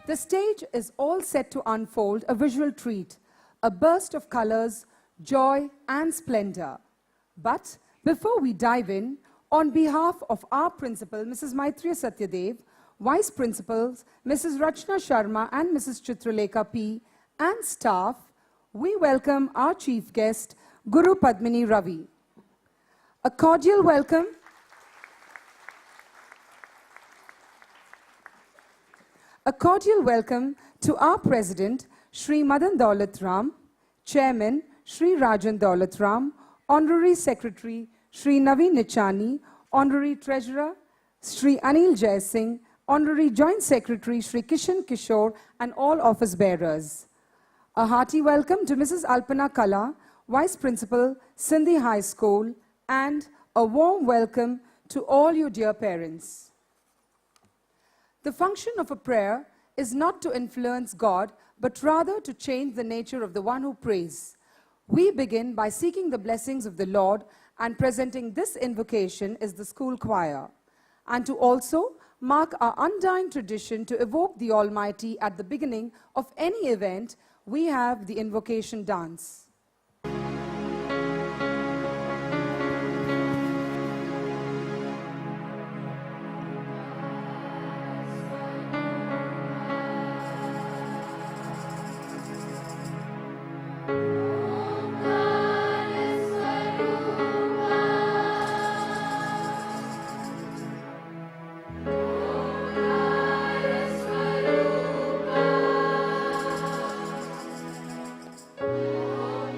The stage is all set to unfold a visual treat, a burst of colors, joy and splendor. But before we dive in, on behalf of our principal, Mrs. Maitriya Satyadev, Vice Principals, Mrs. Rachna Sharma and Mrs. Chitralekha P, and staff, we welcome our chief guest, Guru Padmini Ravi. A cordial welcome to our President, Shri Madan Daulat Ram, Chairman, Shri Rajan Daulat Ram, Honorary Secretary, Shri Naveen Nichani, Honorary Treasurer, Shri Anil Jai Singh, Honorary Joint Secretary, Shri Kishan Kishore, and all office bearers. A hearty welcome to Mrs. Alpana Kala, Vice Principal, Sindhi High School, and a warm welcome to all you dear parents. The function of a prayer is not to influence God, but rather to change the nature of the one who prays. We begin by seeking the blessings of the Lord, and presenting this invocation is the school choir. And to also mark our undying tradition to evoke the Almighty at the beginning of any event, we have the invocation dance. Oh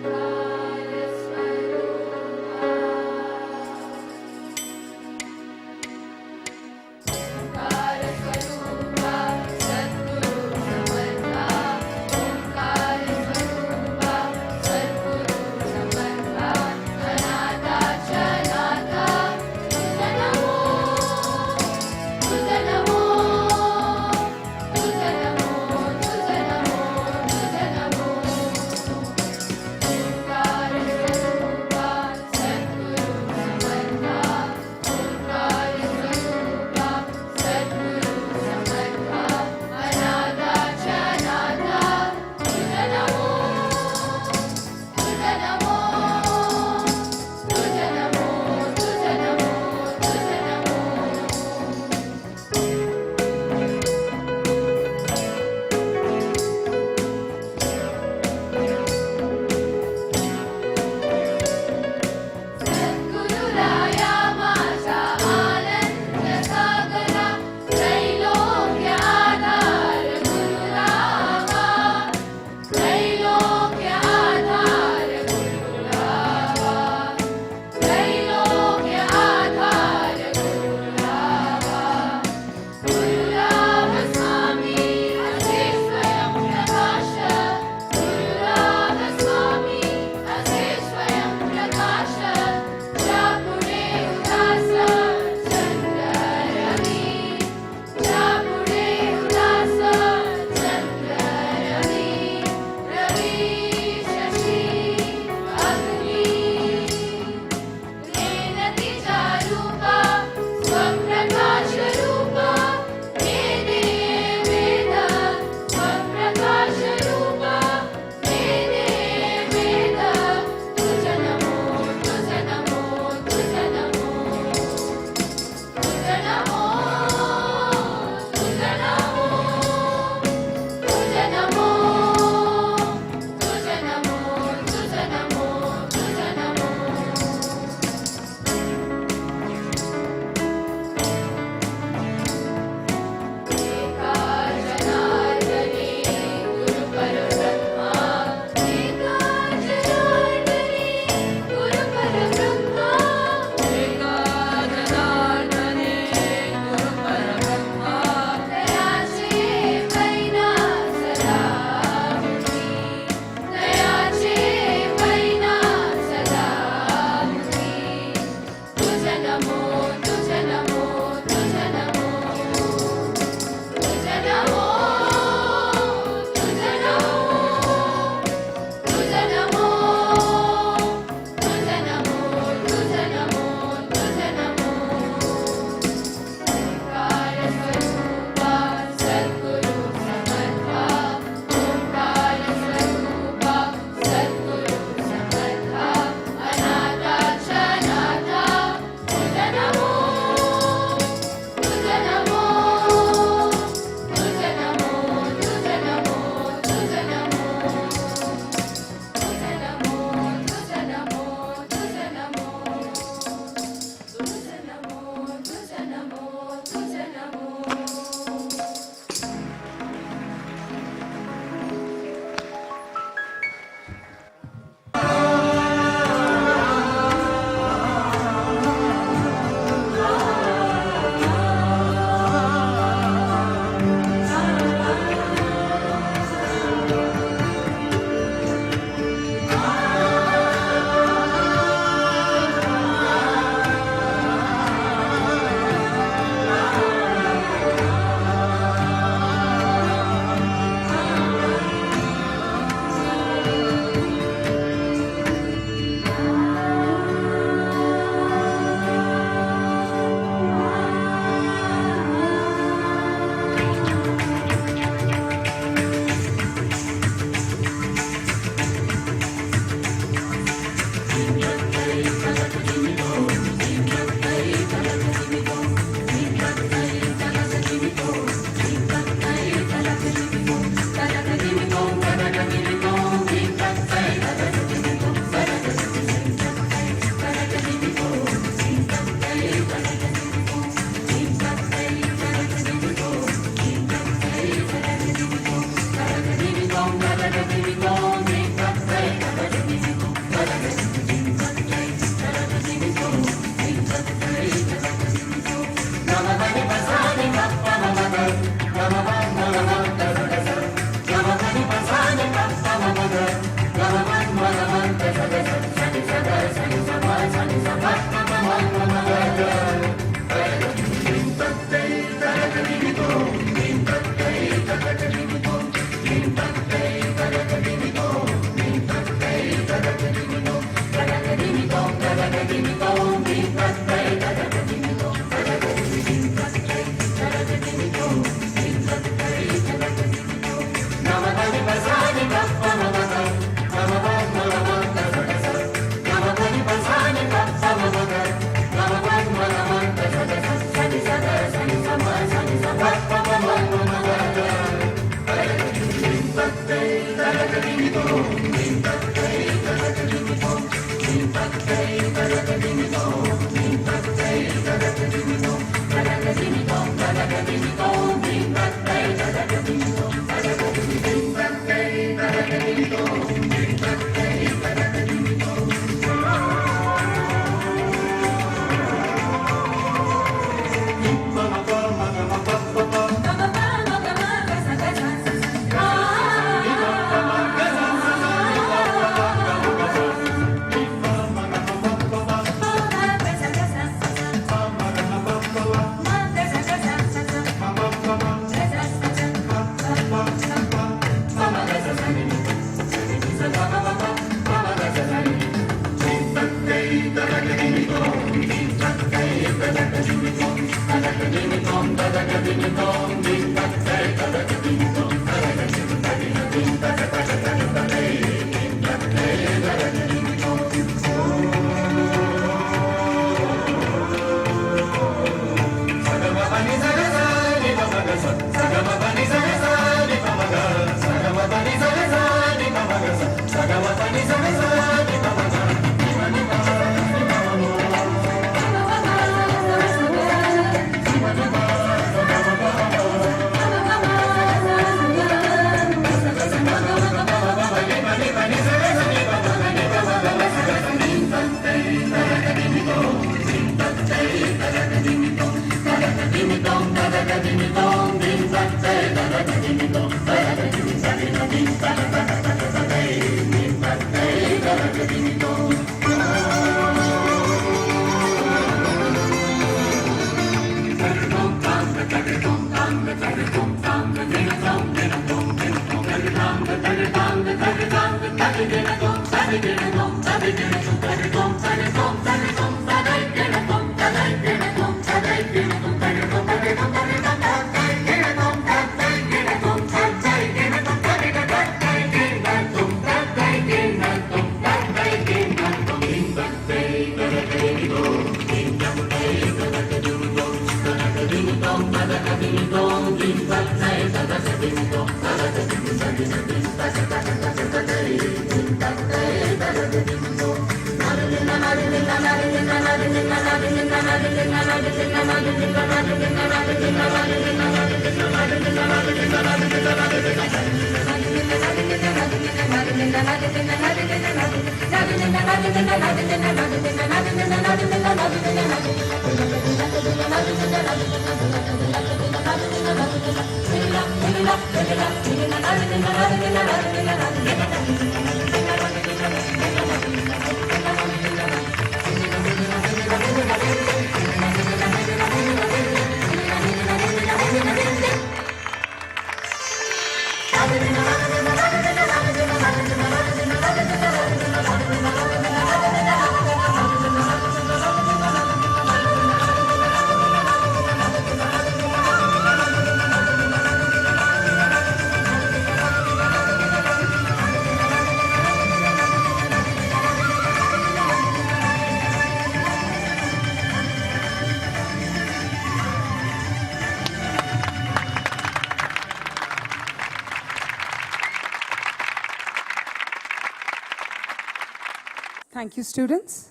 Thank you, students.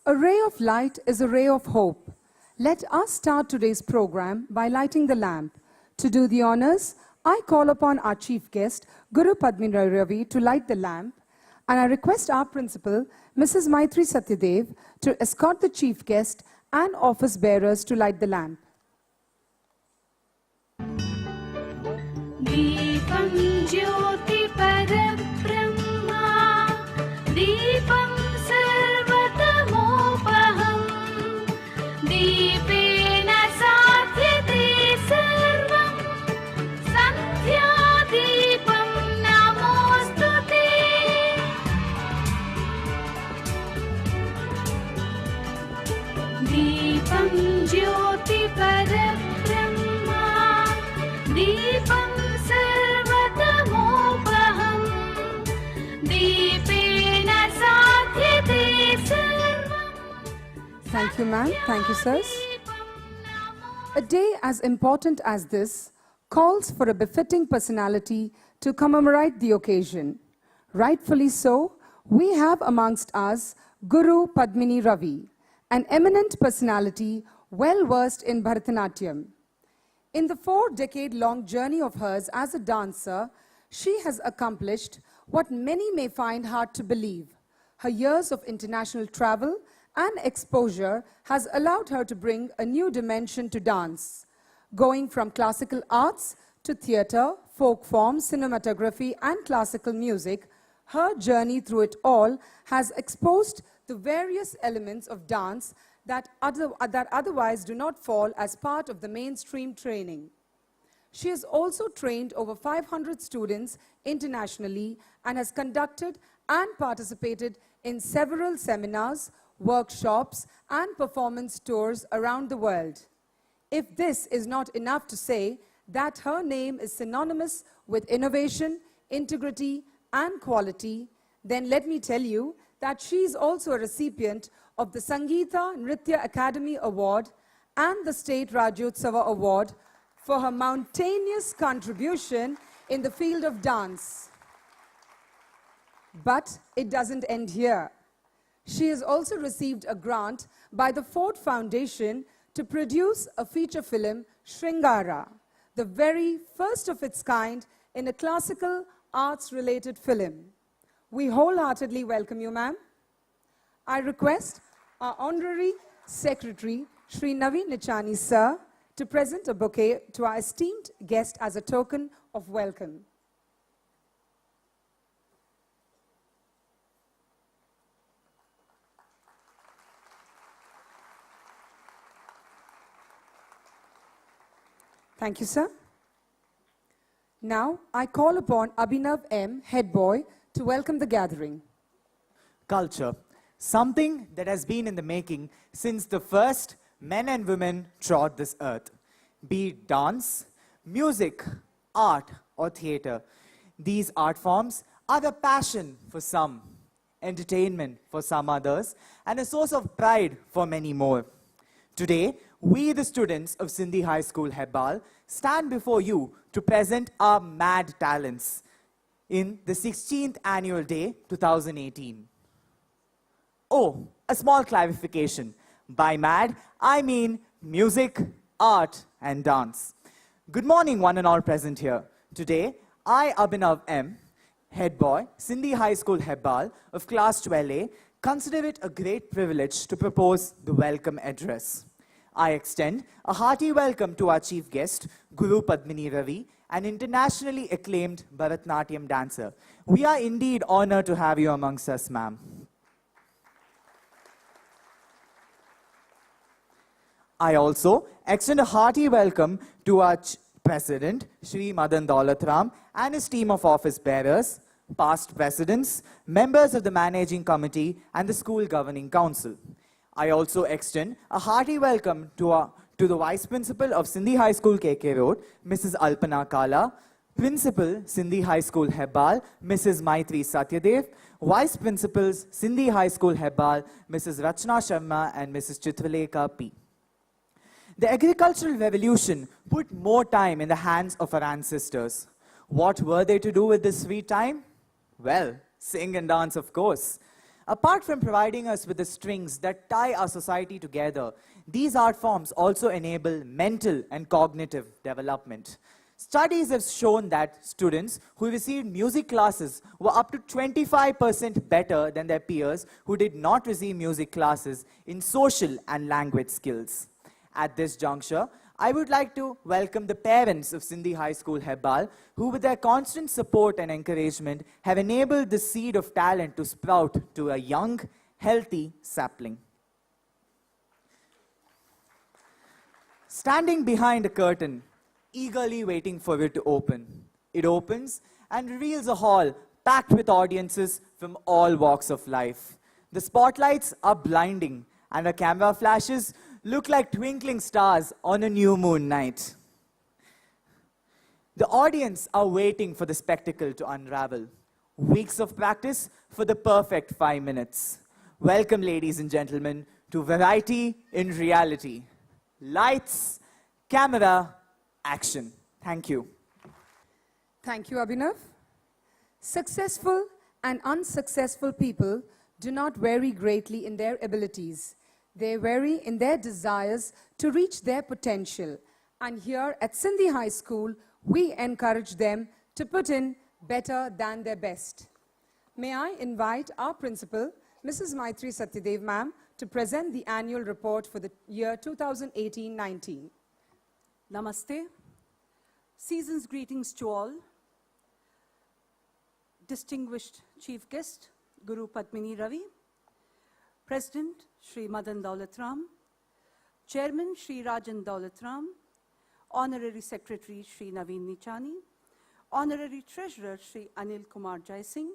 A ray of light is a ray of hope. Let us start today's program by lighting the lamp. To do the honors, I call upon our chief guest, Guru Padmini Ravi, to light the lamp, and I request our principal, Mrs. Maitri Satyadev, to escort the chief guest and office bearers to light the lamp. दीपं ज्योति परब्रह्मा दीपं सर्वतमोपहं दीपेन साध्यते सर्वं सन्ध्यादीपं नमोऽस्तुते दीपं ज्योति परब्रह्मा दीपं सर्वतमोपहं दीपेन साध्यते सर्वं. Thank you, ma'am. Thank you, sirs. A day as important as this calls for a befitting personality to commemorate the occasion. Rightfully so, we have amongst us Guru Padmini Ravi, an eminent personality well-versed in Bharatanatyam. In the 4-decade-long journey of hers as a dancer, she has accomplished what many may find hard to believe. Her years of international travel and exposure has allowed her to bring a new dimension to dance, going from classical arts to theatre, folk forms, cinematography, and classical music. Her journey through it all has exposed the various elements of dance that otherwise do not fall as part of the mainstream training. She has also trained over 500 students internationally and has conducted and participated in several seminars, workshops, and performance tours around the world. If this is not enough to say that her name is synonymous with innovation, integrity, and quality, then let me tell you that she is also a recipient of the Sangeeta Nritya Academy Award and the State Rajyotsava Award for her mountainous contribution in the field of dance. But it doesn't end here. She has also received a grant by the Ford Foundation to produce a feature film, Shringara, the very first of its kind in a classical arts-related film. We wholeheartedly welcome you, ma'am. I request our Honorary Secretary, Shri Naveen Nichani, sir, to present a bouquet to our esteemed guest as a token of welcome. Thank you, sir. Now, I call upon Abhinav M., head boy, to welcome the gathering. Culture, something that has been in the making since the first men and women trod this earth. Be it dance, music, art, or theatre, these art forms are a passion for some, entertainment for some others, and a source of pride for many more. Today, we, the students of Sindhi High School, Hebbal, stand before you to present our mad talents in the 16th Annual Day 2018. Oh, a small clarification. By mad, I mean music, art, and dance. Good morning, one and all present here. Today, I, Abhinav M., head boy, Sindhi High School, Hebbal, of Class 12A, consider it a great privilege to propose the welcome address. I extend a hearty welcome to our chief guest, Guru Padmini Ravi, an internationally acclaimed Bharatnatyam dancer. We are indeed honored to have you amongst us, ma'am. I also extend a hearty welcome to our President, Shri Madan Daulatram, and his team of office bearers, past presidents, members of the Managing Committee, and the School Governing Council. I also extend a hearty welcome to the Vice Principal of Sindhi High School, KK Road, Mrs. Alpana Kala, Principal, Sindhi High School, Hebbal, Mrs. Maitri Satyadev, Vice Principals, Sindhi High School, Hebbal, Mrs. Rachna Sharma, and Mrs. Chitralekha P. The agricultural revolution put more time in the hands of our ancestors. What were they to do with this free time? Well, sing and dance, of course. Apart from providing us with the strings that tie our society together, these art forms also enable mental and cognitive development. Studies have shown that students who received music classes were up to 25% better than their peers who did not receive music classes in social and language skills. At this juncture, I would like to welcome the parents of Sindhi High School, Hebbal, who with their constant support and encouragement have enabled the seed of talent to sprout to a young, healthy sapling. Standing behind a curtain, eagerly waiting for it to open. It opens and reveals a hall packed with audiences from all walks of life. The spotlights are blinding, and the camera flashes look like twinkling stars on a new moon night. The audience are waiting for the spectacle to unravel. Weeks of practice for the perfect 5 minutes. Welcome, ladies and gentlemen, to Variety in Reality. Lights, camera, action. Thank you. Thank you, Abhinav. Successful and unsuccessful people do not vary greatly in their abilities. They vary in their desires to reach their potential. And here at Sindhi High School, we encourage them to put in better than their best. May I invite our principal, Mrs. Maitri Satyadev, ma'am, to present the annual report for the year 2018-19. Namaste. Season's greetings to all. Distinguished Chief Guest, Guru Padmini Ravi, President Shri Madan Daulatram, Chairman Shri Rajan Daulatram, Honorary Secretary Shri Naveen Nichani, Honorary Treasurer Shri Anil Kumar Jai Singh,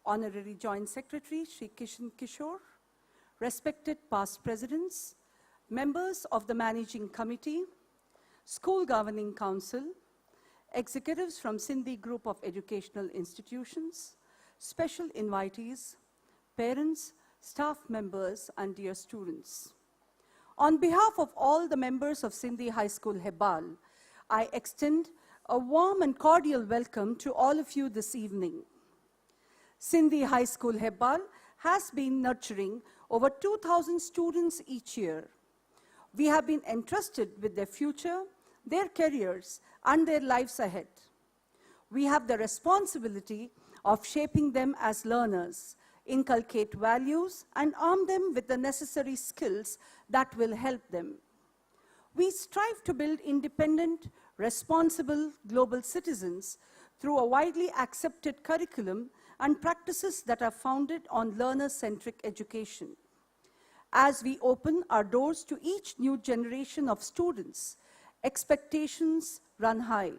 Honorary Joint Secretary Shri Kishan Kishore, respected past presidents, members of the Managing Committee, School Governing Council, executives from Sindhi Group of Educational Institutions, special invitees, parents, staff members, and dear students. On behalf of all the members of Sindhi High School Hebbal, I extend a warm and cordial welcome to all of you this evening. Sindhi High School Hebbal has been nurturing over 2,000 students each year. We have been entrusted with their future, their careers, and their lives ahead. We have the responsibility of shaping them as learners, inculcate values, and arm them with the necessary skills that will help them. We strive to build independent, responsible global citizens through a widely accepted curriculum and practices that are founded on learner-centric education. As we open our doors to each new generation of students, expectations run high.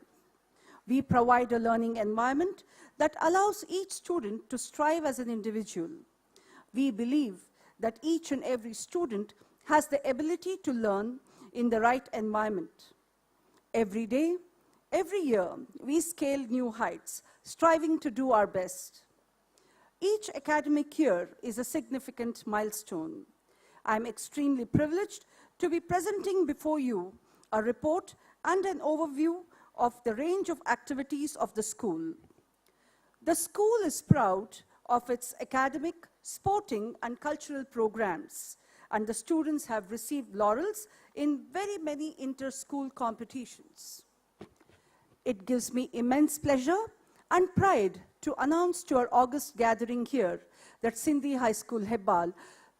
We provide a learning environment that allows each student to strive as an individual. We believe that each and every student has the ability to learn in the right environment. Every day, every year, we scale new heights, striving to do our best. Each academic year is a significant milestone. I'm extremely privileged to be presenting before you a report and an overview of the range of activities of the school. The school is proud of its academic, sporting, and cultural programs, and the students have received laurels in very many inter-school competitions. It gives me immense pleasure and pride to announce to our August gathering here that Sindhi High School Hebbal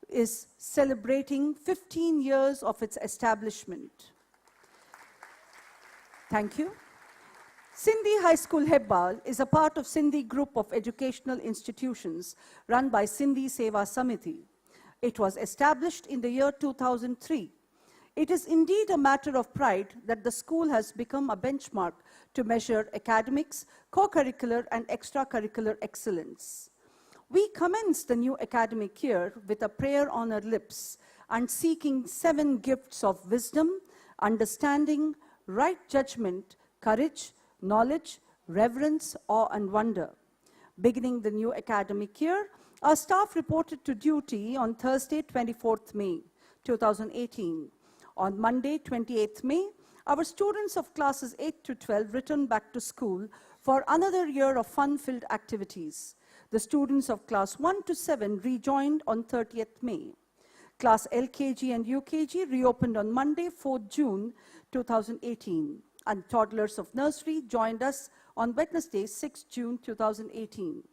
is celebrating 15 years of its establishment. Thank you. Sindhi High School Hebbal is a part of Sindhi Group of Educational Institutions run by Sindhi Seva Samiti. It was established in the year 2003. It is indeed a matter of pride that the school has become a benchmark to measure academics, co-curricular, and extracurricular excellence. We commenced the new academic year with a prayer on our lips and seeking 7 gifts of wisdom, understanding, right judgment, courage, knowledge, reverence, awe, and wonder. Beginning the new academic year, our staff reported to duty on Thursday, 24th May, 2018. On Monday, 28th May, our students of classes 8 to 12 returned back to school for another year of fun-filled activities. The students of class 1 to 7 rejoined on 30th May. Class LKG and UKG reopened on Monday, 4th June, 2018. And toddlers of nursery joined us on Wednesday, 6th June, 2018.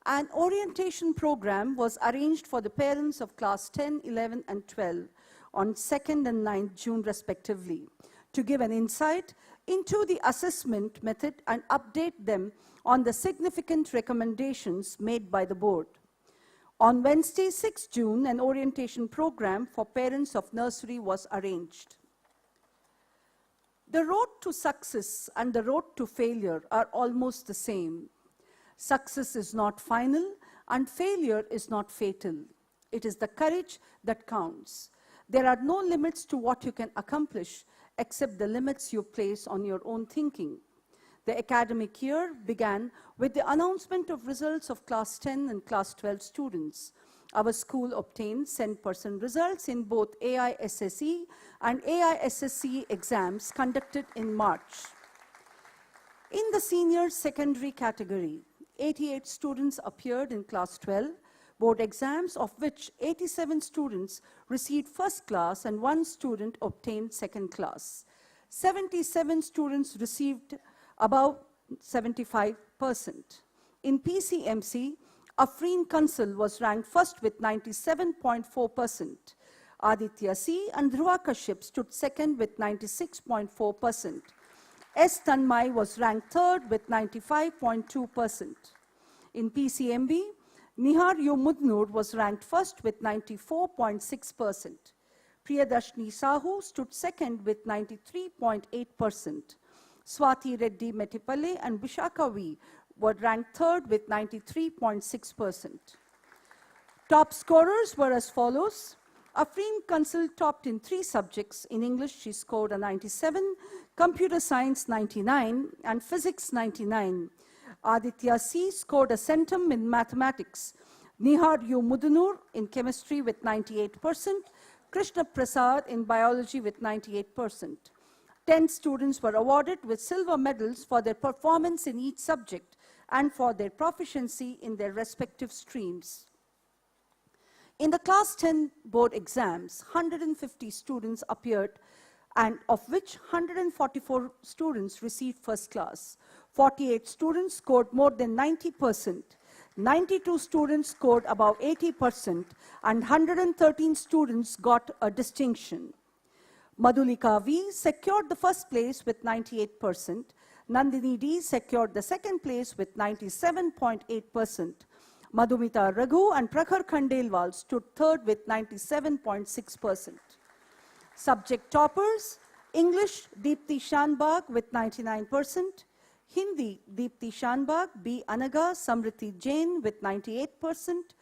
An orientation program was arranged for the parents of class 10, 11, and 12 on 2nd and 9th June, respectively, to give an insight into the assessment method and update them on the significant recommendations made by the board. On Wednesday, 6th June, an orientation program for parents of nursery was arranged. The road to success and the road to failure are almost the same. Success is not final and failure is not fatal. It is the courage that counts. There are no limits to what you can accomplish except the limits you place on your own thinking. The academic year began with the announcement of results of class 10 and class 12 students. Our school obtained 100% results in both AISSE and AISSE exams conducted in March. In the senior secondary category, 88 students appeared in class 12 board exams, of which 87 students received first class and 1 student obtained second class. 77 students received above 75%. In PCMC, Afreen Kansal was ranked first with 97.4%. Aditya C. and Dhruva Kashyap stood second with 96.4%. S. Tanmay was ranked third with 95.2%. In PCMB, Nihar U. Mudnur was ranked first with 94.6%. Priyadarshini Sahu stood second with 93.8%. Swati Reddy Metipale and Vishaka V. were ranked third with 93.6%. Top scorers were as follows. Afreen Kansal topped in 3 subjects. In English, she scored a 97, Computer Science 99, and Physics 99. Aditya C. scored a centum in Mathematics. Nihar U. Mudanur in Chemistry with 98%, Krishna Prasad in Biology with 98%. 10 students were awarded with silver medals for their performance in each subject and for their proficiency in their respective streams. In the Class 10 board exams, 150 students appeared, and of which 144 students received first class. 48 students scored more than 90%. 92 students scored above 80%, and 113 students got a distinction. Madhulika V secured the first place with 98%. Nandini D secured the second place with 97.8%. Madhumita Raghu and Prakhar Khandelwal stood third with 97.6%. Subject toppers: English, Deepthi Shanbag with 99%. Hindi, Deepthi Shanbag, B. Anaga, Samriti Jain with 98%.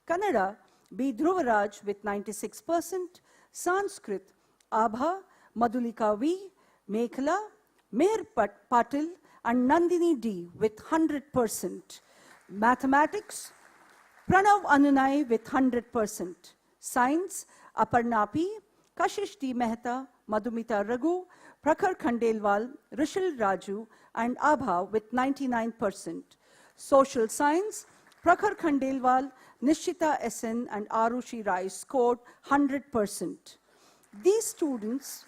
Kannada, B. Dhruvaraj with 96%. Sanskrit, Abha, Madhulika V, Mekhla, Meher Patil, and Nandini D with 100%. Mathematics, Pranav Anunai with 100%. Science, Aparna P, Kashish D. Mehta, Madhumita Raghu, Prakhar Khandelwal, Rishil Raju, and Abha with 99%. Social Science, Prakhar Khandelwal, Nishita SN, and Arushi Rai scored 100%. These students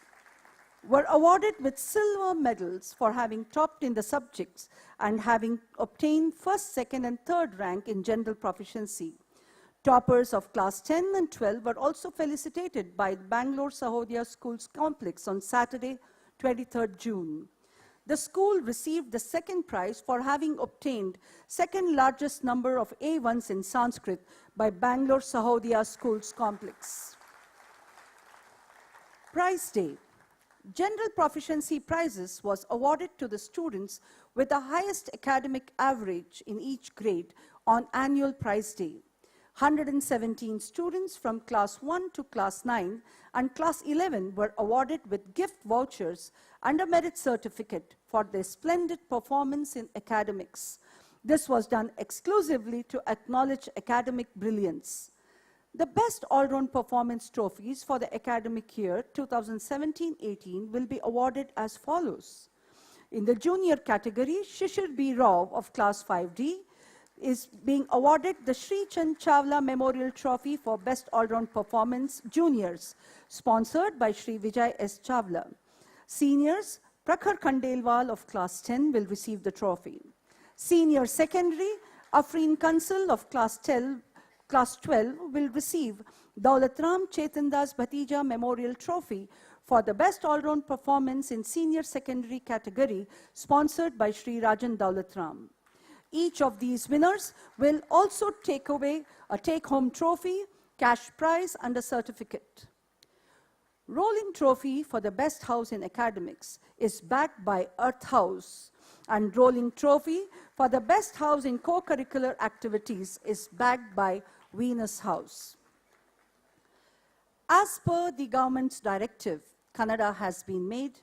were awarded with silver medals for having topped in the subjects and having obtained first, second, and third rank in general proficiency. Toppers of class 10 and 12 were also felicitated by the Bangalore Sahodaya Schools complex on Saturday, 23rd June. The school received the second prize for having obtained second largest number of A1s in Sanskrit by Bangalore Sahodaya Schools complex. Prize Day. General Proficiency Prizes was awarded to the students with the highest academic average in each grade on annual Prize Day. 117 students from class 1 to class 9 and class 11 were awarded with gift vouchers and a merit certificate for their splendid performance in academics. This was done exclusively to acknowledge academic brilliance. The Best All-Round Performance Trophies for the academic year 2017-18 will be awarded as follows. In the junior category, Shishir B. Rao of class 5D is being awarded the Sri Chand Chawla Memorial Trophy for Best All-Round Performance Juniors, sponsored by Sri Vijay S. Chawla. Seniors, Prakhar Khandelwal of class 10 will receive the trophy. Senior secondary, Afreen Kansal of class 12 will receive Daulatram Chetandas Bhatija Memorial Trophy for the Best All-Round Performance in Senior Secondary category, sponsored by Sri Rajan Daulatram. Each of these winners will also take away a take-home trophy, cash prize, and a certificate. Rolling Trophy for the Best House in Academics is backed by Earth House, and Rolling Trophy for the Best House in Co-Curricular Activities is backed by Venus House. As per the government's directive, Kannada has been made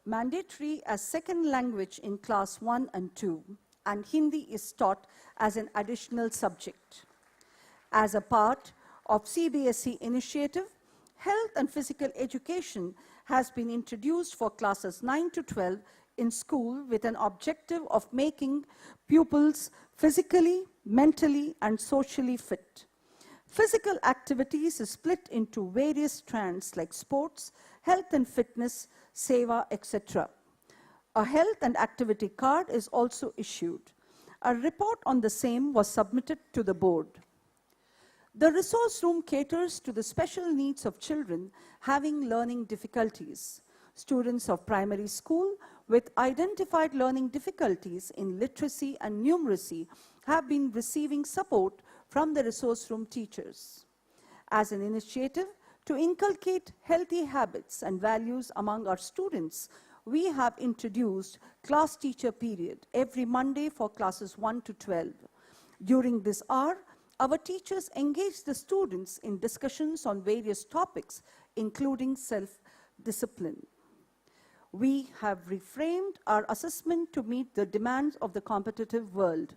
mandatory as second language in class 1 and 2, and Hindi is taught as an additional subject. As a part of CBSE initiative, health and physical education has been introduced for classes 9 to 12 in school with an objective of making pupils physically, mentally, and socially fit. Physical activities is split into various strands like sports, health and fitness, seva, etc. A health and activity card is also issued. A report on the same was submitted to the board. The resource room caters to the special needs of children having learning difficulties. Students of primary school with identified learning difficulties in literacy and numeracy have been receiving support from the resource room teachers. As an initiative to inculcate healthy habits and values among our students, we have introduced class teacher period every Monday for classes 1 to 12. During this hour, our teachers engage the students in discussions on various topics, including self-discipline. We have reframed our assessment to meet the demands of the competitive world.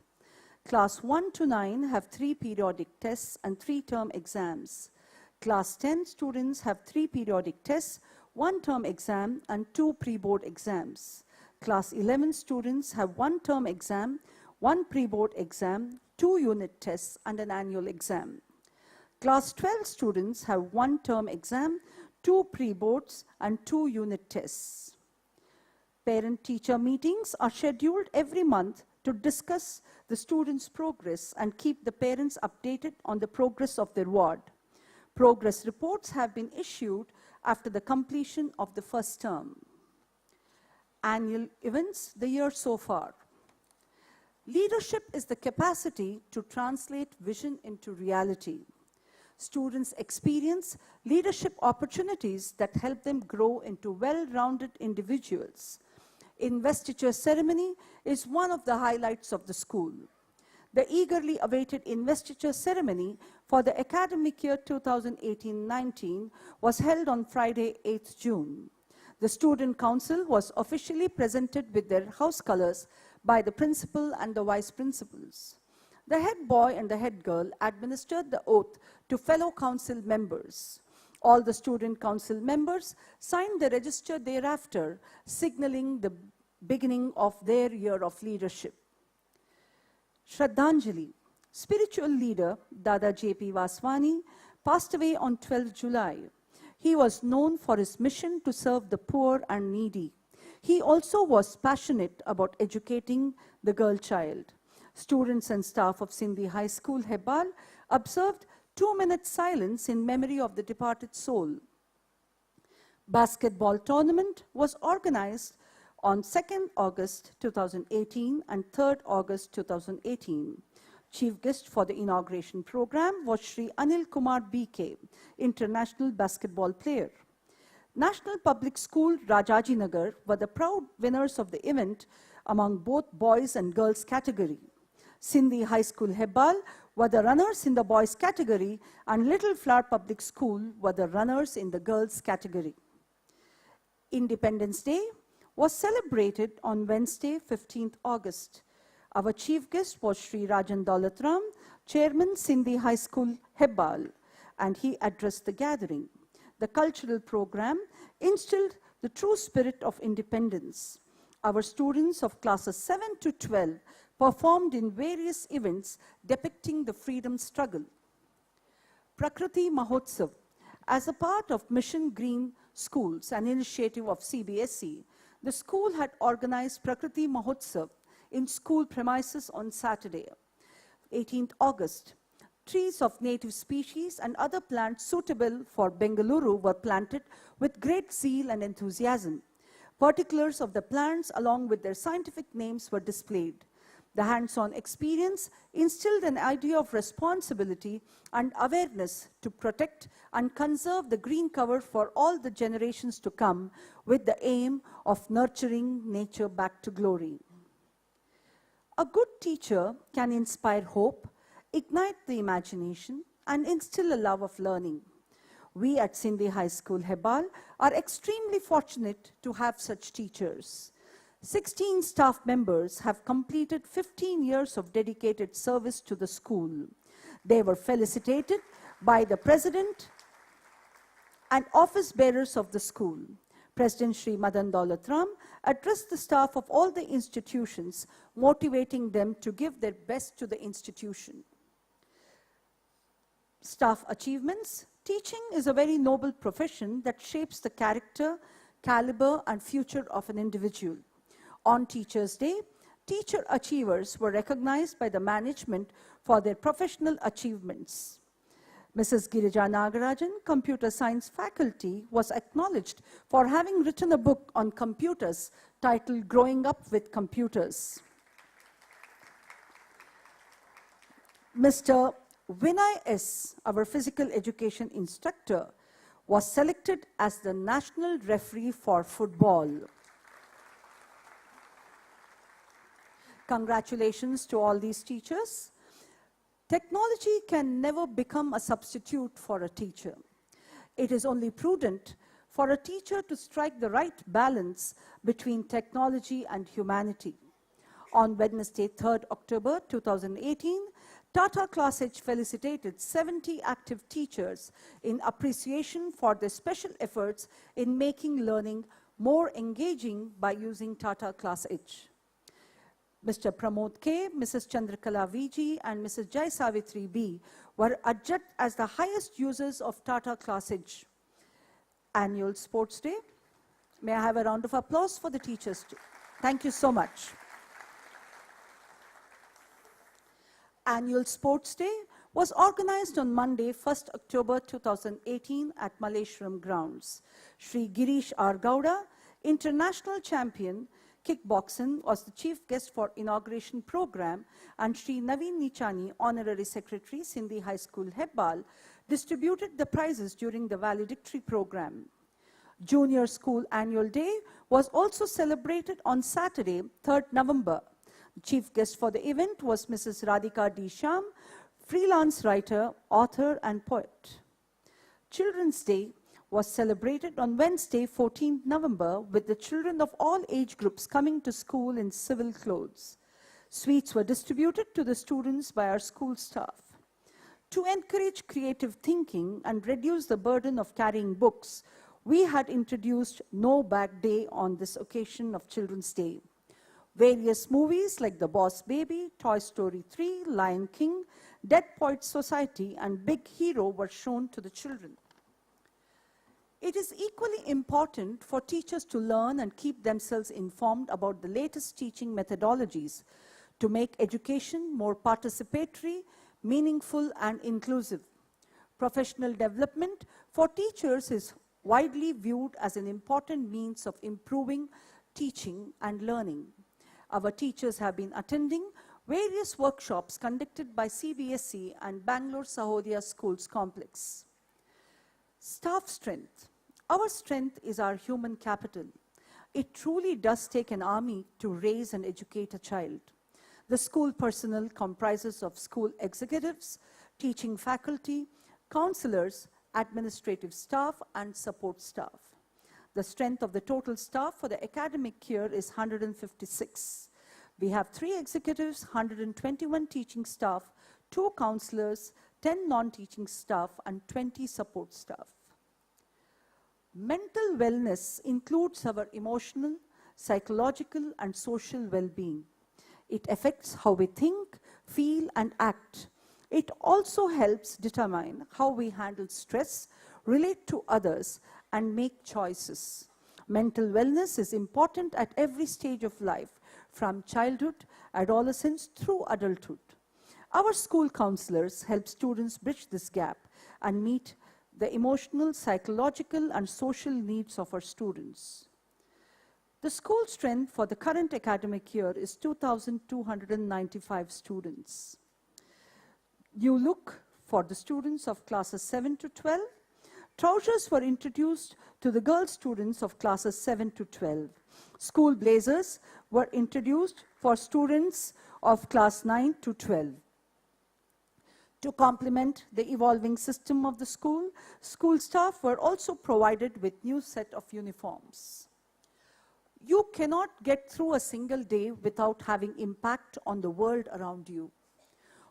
Class 1 to 9 have 3 periodic tests and 3 term exams. Class 10 students have 3 periodic tests, 1 term exam and 2 pre-board exams. Class 11 students have 1 term exam, 1 pre-board exam, 2 unit tests and an annual exam. Class 12 students have 1 term exam, 2 pre-boards and 2 unit tests. Parent-teacher meetings are scheduled every month to discuss the students' progress and keep the parents updated on the progress of their ward. Progress reports have been issued after the completion of the first term. Annual events, the year so far. Leadership is the capacity to translate vision into reality. Students experience leadership opportunities that help them grow into well-rounded individuals. Investiture ceremony is one of the highlights of the school. The eagerly awaited investiture ceremony for the academic year 2018-19 was held on Friday, 8th June. The student council was officially presented with their house colors by the principal and the vice principals. The head boy and the head girl administered the oath to fellow council members. All the student council members signed the register thereafter, signaling the beginning of their year of leadership. Shraddhanjali, spiritual leader Dada J.P. Vaswani, passed away on 12th July. He was known for his mission to serve the poor and needy. He also was passionate about educating the girl child. Students and staff of Sindhi High School, Hebbal, observed 2-minute silence in memory of the departed soul. Basketball tournament was organized on 2nd August 2018 and 3rd August 2018. Chief guest for the inauguration program was Shri Anil Kumar BK, international basketball player. National Public School Rajaji Nagar were the proud winners of the event among both boys and girls category. Sindhi High School Hebbal were the runners in the boys category and Little Flower Public School were the runners in the girls category. Independence Day was celebrated on Wednesday, 15th August. Our chief guest was Sri Rajan Daulatram, Chairman Sindhi High School Hebbal, and he addressed the gathering. The cultural program instilled the true spirit of independence. Our students of classes 7 to 12 performed in various events depicting the freedom struggle. Prakriti Mahotsav, as a part of Mission Green Schools, an initiative of CBSE, the school had organized Prakriti Mahotsav in school premises on Saturday, 18th August. Trees of native species and other plants suitable for Bengaluru were planted with great zeal and enthusiasm. Particulars of the plants along with their scientific names were displayed. The hands-on experience instilled an idea of responsibility and awareness to protect and conserve the green cover for all the generations to come, with the aim of nurturing nature back to glory. A good teacher can inspire hope, ignite the imagination, and instill a love of learning. We at Sindhi High School Hebbal are extremely fortunate to have such teachers. 16 staff members have completed 15 years of dedicated service to the school. They were felicitated by the president and office bearers of the school. President Shri Madan Daulatram addressed the staff of all the institutions, motivating them to give their best to the institution. Staff achievements. Teaching is a very noble profession that shapes the character, caliber, and future of an individual. On Teachers' Day, teacher achievers were recognized by the management for their professional achievements. Mrs. Girija Nagarajan, Computer Science faculty, was acknowledged for having written a book on computers titled Growing Up with Computers. Mr. Vinay S., our physical education instructor, was selected as the national referee for football. Congratulations to all these teachers. Technology can never become a substitute for a teacher. It is only prudent for a teacher to strike the right balance between technology and humanity. On Wednesday, 3rd October 2018, Tata Class H felicitated 70 active teachers in appreciation for their special efforts in making learning more engaging by using Tata Class H. Mr. Pramod K, Mrs. Chandrakala VG, and Mrs. Jai Savitri B were adjudged as the highest users of Tata Class H Annual Sports Day. May I have a round of applause for the teachers too? Thank you so much. Annual Sports Day was organized on Monday, 1st October 2018 at Malleshwaram Grounds. Shri Girish R. Gowda, international champion kickboxing, was the chief guest for inauguration program, and Shri Naveen Nichani, honorary secretary, Sindhi High School, Hebbal, distributed the prizes during the valedictory program. Junior School Annual Day was also celebrated on Saturday, 3rd November. The chief guest for the event was Mrs. Radhika D. Sham, freelance writer, author, and poet. Children's Day was celebrated on Wednesday, 14th November, with the children of all age groups coming to school in civil clothes. Sweets were distributed to the students by our school staff. To encourage creative thinking and reduce the burden of carrying books, we had introduced No Bag Day on this occasion of Children's Day. Various movies like The Boss Baby, Toy Story 3, Lion King, Dead Poets Society, and Big Hero were shown to the children. It is equally important for teachers to learn and keep themselves informed about the latest teaching methodologies to make education more participatory, meaningful, and inclusive. Professional development for teachers is widely viewed as an important means of improving teaching and learning. Our teachers have been attending various workshops conducted by CBSE and Bangalore Sahodaya Schools Complex. Staff strength. Our strength is our human capital. It truly does take an army to raise and educate a child. The school personnel comprises of school executives, teaching faculty, counselors, administrative staff, and support staff. The strength of the total staff for the academic year is 156. We have 3 executives, 121 teaching staff, 2 counselors, 10 non-teaching staff, and 20 support staff. Mental wellness includes our emotional, psychological, and social well-being. It affects how we think, feel, and act. It also helps determine how we handle stress, relate to others, and make choices. Mental wellness is important at every stage of life, from childhood, adolescence, through adulthood. Our school counselors help students bridge this gap and meet the emotional, psychological, and social needs of our students. The school strength for the current academic year is 2,295 students. New look for the students of classes 7 to 12. Trousers were introduced to the girl students of classes 7 to 12. School blazers were introduced for students of class 9 to 12. To complement the evolving system of the school, school staff were also provided with new set of uniforms. You cannot get through a single day without having impact on the world around you.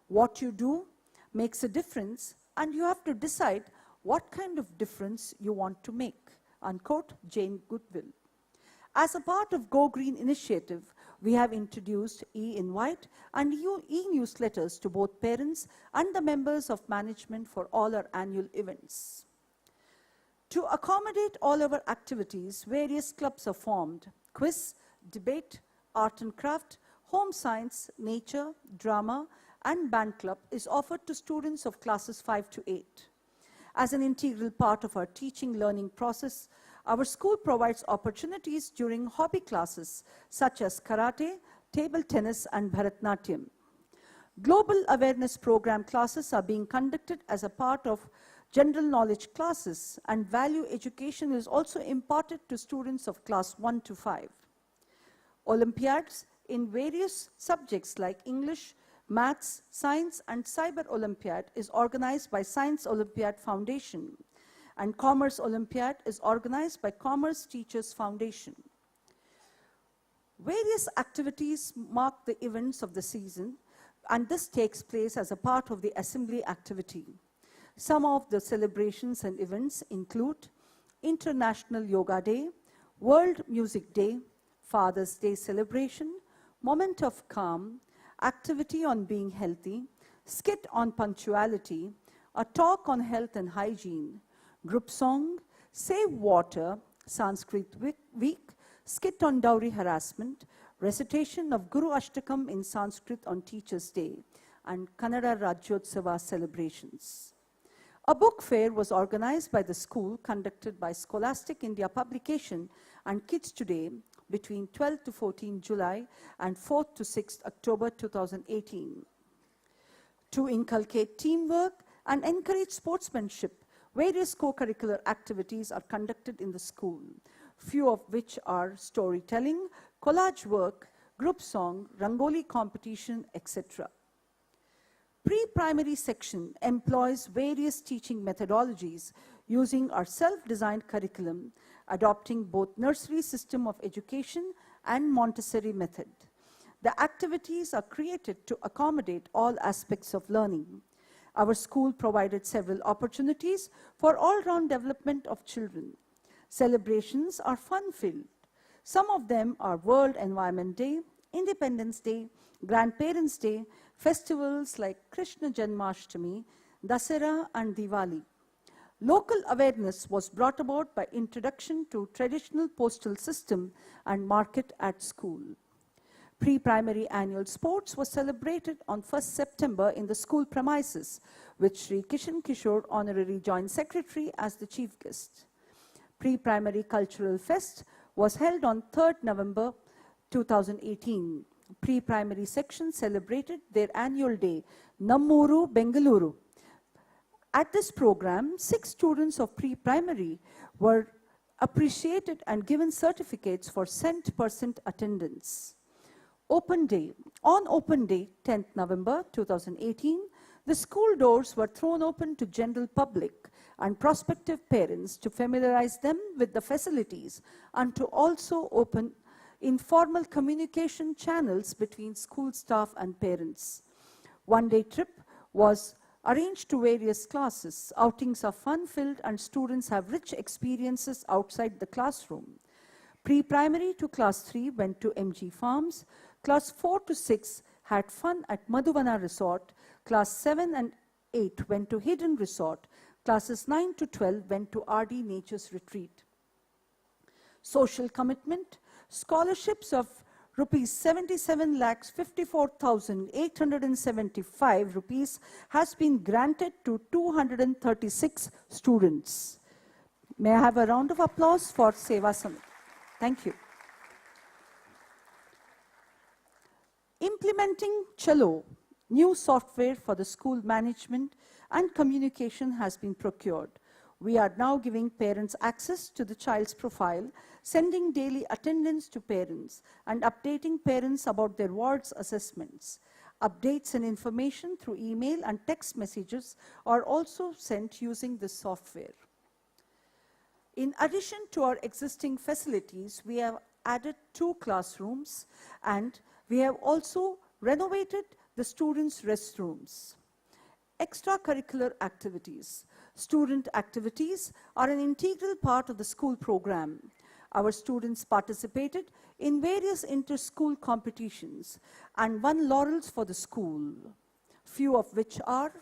What you do makes a difference, and you have to decide what kind of difference you want to make. Unquote, Jane Goodwill. As a part of Go Green initiative, we have introduced e-invite and e-newsletters to both parents and the members of management for all our annual events. To accommodate all our activities, various clubs are formed: quiz, debate, art and craft, home science, nature, drama, and band club is offered to students of classes 5 to 8. As an integral part of our teaching learning process, our school provides opportunities during hobby classes such as karate, table tennis, and Bharatnatyam. Global awareness program classes are being conducted as a part of general knowledge classes, and value education is also imparted to students of class 1 to 5. Olympiads in various subjects like English, Maths, Science and Cyber Olympiad is organized by Science Olympiad Foundation, and Commerce Olympiad is organized by Commerce Teachers Foundation. Various activities mark the events of the season, and this takes place as a part of the assembly activity. Some of the celebrations and events include International Yoga Day, World Music Day, Father's Day celebration, Moment of Calm, activity on being healthy, skit on punctuality, a talk on health and hygiene, group song, Save Water, Sanskrit Week, skit on dowry harassment, recitation of Guru Ashtakam in Sanskrit on Teachers' Day, and Kannada Rajyotsava celebrations. A book fair was organized by the school, conducted by Scholastic India Publication and Kids Today between 12 to 14 July and 4th to 6th October 2018. To inculcate teamwork and encourage sportsmanship, various co-curricular activities are conducted in the school, few of which are storytelling, collage work, group song, Rangoli competition, etc. Pre-primary section employs various teaching methodologies using our self-designed curriculum, adopting both nursery system of education and Montessori method. The activities are created to accommodate all aspects of learning. Our school provided several opportunities for all-round development of children. Celebrations are fun-filled. Some of them are World Environment Day, Independence Day, Grandparents' Day, festivals like Krishna Janmashtami, Dasara and Diwali. Local awareness was brought about by introduction to traditional postal system and market at school. Pre-primary annual sports was celebrated on 1st September in the school premises, with Sri Kishan Kishore, Honorary Joint Secretary, as the chief guest. Pre-primary Cultural Fest was held on 3rd November 2018. Pre-primary section celebrated their annual day, Nammuru, Bengaluru. At this program, 6 students of pre-primary were appreciated and given certificates for 100% attendance. Open Day. On Open Day, 10th November 2018, the school doors were thrown open to general public and prospective parents to familiarize them with the facilities and to also open informal communication channels between school staff and parents. One-day trip was arranged to various classes. Outings are fun-filled and students have rich experiences outside the classroom. Pre-primary to class 3 went to MG Farms. Class 4 to 6 had fun at Madhuvana Resort. Class 7 and 8 went to Hidden Resort. Classes 9 to 12 went to RD Nature's Retreat. Social commitment. Scholarships of rupees 77,54,875 rupees has been granted to 236 students. May I have a round of applause for Seva Summit? Thank you. Implementing Chalo, new software for the school management and communication has been procured. We are now giving parents access to the child's profile, sending daily attendance to parents, and updating parents about their wards assessments. Updates and information through email and text messages are also sent using this software. In addition to our existing facilities, we have added 2 classrooms, and we have also renovated the students' restrooms. Extracurricular activities. Student activities are an integral part of the school program. Our students participated in various inter-school competitions and won laurels for the school, few of which are: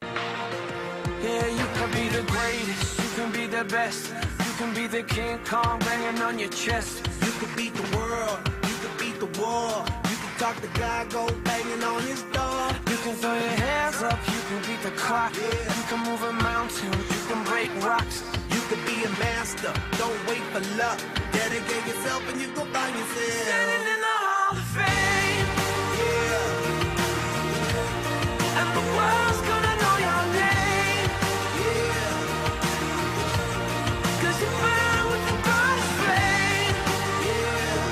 Yeah, you can be the greatest, you can be the best, you can be the King Kong banging on your chest. You could beat the world, you could beat the war. You could talk to God, go banging on his door. You can throw your hands up, you can beat the clock. You can move a mountain, you can break rocks. You could be a master, don't wait for luck. Dedicate yourself and you go find yourself. Standing in the Hall of Fame, Yeah, and the world's gonna know your name. yeah, 'Cause you burn with the brightest flame. yeah.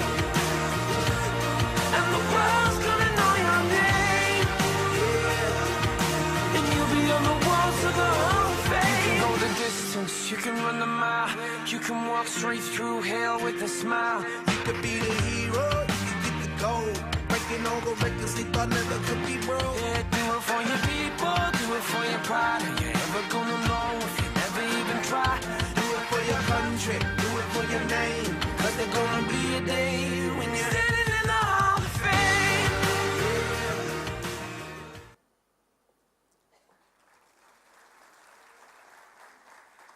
can walk straight through hell with a smile. You could be the hero, you could get the gold. Breaking all the records they thought never could be broke. Yeah, do it for your people, do it for your pride. Are you ever gonna know if you never even try? Do it for your country, do it for your name. Cause there's gonna be a day when you're Standing in the Hall of Fame.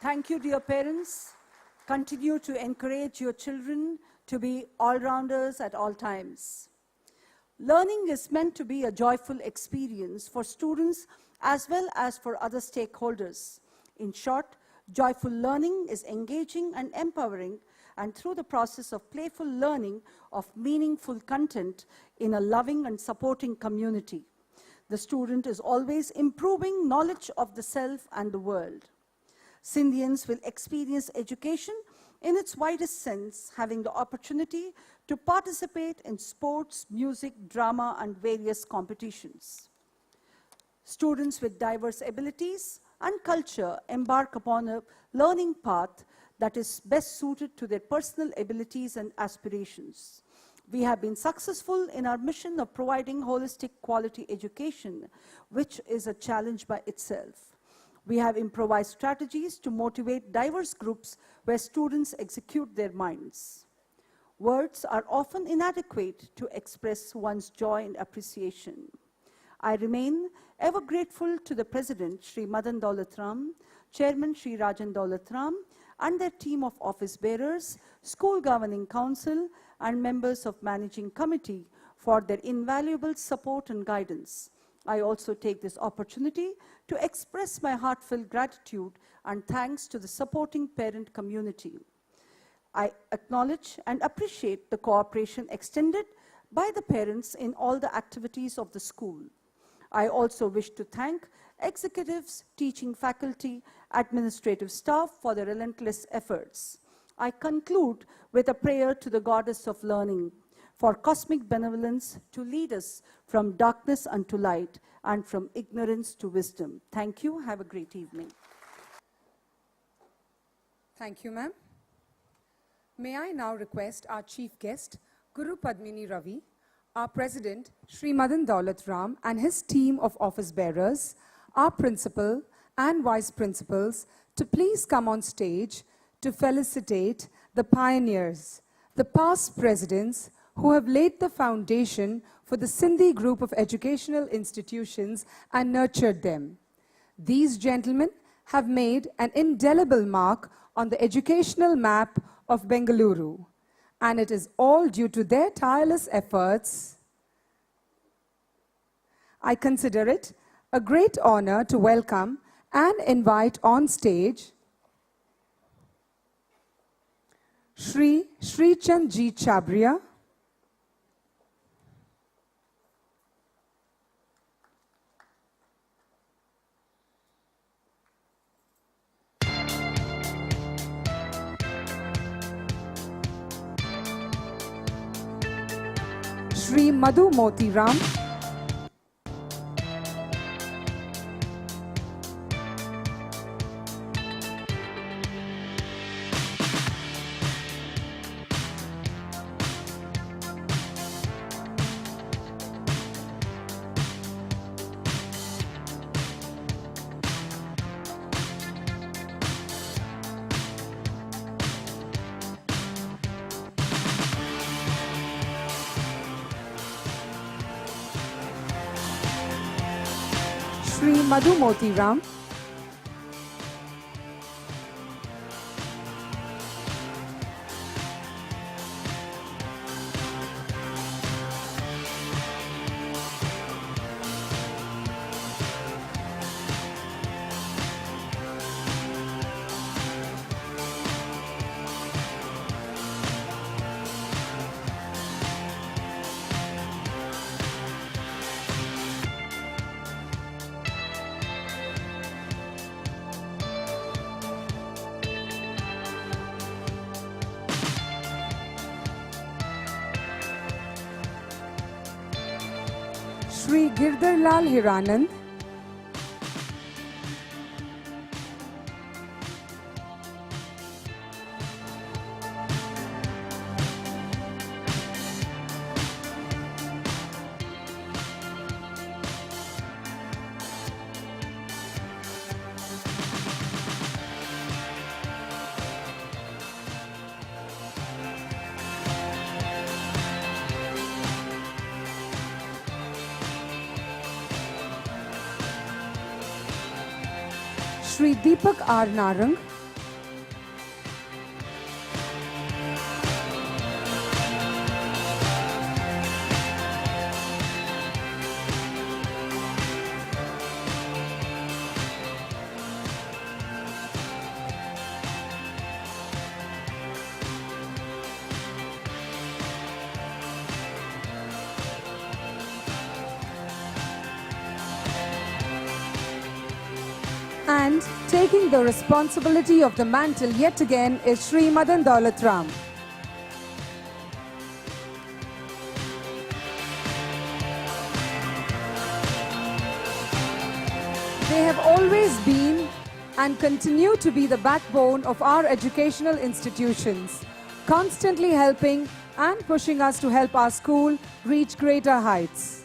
Thank you, dear parents. Continue to encourage your children to be all-rounders at all times. Learning is meant to be a joyful experience for students as well as for other stakeholders. In short, joyful learning is engaging and empowering, and through the process of playful learning of meaningful content in a loving and supporting community. The student is always improving knowledge of the self and the world. Sindhians will experience education in its widest sense, having the opportunity to participate in sports, music, drama, and various competitions. Students with diverse abilities and culture embark upon a learning path that is best suited to their personal abilities and aspirations. We have been successful in our mission of providing holistic quality education, which is a challenge by itself. We have improvised strategies to motivate diverse groups where students execute their minds. Words are often inadequate to express one's joy and appreciation. I remain ever grateful to the President, Sri Madan Daulat Ram, Chairman Sri Rajan Daulat Ram, and their team of office bearers, School Governing Council, and members of Managing Committee for their invaluable support and guidance. I also take this opportunity to express my heartfelt gratitude and thanks to the supporting parent community. I acknowledge and appreciate the cooperation extended by the parents in all the activities of the school. I also wish to thank executives, teaching faculty, administrative staff for their relentless efforts. I conclude with a prayer to the goddess of learning for cosmic benevolence to lead us from darkness unto light and from ignorance to wisdom. Thank you. Have a great evening. Thank you, ma'am. May I now request our chief guest, Guru Padmini Ravi, our president, Sri Madan Daulat Ram, and his team of office bearers, our principal and vice principals, to please come on stage to felicitate the pioneers, the past presidents who have laid the foundation for the Sindhi group of educational institutions and nurtured them. These gentlemen have made an indelible mark on the educational map of Bengaluru, and it is all due to their tireless efforts. I consider it a great honor to welcome and invite on stage Sri Chand Ji Chabria, Sri Madhu Motiram, Sri Madhu Motiram, Sri Girdhar Lal Hiranand, Shri Deepak R. Narang, and taking the responsibility of the mantle yet again is Shri Madan Daulat Ram. They have always been and continue to be the backbone of our educational institutions, constantly helping and pushing us to help our school reach greater heights.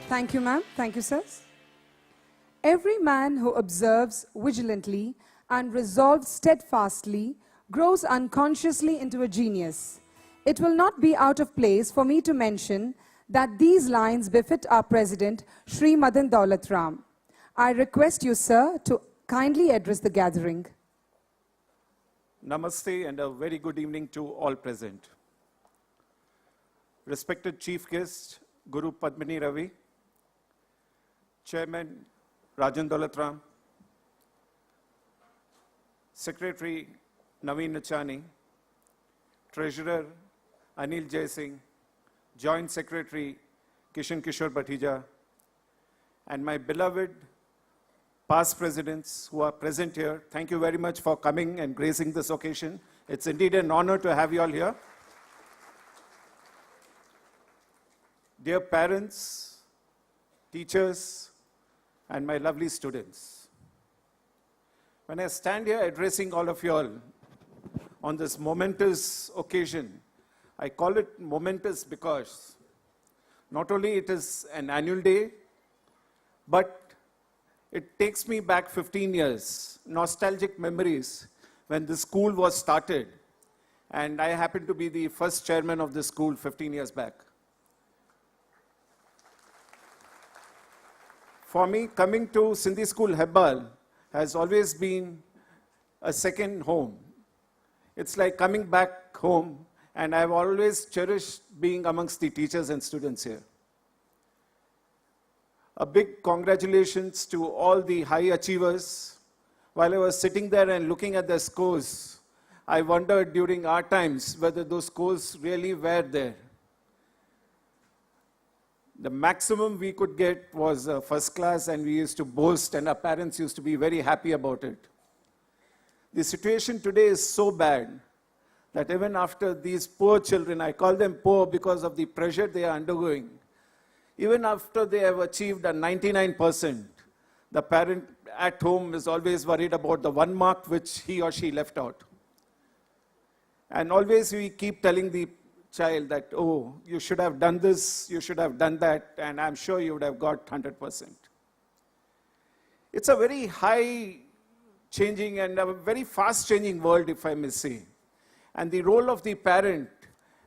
Thank you, ma'am. Thank you, sirs. Every man who observes vigilantly and resolves steadfastly grows unconsciously into a genius. It will not be out of place for me to mention that these lines befit our President, Shri Madan Daulat Ram. I request you, sir, to kindly address the gathering. Namaste and a very good evening to all present. Respected Chief Guest, Guru Padmini Ravi, Chairman Rajan Daulat Ram, Secretary Naveen Nichani, Treasurer Anil Jai Singh, Joint Secretary Kishan Kishore Bhatija, and my beloved past presidents who are present here, thank you very much for coming and gracing this occasion. It's indeed an honor to have you all here. Dear parents, teachers, and my lovely students, when I stand here addressing all of you all on this momentous occasion, I call it momentous because not only it is an annual day, but it takes me back 15 years, nostalgic memories when the school was started, and I happened to be the first chairman of the school 15 years back. For me, coming to Sindhi school Hebbal has always been a second home. It's like coming back home, and I've always cherished being amongst the teachers and students here. A big congratulations to all the high achievers. While I was sitting there and looking at the scores, I wondered during our times whether those scores really were there. The maximum we could get was first class, and we used to boast, and our parents used to be very happy about it. The situation today is so bad that even after these poor children, I call them poor because of the pressure they are undergoing, even after they have achieved a 99%, the parent at home is always worried about the one mark which he or she left out. And always we keep telling the child that, oh, you should have done this, you should have done that, and I'm sure you would have got 100%. It's a very high changing and a very fast changing world, if I may say. And the role of the parent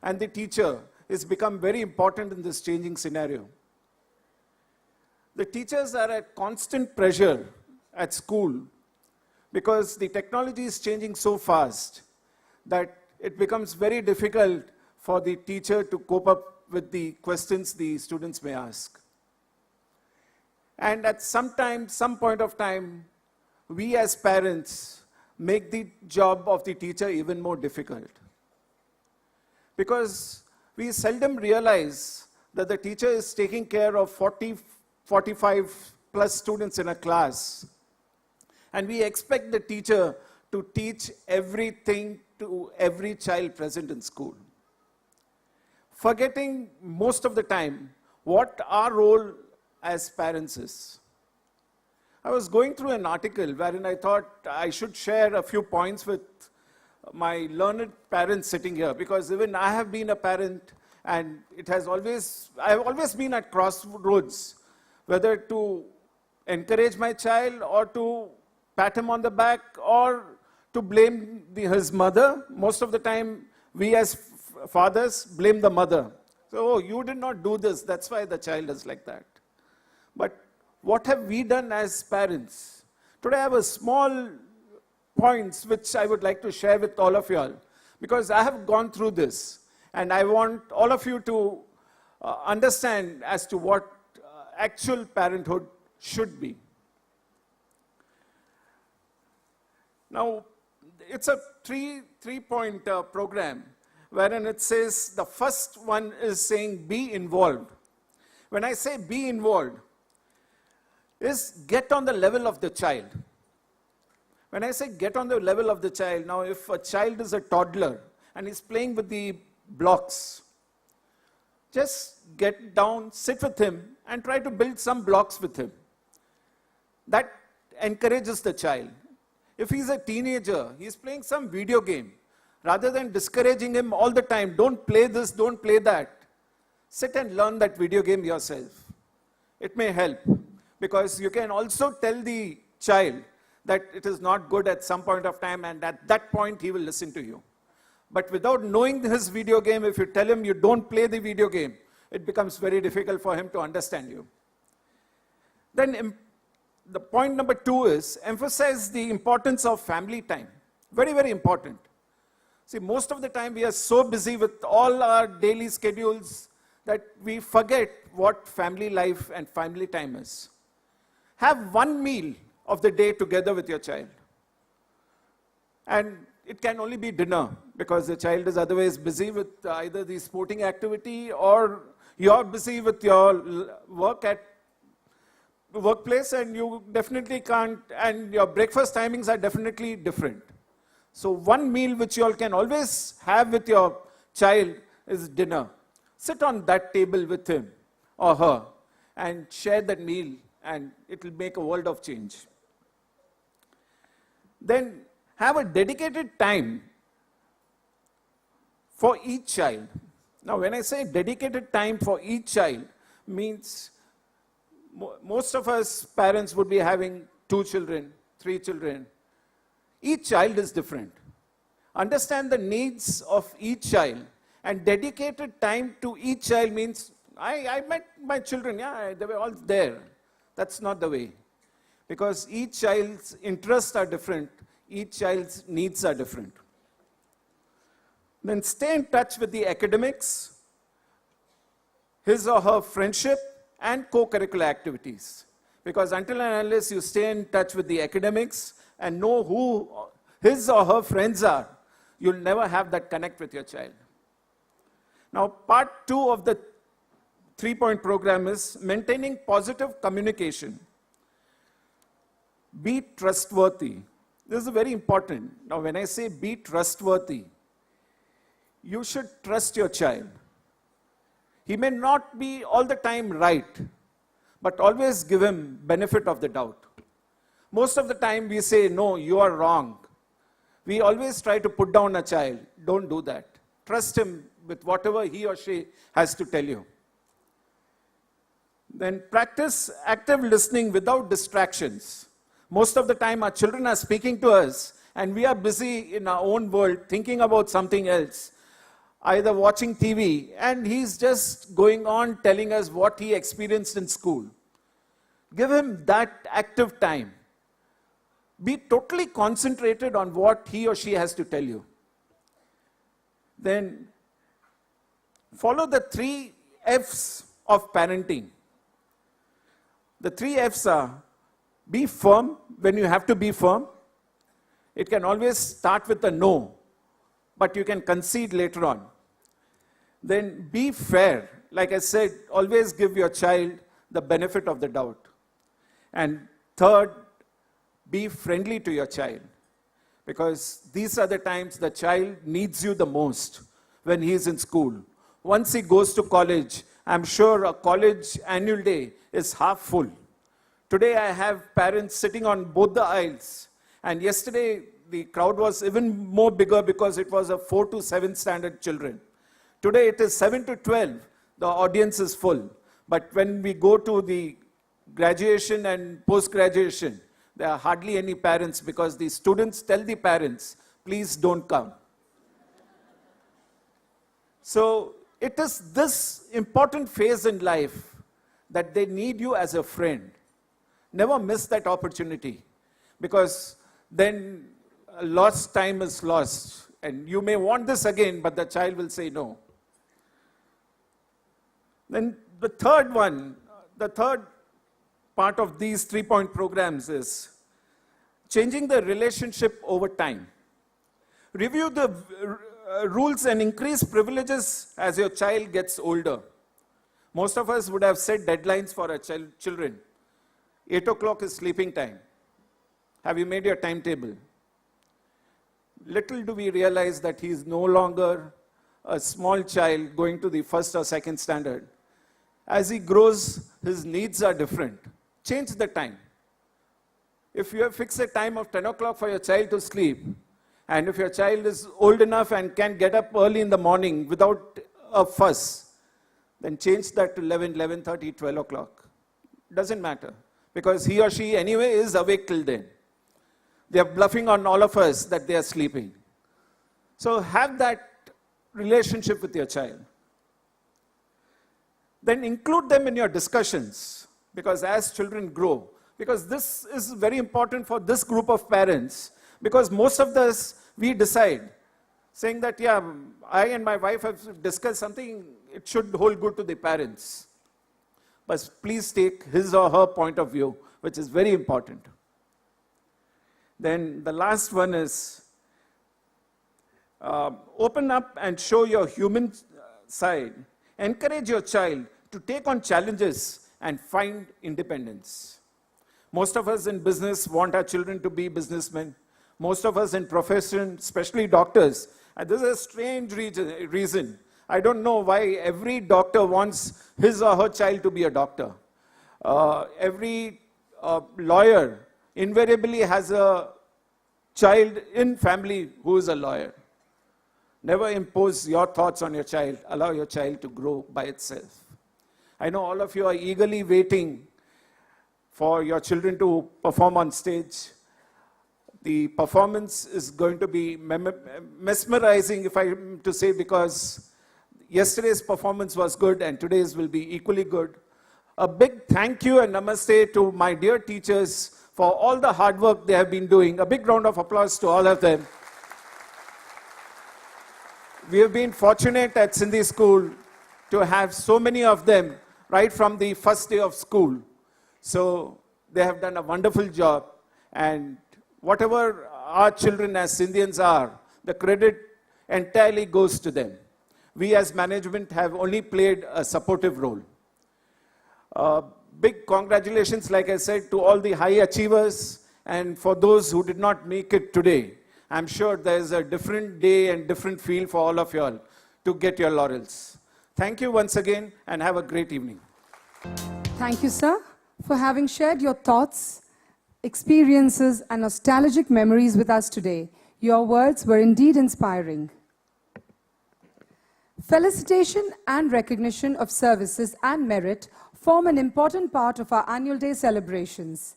and the teacher has become very important in this changing scenario. The teachers are at constant pressure at school because the technology is changing so fast that it becomes very difficult for the teacher to cope up with the questions the students may ask. And at some point of time, we as parents make the job of the teacher even more difficult. Because we seldom realize that the teacher is taking care of 40, 45 plus students in a class. And we expect the teacher to teach everything to every child present in school, forgetting most of the time what our role as parents is. I was going through an article wherein I thought I should share a few points with my learned parents sitting here, because even I have been a parent, and I have always been at crossroads, whether to encourage my child or to pat him on the back or to blame his mother. Most of the time, we as fathers blame the mother. So, oh, you did not do this, that's why the child is like that. But what have we done as parents? Today I have a small points which I would like to share with all of you all, because I have gone through this and I want all of you to understand as to what actual parenthood should be. Now, it's a three-point program wherein it says the first one is saying be involved. When I say be involved, is get on the level of the child. When I say get on the level of the child, now if a child is a toddler and is playing with the blocks, just get down, sit with him and try to build some blocks with him. That encourages the child. If he's a teenager, he's playing some video game, rather than discouraging him all the time, don't play this, don't play that, sit and learn that video game yourself. It may help, because you can also tell the child that it is not good at some point of time, and at that point he will listen to you. But without knowing his video game, if you tell him you don't play the video game, it becomes very difficult for him to understand you. Then the point number 2 is emphasize the importance of family time. Very, very important. See, most of the time we are so busy with all our daily schedules that we forget what family life and family time is. Have one meal of the day together with your child. And it can only be dinner, because the child is otherwise busy with either the sporting activity or you're busy with your work at workplace, and you definitely can't, and your breakfast timings are definitely different. So one meal which you all can always have with your child is dinner. Sit on that table with him or her and share that meal, and it will make a world of change. Then have a dedicated time for each child. Now, when I say dedicated time for each child, means most of us parents would be having 2 children, 3 children. Each child is different. Understand the needs of each child, and dedicated time to each child means, I met my children, yeah, they were all there. That's not the way. Because each child's interests are different, each child's needs are different. Then stay in touch with the academics, his or her friendship, and co-curricular activities. Because until and unless you stay in touch with the academics and know who his or her friends are, you'll never have that connect with your child. Now, part 2 of the 3-point program is maintaining positive communication. Be trustworthy. This is very important. Now, when I say be trustworthy, you should trust your child. He may not be all the time right, but always give him benefit of the doubt. Most of the time we say, no, you are wrong. We always try to put down a child. Don't do that. Trust him with whatever he or she has to tell you. Then practice active listening without distractions. Most of the time our children are speaking to us and we are busy in our own world thinking about something else, either watching TV, and he's just going on telling us what he experienced in school. Give him that active time. Be totally concentrated on what he or she has to tell you. Then follow the 3 F's of parenting. The 3 F's are: be firm when you have to be firm. It can always start with a no, but you can concede later on. Then be fair. Like I said, always give your child the benefit of the doubt. And third, be friendly to your child. Because these are the times the child needs you the most when he is in school. Once he goes to college, I'm sure a college annual day is half full. Today I have parents sitting on both the aisles. And yesterday the crowd was even more bigger because it was a 4 to 7 standard children. Today it is 7 to 12. The audience is full. But when we go to the graduation and post-graduation, there are hardly any parents because the students tell the parents, please don't come. So it is this important phase in life that they need you as a friend. Never miss that opportunity, because then lost time is lost. And you may want this again, but the child will say no. Then the third part of these 3-point programs is changing the relationship over time. Review the rules and increase privileges as your child gets older. Most of us would have set deadlines for our children. 8 o'clock is sleeping time. Have you made your timetable? Little do we realize that he is no longer a small child going to the first or second standard. As he grows, his needs are different. Change the time. If you have fixed a time of 10 o'clock for your child to sleep, and if your child is old enough and can get up early in the morning without a fuss, then change that to 11, 11:30, 12 o'clock. Doesn't matter, because he or she anyway is awake till then. They are bluffing on all of us that they are sleeping. So have that relationship with your child. Then include them in your discussions, because as children grow, because this is very important for this group of parents, because most of us, we decide, saying that, yeah, I and my wife have discussed something, it should hold good to the parents. But please take his or her point of view, which is very important. Then the last one is open up and show your human side. Encourage your child to take on challenges and find independence. Most of us in business want our children to be businessmen. Most of us in profession, especially doctors, and this is a strange reason. I don't know why every doctor wants his or her child to be a doctor. Every lawyer invariably has a child in family who is a lawyer. Never impose your thoughts on your child. Allow your child to grow by itself. I know all of you are eagerly waiting for your children to perform on stage. The performance is going to be mesmerizing, if I am to say, because yesterday's performance was good and today's will be equally good. A big thank you and namaste to my dear teachers for all the hard work they have been doing. A big round of applause to all of them. We have been fortunate at Sindhi School to have so many of them right from the first day of school. So they have done a wonderful job. And whatever our children as Indians are, the credit entirely goes to them. We as management have only played a supportive role. Big congratulations, like I said, to all the high achievers, and for those who did not make it today. I'm sure there's a different day and different feel for all of you all to get your laurels. Thank you once again, and have a great evening. Thank you, sir, for having shared your thoughts, experiences, and nostalgic memories with us today. Your words were indeed inspiring. Felicitation and recognition of services and merit form an important part of our annual day celebrations.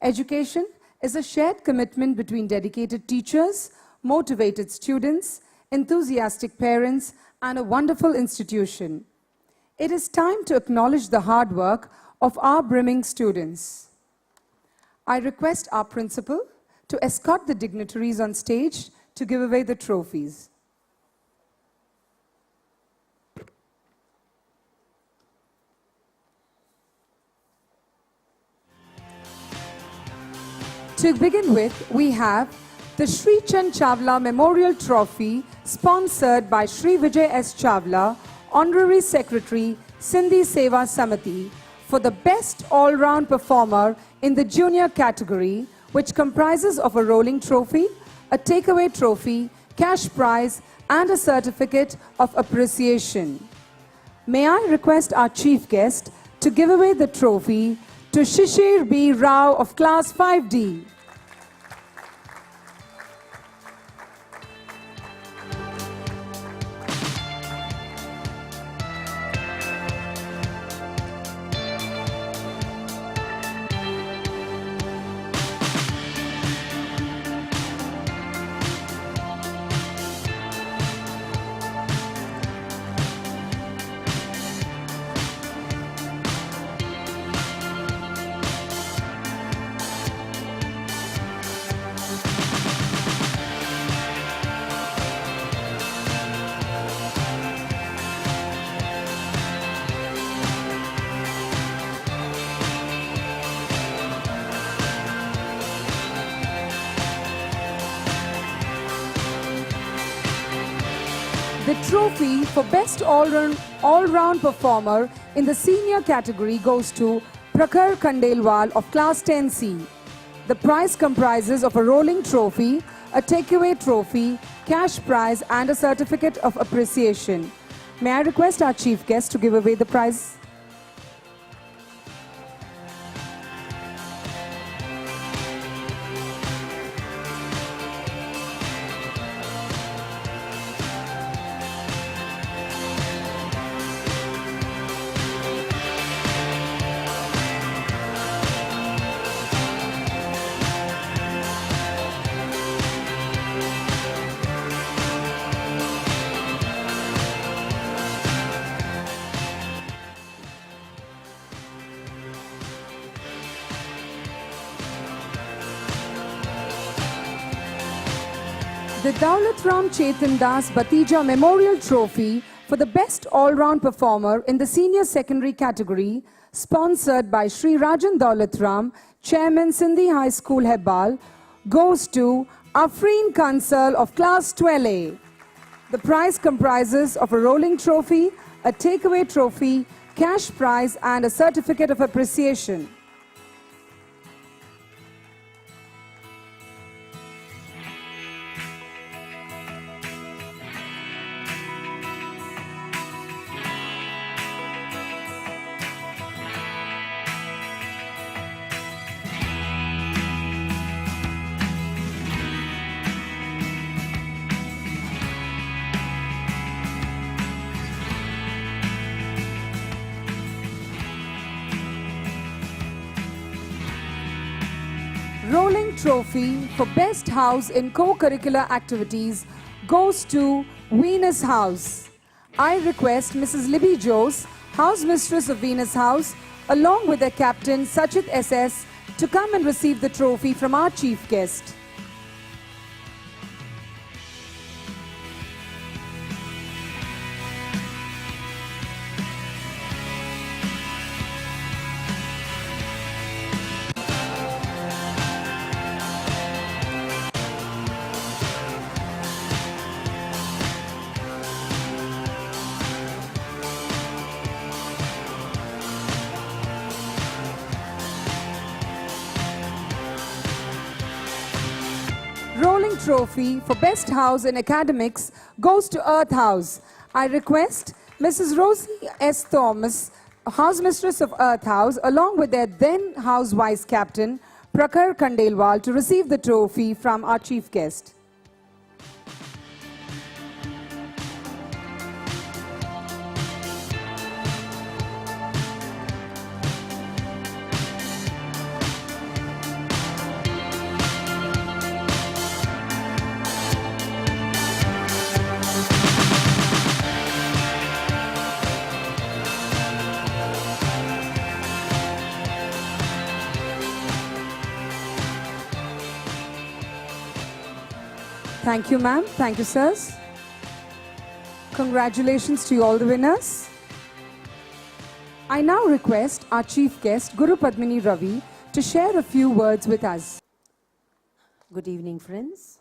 Education is a shared commitment between dedicated teachers, motivated students, enthusiastic parents, and a wonderful institution. It is time to acknowledge the hard work of our brimming students. I request our principal to escort the dignitaries on stage to give away the trophies. To begin with, we have the Sri Chand Chawla Memorial Trophy, sponsored by Sri Vijay S. Chawla, Honorary Secretary, Sindhi Seva Samiti, for the best all-round performer in the junior category, which comprises of a rolling trophy, a takeaway trophy, cash prize, and a certificate of appreciation. May I request our chief guest to give away the trophy to Shishir B. Rao of Class 5D. The trophy for Best All-Round Performer in the senior category goes to Prakhar Khandelwal of Class 10C. The prize comprises of a rolling trophy, a takeaway trophy, cash prize and a certificate of appreciation. May I request our chief guest to give away the prize? The Daulat Ram Chetan Das Batija Memorial Trophy for the Best All-Round Performer in the Senior Secondary category, sponsored by Sri Rajan Daulat Ram, Chairman Sindhi High School Hebbal, goes to Afreen Kansal of Class 12A. The prize comprises of a rolling trophy, a takeaway trophy, cash prize and a certificate of appreciation. Rolling trophy for Best House in Co-Curricular Activities goes to Venus House. I request Mrs. Libby Jose, House Mistress of Venus House, along with their captain Sachit SS, to come and receive the trophy from our chief guest. Rolling trophy for Best House in Academics goes to Earth House. I request Mrs. Rosie S. Thomas, House Mistress of Earth House, along with their then House Vice Captain, Prakhar Khandelwal, to receive the trophy from our chief guest. Thank you, ma'am. Thank you, sirs. Congratulations to all the winners. I now request our chief guest, Guru Padmini Ravi, to share a few words with us. Good evening, friends.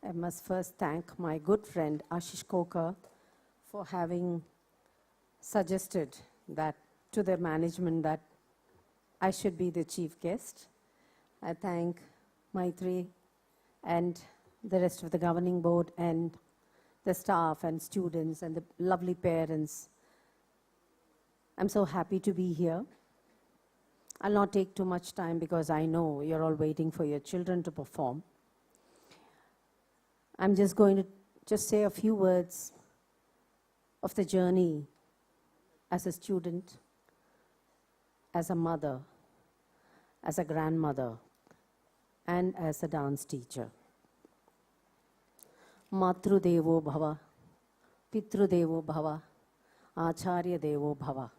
I must first thank my good friend Ashish Kokar for having suggested that to the management that I should be the chief guest. I thank Maitri and the rest of the governing board and the staff and students and the lovely parents. I'm so happy to be here. I'll not take too much time because I know you're all waiting for your children to perform. I'm just going to say a few words of the journey as a student, as a mother, as a grandmother, and as a dance teacher. Matru Devo Bhava, Pitru Devo Bhava, Acharya Devo Bhava.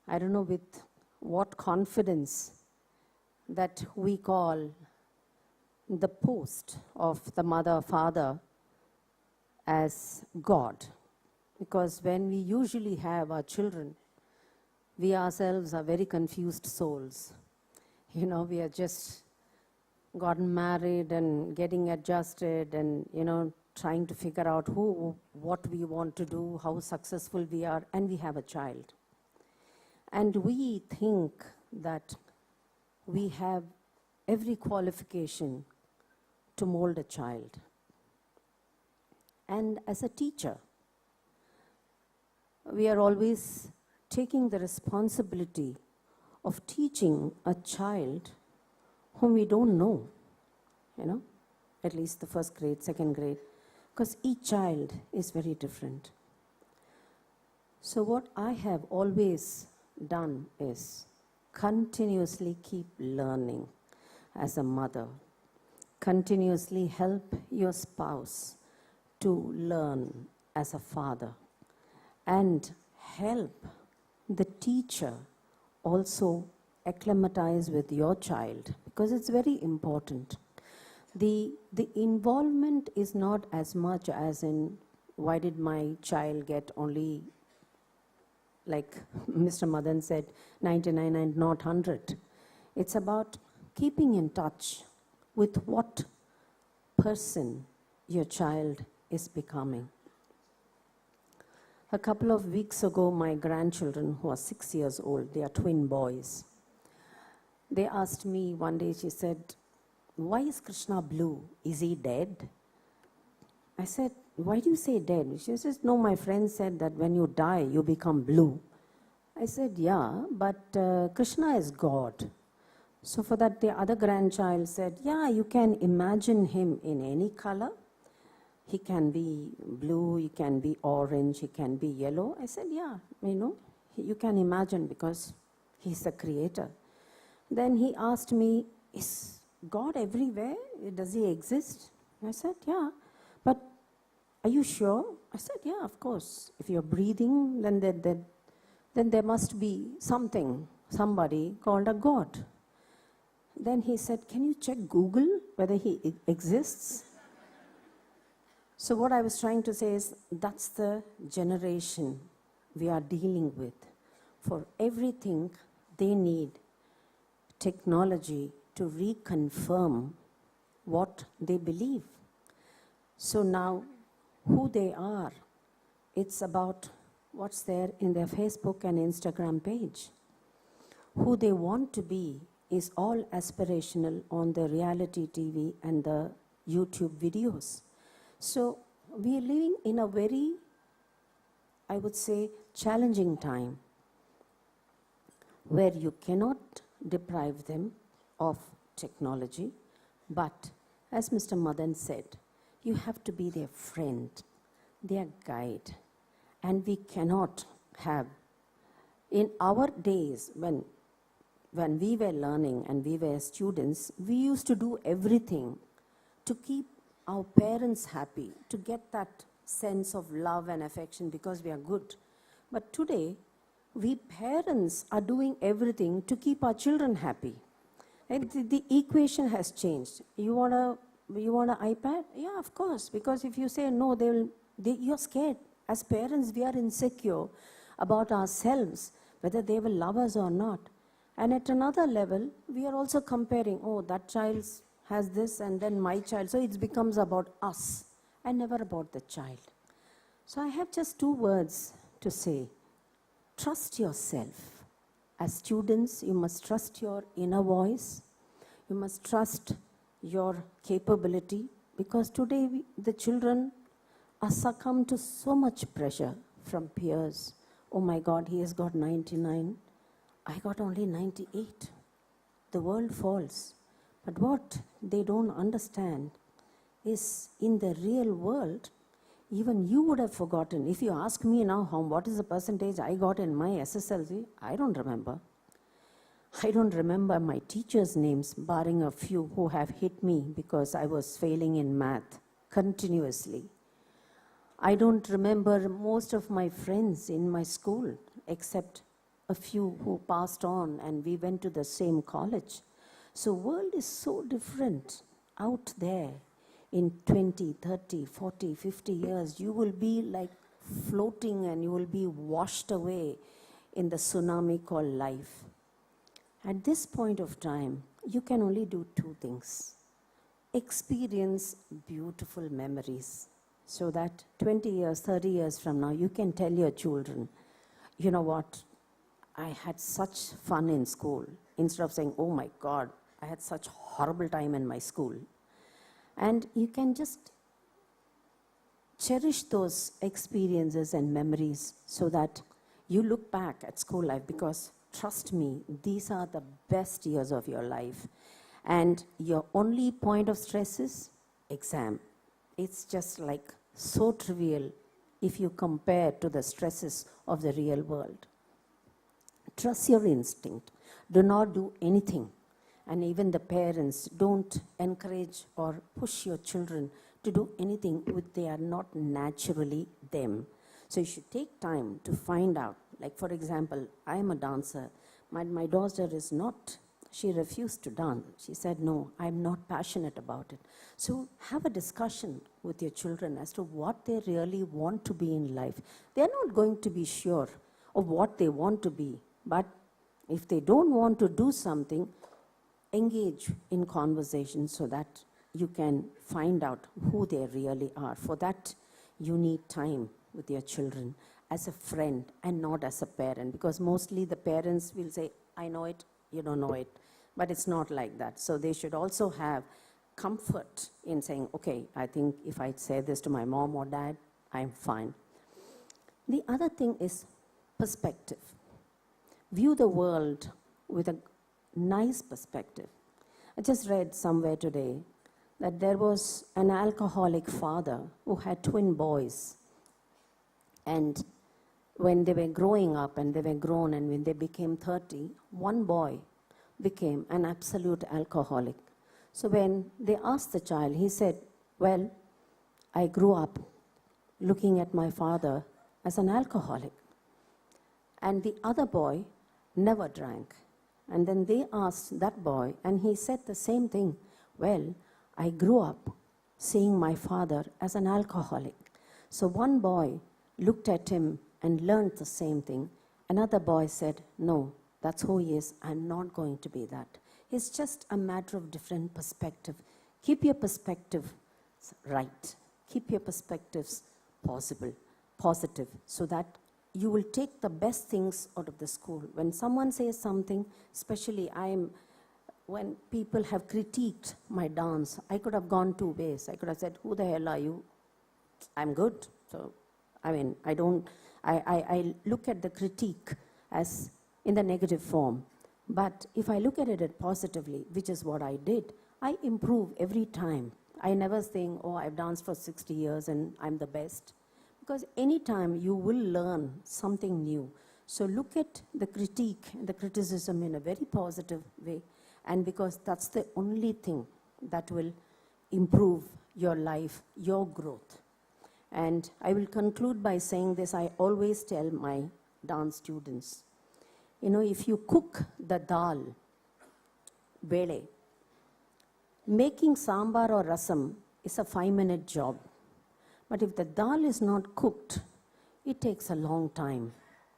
I don't know with what confidence that we call the post of the mother, father as God. Because when we usually have our children, we ourselves are very confused souls. You know, we are just gotten married and getting adjusted and, trying to figure out what we want to do, how successful we are, and we have a child. And we think that we have every qualification to mold a child. And as a teacher, we are always taking the responsibility of teaching a child whom we don't know, at least the first grade, second grade, because each child is very different. So what I have always done is continuously keep learning as a mother, continuously help your spouse to learn as a father, and help the teacher also acclimatize with your child, because it's very important. The involvement is not as much as in, why did my child get only, like Mr. Madan said, 99 and not 100. It's about keeping in touch with what person your child is becoming. A couple of weeks ago, my grandchildren, who are 6 years old, they are twin boys, they asked me one day, she said, "Why is Krishna blue? Is he dead?" I said, "Why do you say dead?" She says, "No, my friend said that when you die, you become blue." I said, "Yeah, but Krishna is God." So for that, the other grandchild said, "Yeah, you can imagine him in any color. He can be blue, he can be orange, he can be yellow." I said, "Yeah, you can imagine because he's the creator." Then he asked me, "Is God everywhere? Does he exist?" I said, "Yeah, but are you sure?" I said, "Yeah, of course. If you're breathing, then there must be somebody called a God." Then he said, "Can you check Google whether he exists?" So what I was trying to say is, that's the generation we are dealing with. For everything, they need technology to reconfirm what they believe. So now, who they are, it's about what's there in their Facebook and Instagram page. Who they want to be is all aspirational on the reality TV and the YouTube videos. So we are living in a very, I would say, challenging time where you cannot deprive them of technology, but as Mr. Madan said, you have to be their friend, their guide, and we cannot have, in our days when we were learning and we were students, we used to do everything to keep our parents happy, to get that sense of love and affection because we are good. But today, we parents are doing everything to keep our children happy. And the equation has changed. You want an iPad? Yeah, of course, because if you say no, you're scared. As parents, we are insecure about ourselves, whether they will love us or not. And at another level, we are also comparing, oh, that child has this and then my child. So it becomes about us and never about the child. So I have just 2 words to say. Trust yourself. As students, you must trust your inner voice. You must trust your capability, because today the children are succumbed to so much pressure from peers. Oh my God, he has got 99. I got only 98. The world falls. But what they don't understand is, in the real world, even you would have forgotten. If you ask me now, what is the percentage I got in my SSLC, I don't remember. I don't remember my teachers' names, barring a few who have hit me because I was failing in math continuously. I don't remember most of my friends in my school, except a few who passed on and we went to the same college. So world is so different out there. In 20, 30, 40, 50 years, you will be like floating and you will be washed away in the tsunami called life. At this point of time, you can only do 2 things. Experience beautiful memories so that 20 years, 30 years from now, you can tell your children, you know what, I had such fun in school, instead of saying, oh my God, I had such horrible time in my school. And you can just cherish those experiences and memories so that you look back at school life, because trust me, these are the best years of your life. And your only point of stress is exam. It's just like so trivial if you compare to the stresses of the real world. Trust your instinct. Do not do anything. And even the parents, don't encourage or push your children to do anything which they are not naturally them. So you should take time to find out. Like for example, I am a dancer. My daughter is not, she refused to dance. She said, no, I'm not passionate about it. So have a discussion with your children as to what they really want to be in life. They're not going to be sure of what they want to be. But if they don't want to do something, engage in conversation so that you can find out who they really are. For that, you need time with your children as a friend and not as a parent, because mostly the parents will say, I know it, you don't know it. But it's not like that. So they should also have comfort in saying, okay, I think if I say this to my mom or dad, I'm fine. The other thing is perspective. View the world with a nice perspective. I just read somewhere today that there was an alcoholic father who had twin boys. And when they were growing up and they were grown and when they became 30, one boy became an absolute alcoholic. So when they asked the child, he said, well, I grew up looking at my father as an alcoholic. And the other boy never drank. And then they asked that boy, and he said the same thing. Well, I grew up seeing my father as an alcoholic. So one boy looked at him and learned the same thing. Another boy said, no, that's who he is. I'm not going to be that. It's just a matter of different perspective. Keep your perspective right. Keep your perspectives positive, so that you will take the best things out of the school. When someone says something, especially when people have critiqued my dance, I could have gone two ways. I could have said, who the hell are you? I'm good. So, I look at the critique as in the negative form. But if I look at it positively, which is what I did, I improve every time. I never think, oh, I've danced for 60 years and I'm the best. Because anytime you will learn something new. So look at the critique, the criticism in a very positive way. And because that's the only thing that will improve your life, your growth. And I will conclude by saying this. I always tell my dance students, you know, if you cook the dal, vele, making sambar or rasam is a 5-minute job. But if the dal is not cooked, it takes a long time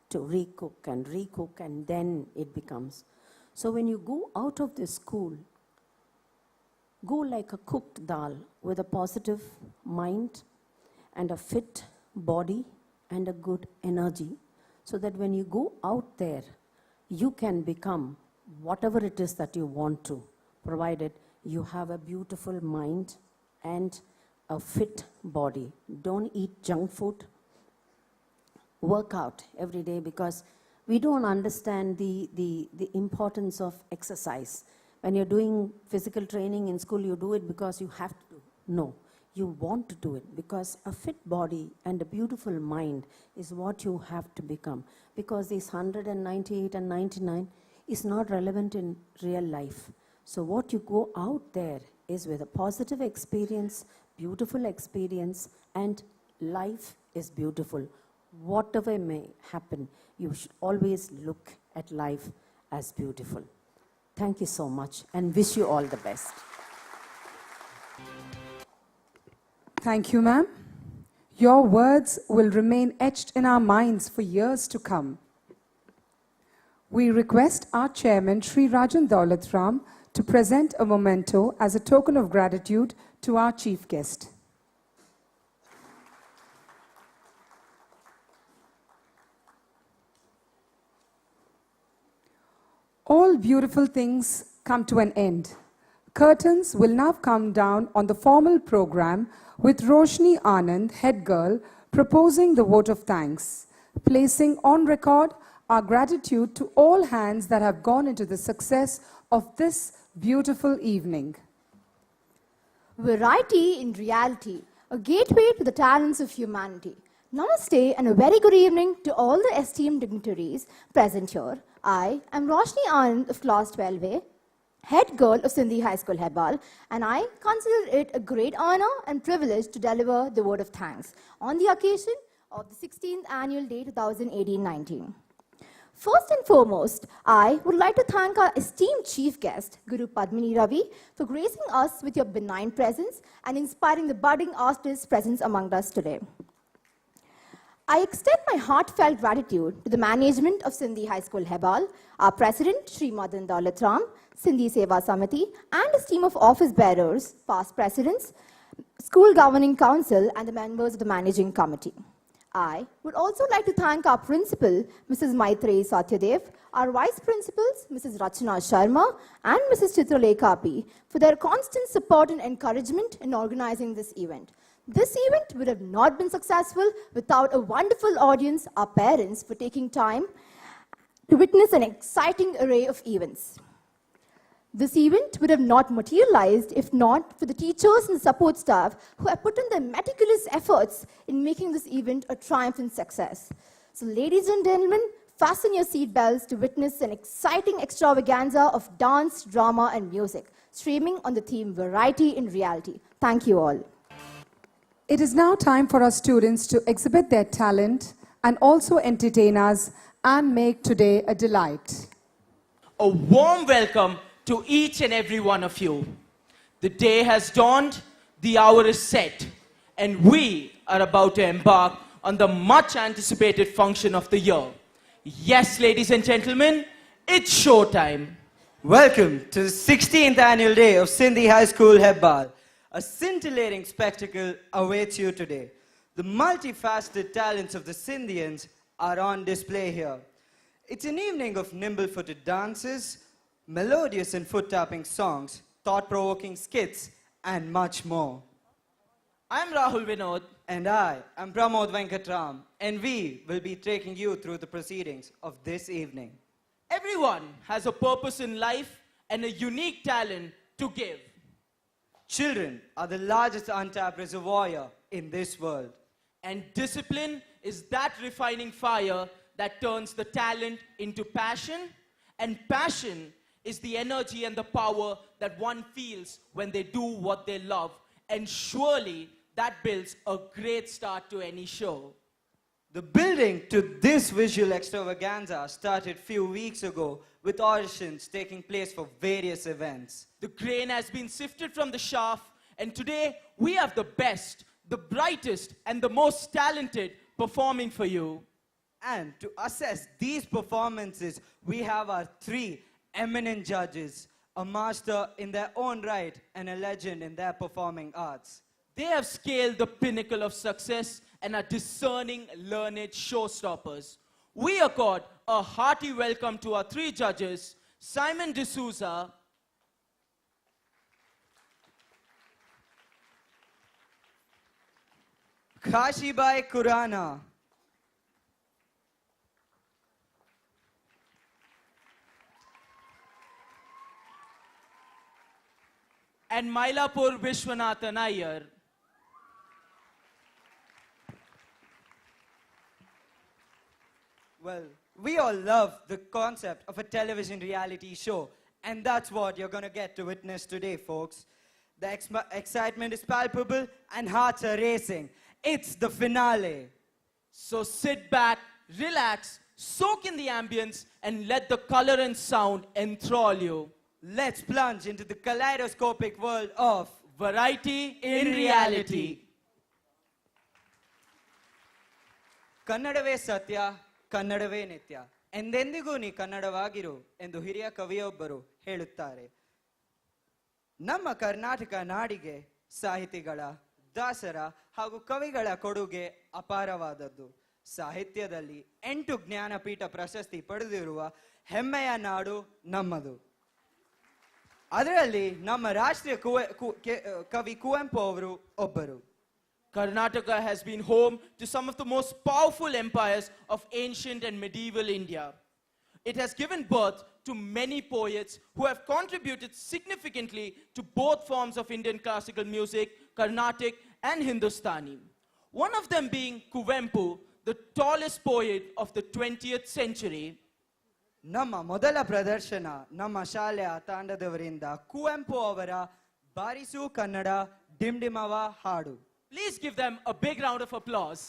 to recook, and then it becomes. So when you go out of this school, go like a cooked dal with a positive mind and a fit body and a good energy, so that when you go out there, you can become whatever it is that you want to, provided you have a beautiful mind and a fit body. Don't eat junk food. Work out every day, because we don't understand the importance of exercise. When you're doing physical training in school, you do it because you have to do. No, you want to do it because a fit body and a beautiful mind is what you have to become. Because these 198 and 99 is not relevant in real life. So what you go out there is with a positive experience, beautiful experience, and life is beautiful. Whatever may happen, you should always look at life as beautiful. Thank you so much and wish you all the best. Thank you, ma'am. Your words will remain etched in our minds for years to come. We request our chairman, Sri Rajan Daulat Ram, to present a memento as a token of gratitude to our chief guest. All beautiful things come to an end. Curtains will now come down on the formal program with Roshni Anand, head girl, proposing the vote of thanks, placing on record our gratitude to all hands that have gone into the success of this beautiful evening. Variety in reality, a gateway to the talents of humanity. Namaste and a very good evening to all the esteemed dignitaries present here. I am Roshni Anand of Class 12A, head girl of Sindhi High School Hebbal, and I consider it a great honor and privilege to deliver the word of thanks on the occasion of the 16th Annual Day 2018-19. First and foremost, I would like to thank our esteemed chief guest, Guru Padmini Ravi, for gracing us with your benign presence and inspiring the budding artists' presence among us today. I extend my heartfelt gratitude to the management of Sindhi High School Hebbal, our president, Sri Madan Daulat Ram, Sindhi Seva Samiti, and his team of office bearers, past presidents, school governing council, and the members of the managing committee. I would also like to thank our principal, Mrs. Maitreyi Satyadev, our vice principals, Mrs. Rachana Sharma, and Mrs. Chitralekha P, for their constant support and encouragement in organizing this event. This event would have not been successful without a wonderful audience, our parents, for taking time to witness an exciting array of events. This event would have not materialized if not for the teachers and the support staff who have put in their meticulous efforts in making this event a triumphant success. So ladies and gentlemen, fasten your seatbelts to witness an exciting extravaganza of dance, drama, and music, streaming on the theme Variety in Reality. Thank you all. It is now time for our students to exhibit their talent and also entertain us and make today a delight. A warm welcome to each and every one of you. The day has dawned, the hour is set, and we are about to embark on the much anticipated function of the year. Yes, ladies and gentlemen, it's showtime. Welcome to the 16th annual day of Sindhi High School Hebbal. A scintillating spectacle awaits you today. The multifaceted talents of the Sindhians are on display here. It's an evening of nimble-footed dances, melodious and foot-tapping songs, thought-provoking skits, and much more. I'm Rahul Vinod. And I am Pramod Venkatram, and we will be taking you through the proceedings of this evening. Everyone has a purpose in life and a unique talent to give. Children are the largest untapped reservoir in this world. And discipline is that refining fire that turns the talent into passion, and passion is the energy and the power that one feels when they do what they love. And surely that builds a great start to any show. The building to this visual extravaganza started a few weeks ago with auditions taking place for various events. The grain has been sifted from the shaft, and today we have the best, the brightest, and the most talented performing for you. And to assess these performances, we have our three eminent judges, a master in their own right and a legend in their performing arts. They have scaled the pinnacle of success and are discerning, learned showstoppers. We accord a hearty welcome to our three judges, Simon D'Souza, Kashibai Kurana, and Mylapur Vishwanathan Iyer. Well, we all love the concept of a television reality show, and that's what you're going to get to witness today, folks. The excitement is palpable and hearts are racing. It's the finale. So sit back, relax, soak in the ambience, and let the color and sound enthrall you. Let's plunge into the kaleidoscopic world of Variety in Reality. ಕನ್ನಡವೇ ಸತ್ಯ, ಕನ್ನಡವೇ ನಿತ್ಯ. ಎಂದೆಂದಿಗೂ ನೀ ಕನ್ನಡವಾಗಿರು ಎಂದು ಹಿರಿಯ ಕವಿಯೊಬ್ಬರು ಹೇಳುತ್ತಾರೆ. ನಮ್ಮ ಕರ್ನಾಟಕ ನಾಡಿಗೆ ಸಾಹಿತಿಗಳ, ದಾಸರ ಹಾಗೂ ಕವಿಗಳ ಕೊಡುಗೆ ಅಪಾರವಾದದ್ದು. ಸಾಹಿತ್ಯದಲ್ಲಿ 8 ಜ್ಞಾನಪೀಠ ಪ್ರಶಸ್ತಿ ಪಡೆದಿರುವ ಹೆಮ್ಮೆಯ ನಾಡು ನಮ್ಮದು. ಅದರಲ್ಲಿ ನಮ್ಮ ರಾಷ್ಟ್ರೀಯ ಕವಿ ಕುವೆಂಪು ಅವರು ಒಬ್ಬರು. Karnataka has been home to some of the most powerful empires of ancient and medieval India. It has given birth to many poets who have contributed significantly to both forms of Indian classical music, Carnatic and Hindustani. One of them being Kuvempu, the tallest poet of the 20th century. ನಮ್ಮ ಮೊದಲ ಪ್ರದರ್ಶನ ನಮ್ಮ ಶಾಲೆಯ ತಾಂಡದವರಿಂದ ಕುವೆಂಪು ಅವರ ಬಾರಿಸು ಕನ್ನಡ ಡಿಂಡಿಮವ ಹಾಡು. Please give them a big round of applause.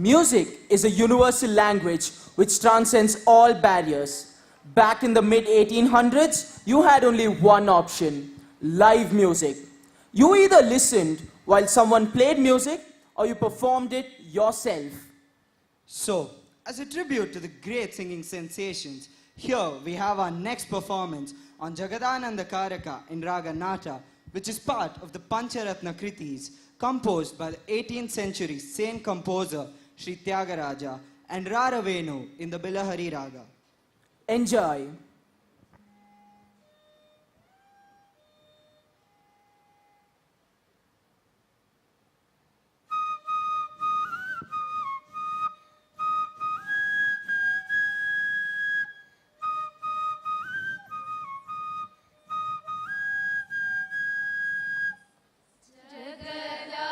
Music is a universal language which transcends all barriers. Back in the mid 1800s, you had only one option: live music. You either listened while someone played music or you performed it yourself. So, as a tribute to the great singing sensations, here we have our next performance on Jagadananda Karaka in Raga Nata, which is part of the Pancharatna Kritis, composed by the 18th century saint composer Sri Tyagaraja and Raravenu in the Bilahari Raga. Enjoy. Jagada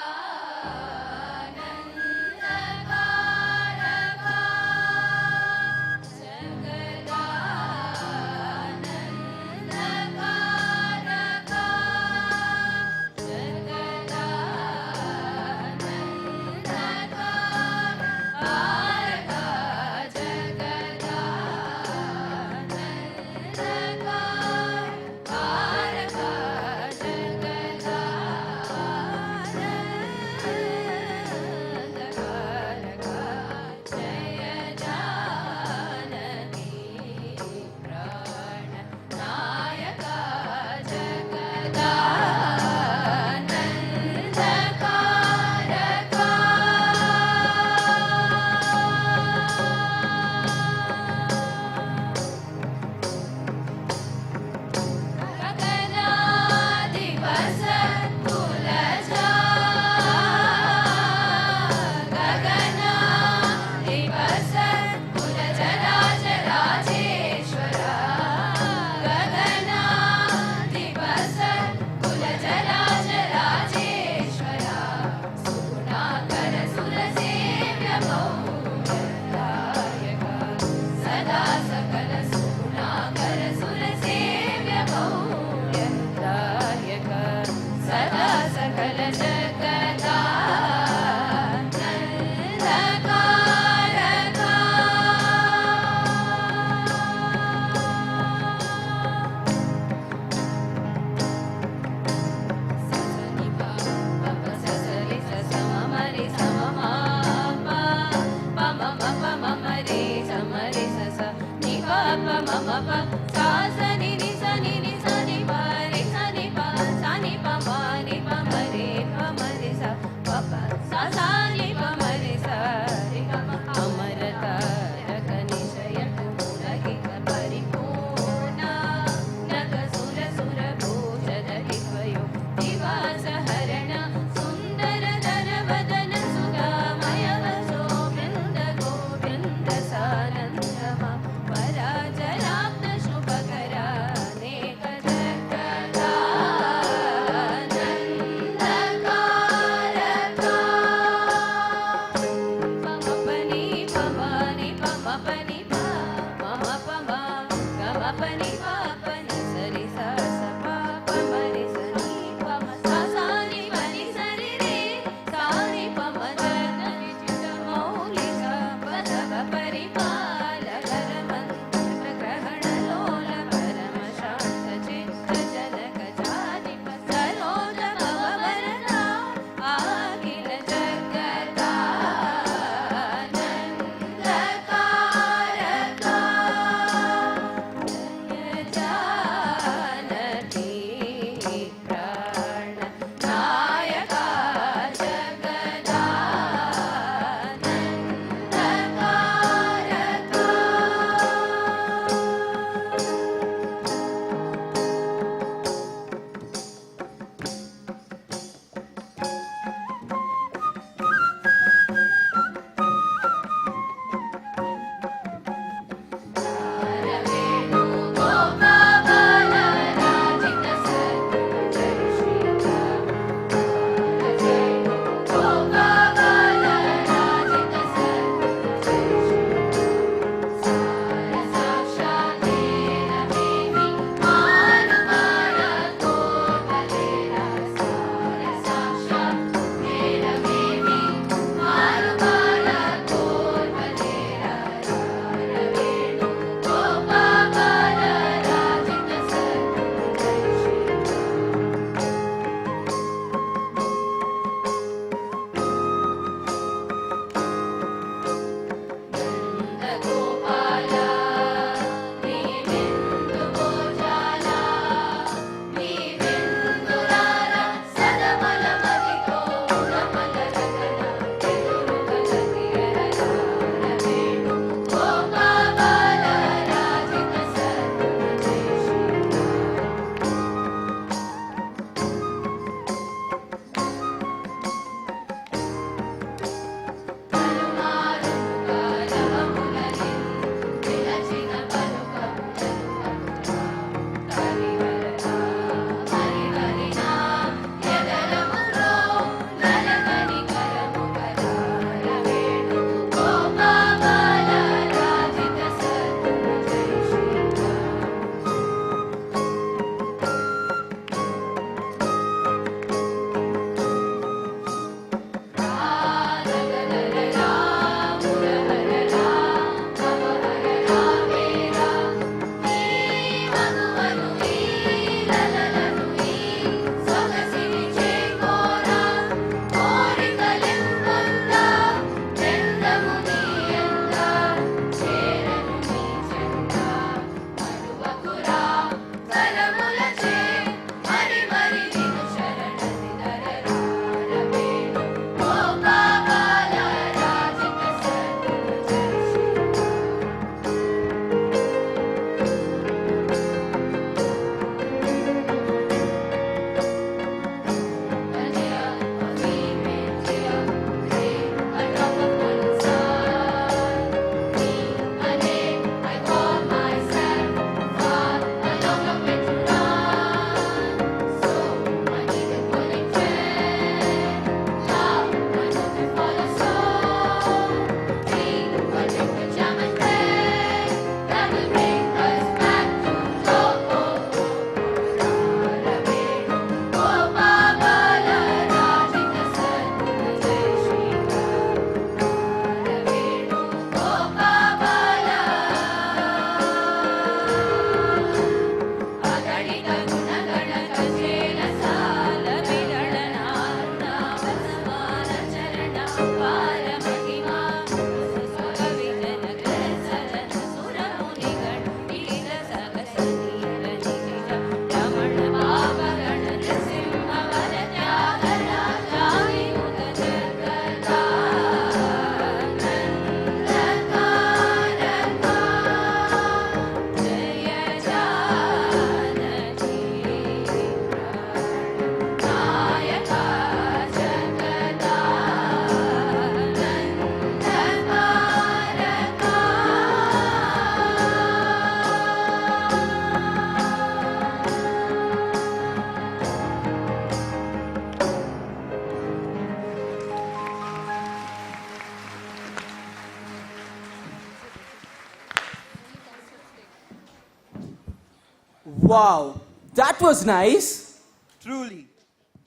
Wow, that was nice. Truly.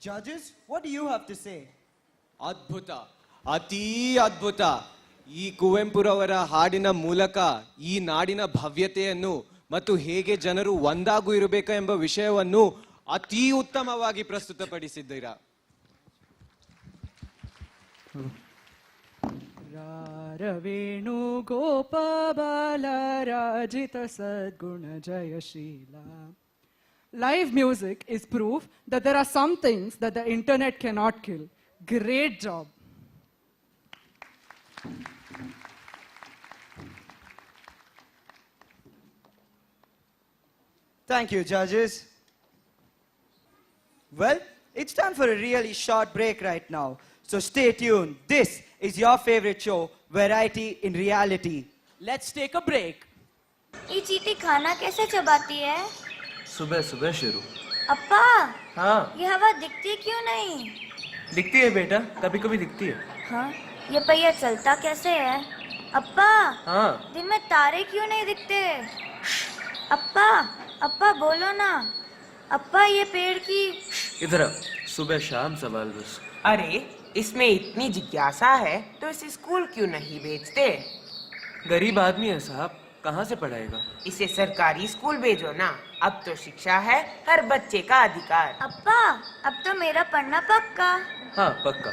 Judges, what do you have to say? ಅದ್ಭುತ ಅತೀ ಅದ್ಭುತ ಈ ಕುವೆಂಪುರವರ ಹಾಡಿನ ಮೂಲಕ ಈ ನಾಡಿನ ಭವ್ಯತೆಯನ್ನು ಮತ್ತು ಹೇಗೆ ಜನರು ಒಂದಾಗೂ ಇರಬೇಕು ಎಂಬ ವಿಷಯವನ್ನು ಅತೀ ಉತ್ತಮವಾಗಿ ಪ್ರಸ್ತುತಪಡಿಸಿದ್ದೀರಾ. ವೇಣು ಗೋಪಾಲ ರಾಜಿತ ಸದ್ಗುಣ Jayasheela. Live music is proof that there are some things that the internet cannot kill. Great job. Thank you, judges. Well, it's time for a really short break right now. So stay tuned. This is your favorite show, Variety in Reality. Let's take a break. ये चींटी खाना कैसे चबाती है? सुबह सुबह शुरू. अप्पा, हाँ ये हवा दिखती क्यों नहीं? दिखती है बेटा, कभी कभी दिखती है. हाँ, ये पहिया चलता कैसे है? अप्पा, हाँ दिन में तारे क्यों नहीं दिखते? अप्पा, अप्पा बोलो ना. अप्पा, ये पेड़ की. इधर आओ. सुबह शाम सवाल बस. अरे इसमें इतनी जिज्ञासा है तो इसे स्कूल क्यों नहीं भेजते? गरीब आदमी है साहब, कहाँ से पढ़ाएगा? इसे सरकारी स्कूल भेजो ना. अब तो शिक्षा है हर बच्चे का अधिकार. अप्पा, अब तो मेरा पढ़ना पक्का. हाँ पक्का.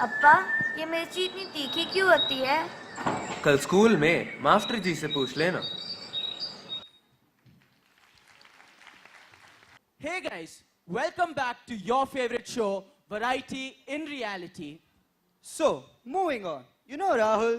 अप्पा, ये मिर्ची इतनी तीखी क्यों होती है? कल स्कूल में मास्टर जी से पूछ लेना. Hey guys, welcome back to your favorite show, Variety in Reality. So, moving on. You know, Rahul,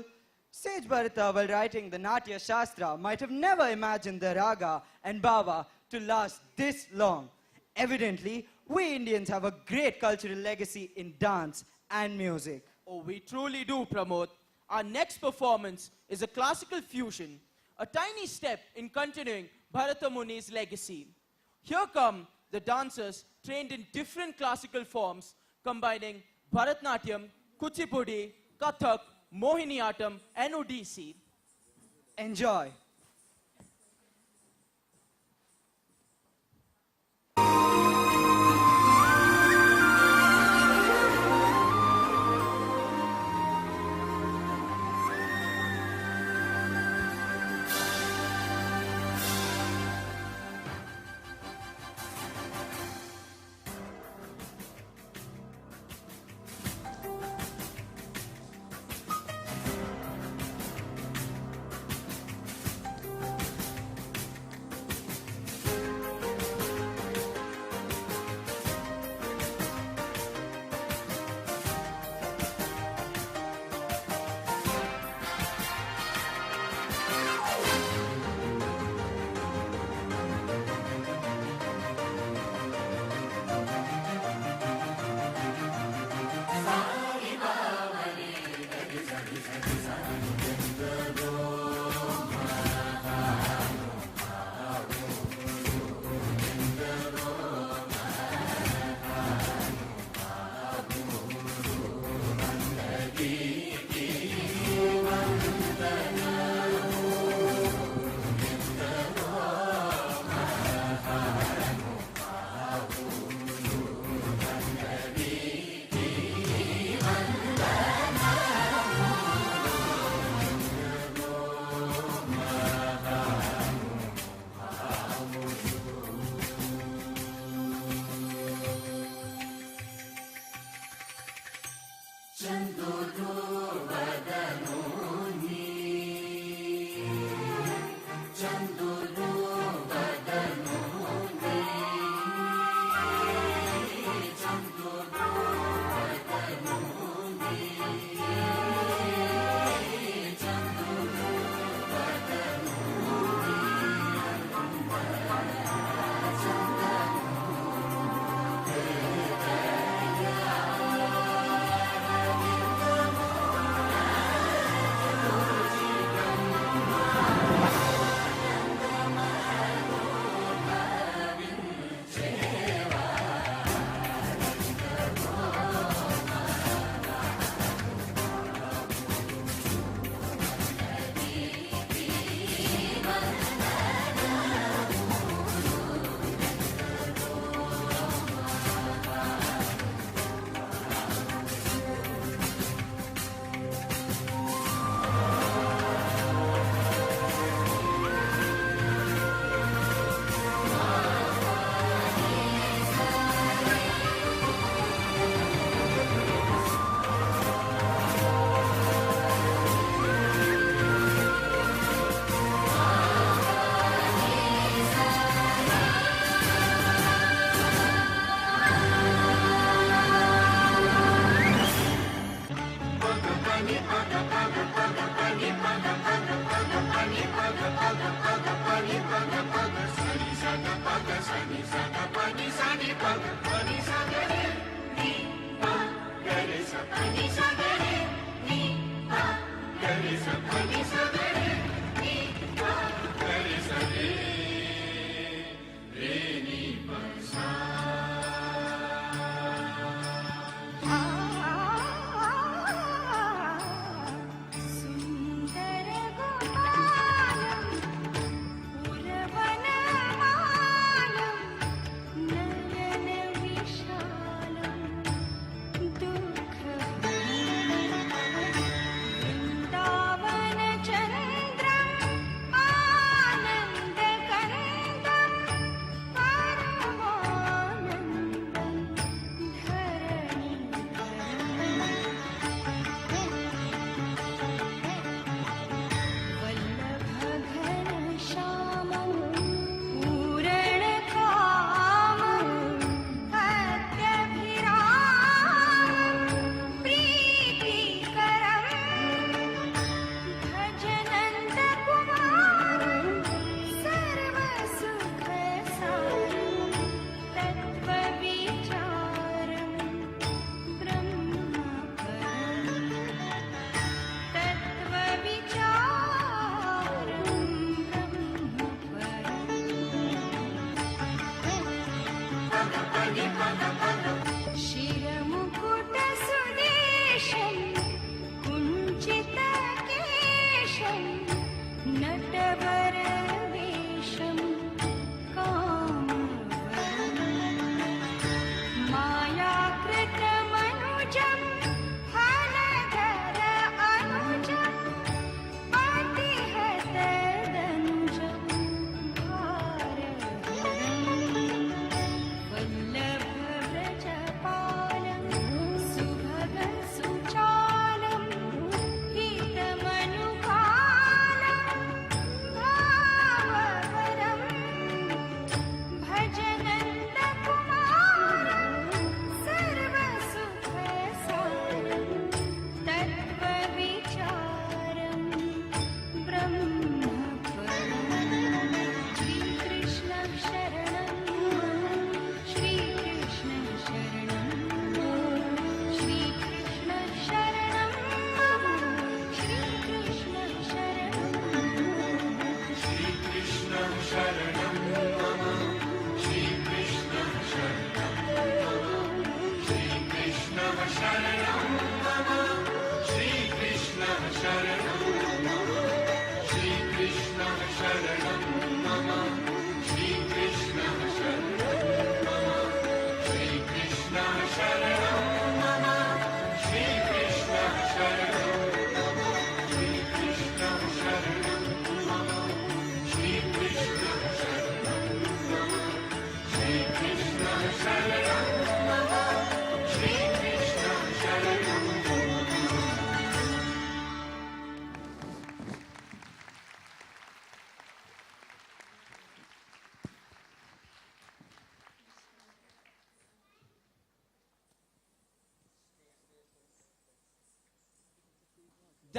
Sage Bharata, while writing the Natya Shastra, might have never imagined the raga and bhava to last this long. Evidently, we Indians have a great cultural legacy in dance and music. Oh, we truly do, Pramod. Our next performance is a classical fusion, a tiny step in continuing Bharata Muni's legacy. Here come the dancers trained in different classical forms, combining Bharatnatyam, Kuchipudi, Kathak, Mohiniyattam, and Odissi. Enjoy.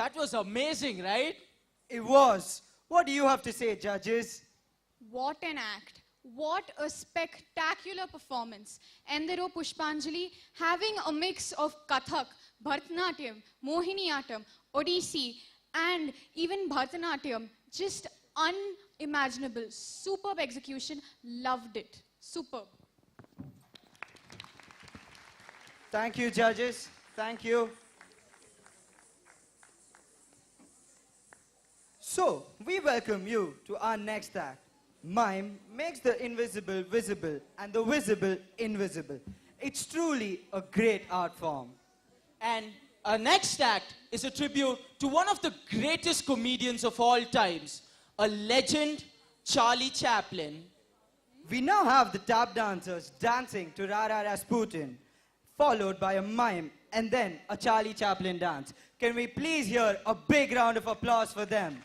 That was amazing, right? It was. What do you have to say, judges? What an act. What a spectacular performance. Endero Pushpanjali having a mix of Kathak, Bharatanatyam, Mohiniyattam, Odissi, and even Bharatanatyam. Just unimaginable. Superb execution. Loved it. Superb. Thank you, judges. Thank you. So, we welcome you to our next act. Mime makes the invisible visible and the visible invisible. It's truly a great art form. And our next act is a tribute to one of the greatest comedians of all times, a legend, Charlie Chaplin. We now have the tap dancers dancing to Rara Rasputin, followed by a mime and then a Charlie Chaplin dance. Can we please hear a big round of applause for them?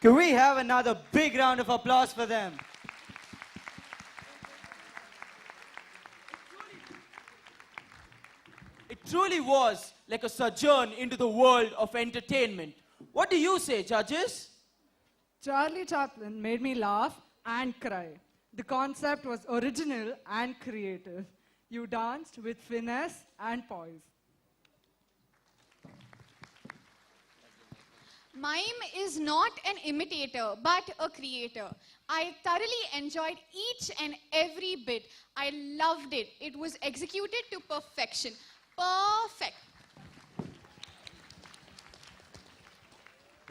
Can we have another big round of applause for them? It truly was like a sojourn into the world of entertainment. What do you say, judges? Charlie Chaplin made me laugh and cry. The concept was original and creative. You danced with finesse and poise. Mime is not an imitator, but a creator. I thoroughly enjoyed each and every bit. I loved it. It was executed to perfection. Perfect.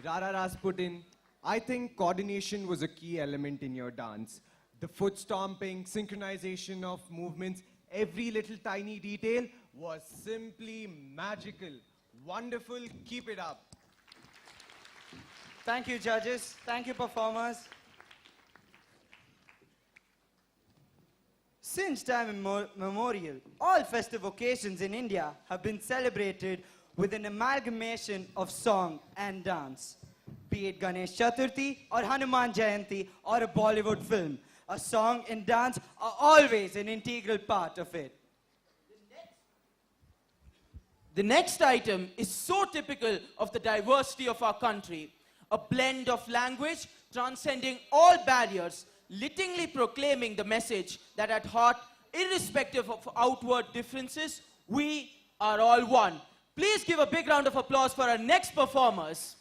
Rara Rasputin, I think coordination was a key element in your dance. The foot stomping, synchronization of movements, every little tiny detail was simply magical. Wonderful, keep it up. Thank you, judges. Thank you, performers. Since time immemorial, all festive occasions in India have been celebrated with an amalgamation of song and dance. Be it Ganesh Chaturthi or Hanuman Jayanti or a Bollywood film, a song and dance are always an integral part of it. The next item is so typical of the diversity of our country. A blend of language transcending all barriers, littingly proclaiming the message that at heart, irrespective of outward differences, we are all one. Please give a big round of applause for our next performers.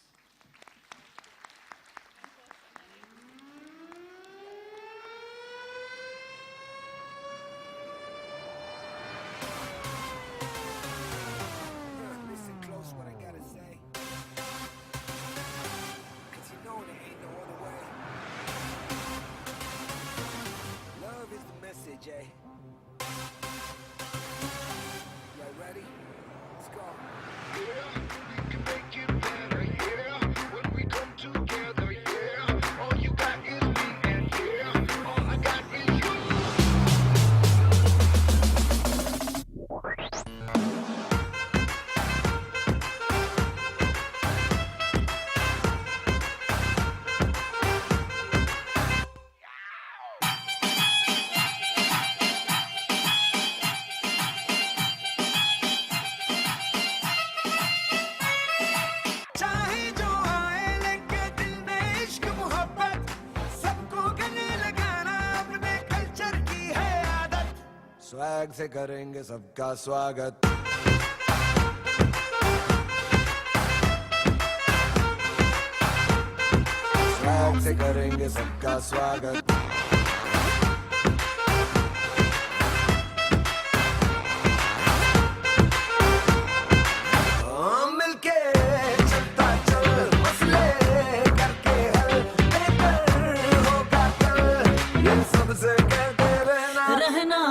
Listen close what I gotta say. 'Cause you know there ain't no other way. Love is the message, eh? Y'all ready? Let's go. Yeah, we can make it better, yeah. When we come together, yeah. All you got is me, and yeah, all I got is you. चाहे जो आए लेके दिल में इश्क मोहब्बत सबको गले लगाना अपने कल्चर की है आदत स्वैग से करेंगे सबका स्वागत स्वैग से करेंगे सबका स्वागत मिलके चलता चल मसले करके हल बेहतर होगा कल ये सबसे कहते रहना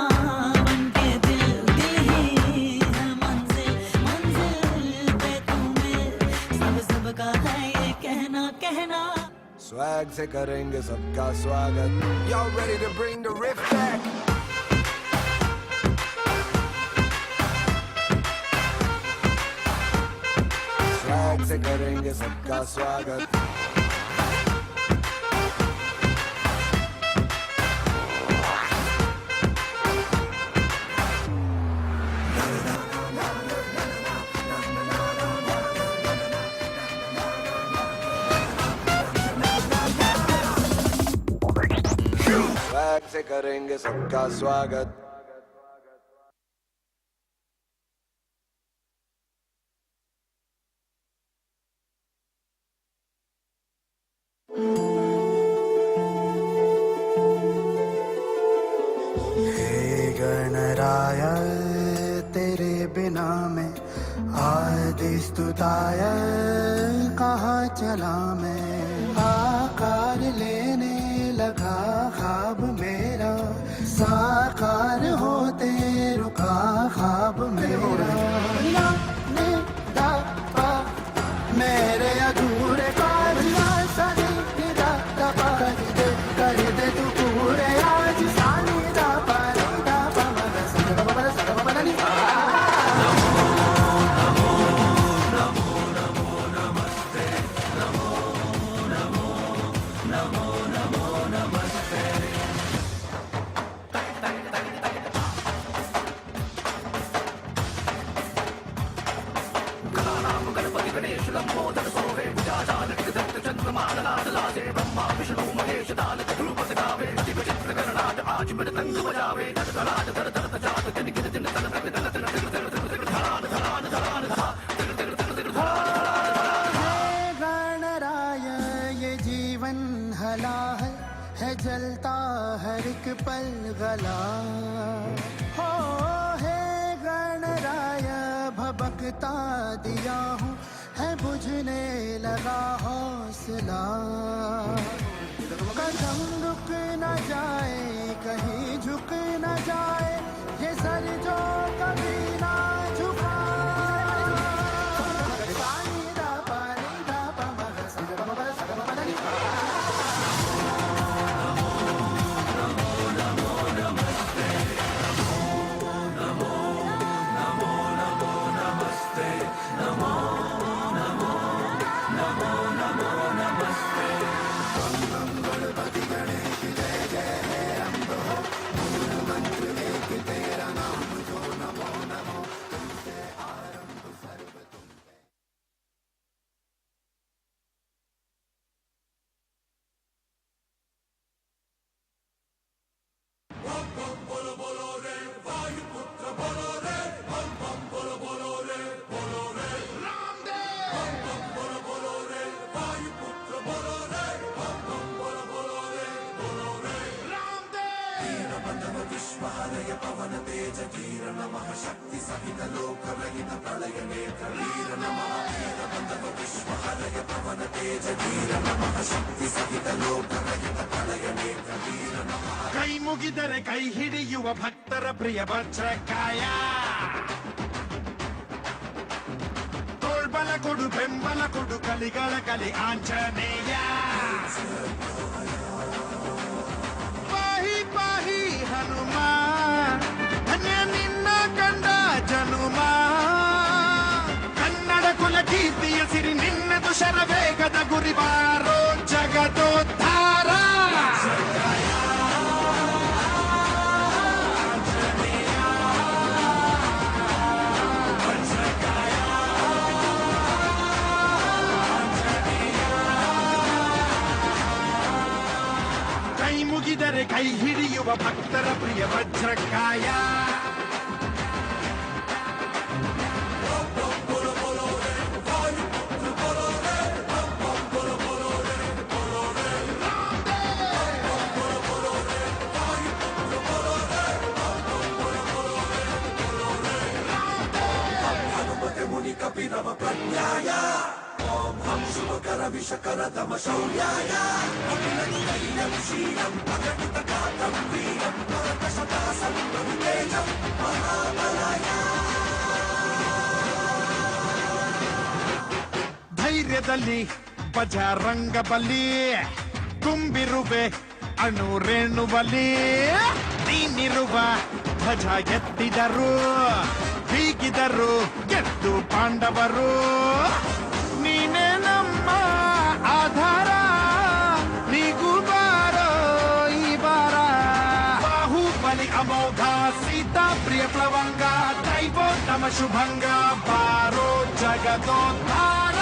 बनके दिल ही है मंजिल मंजिल पे तुम्हें सबका है ये कहना स्वैग से करेंगे सबका स्वागत Y'all ready to bring the riff back? Swag से करेंगे सबका स्वागत स्वैग से करेंगे सबका स्वागत हे गणराय तेरे बिना में आदि स्तुताय कहाँ चला मैं आकार लेने लगा ख्वाब मेरा साकार होते रुका ख्वाब मेरा ना ने दा पा मेरे अधूरे ख्वाब ना सनी दा दा पा कर दे तू पूरे आज सानी दा पा दा पा दा सा दा पा नी नमो नमो नमो नमो नमस्ते नमो गणराय ये जीवन हला है जलता हर एक पल गला हो हे गणराय भबकता दिया हूँ है बुझने लगा हौसला कदम रुक न जाए कहीं झुक न जाए ये सर जो कभी ना झुका ಕೈ ಮುಗಿದರೆ ಕೈ ಹಿಡಿಯುವ ಭಕ್ತರ ಪ್ರಿಯ ವಜ್ರಕಾಯ ತೋಳ್ಬಲ ಕೊಡು ಬೆಂಬಲ ಕೊಡು ಕಲಿಗಳ ಕಲಿ ಆಂಜನೇಯ ಪಾಹಿ ಪಾಹಿ ಹನುಮ ಧನ್ಯ ನಿನ್ನ ಕಂಡ ಜನುಮ ಕನ್ನಡ ಕುಲ ಕೀರ್ತಿಯ ಸಿರಿ ನಿನ್ನದು ಶರವೇಗದ ಗುರಿ ಬಾರೋ ಜಗದೋದ್ಧಾರ ಕೈ ಮುಗಿದರೆ ಕೈ ಹಿಡಿಯುವ ಭಕ್ತರ ಪ್ರಿಯ ವಜ್ರಕಾಯ ಮುನಿ ಕಪಿರವ ಪ್ರಜ್ಞಾಯ ಓಂ ಹಂ ಶುಭಕರ ವಿಷಕರ ತಮ ಶೌರ್ಯಾಯ ಅಖಿಲಂ ಶೀಲಂ ಅಘಟಿತ ಗಾತ್ರಂ ವೀರಂ ಪರತಶತಾಸಂ ಪ್ರಭುತೇಜಂ ಮಹಾಬಲಾಯ ಧೈರ್ಯದಲ್ಲಿ ಬಜರಂಗ ಬಲಿ ತುಂಬಿರುವೆ ಅಣುರೇಣುವಲಿ ನೀನಿರುವ ಧ್ವಜ ಎತ್ತಿದರು ಬೀಗಿದರು ಗೆದ್ದು ಪಾಂಡವರು ನೀನೇ ನಮ್ಮ ಆಧಾರ ನೀಗೂ ಬಾರೋ ಈ ಬಾರ ಬಾಹುಬಲಿ ಅಮೋಘ ಸೀತಾ ಪ್ರಿಯ ಪ್ಲವಂಗ ದೈವೋತ್ತಮ ಶುಭಂಗ ಬಾರೋ ಜಗದೋದ್ಧಾರ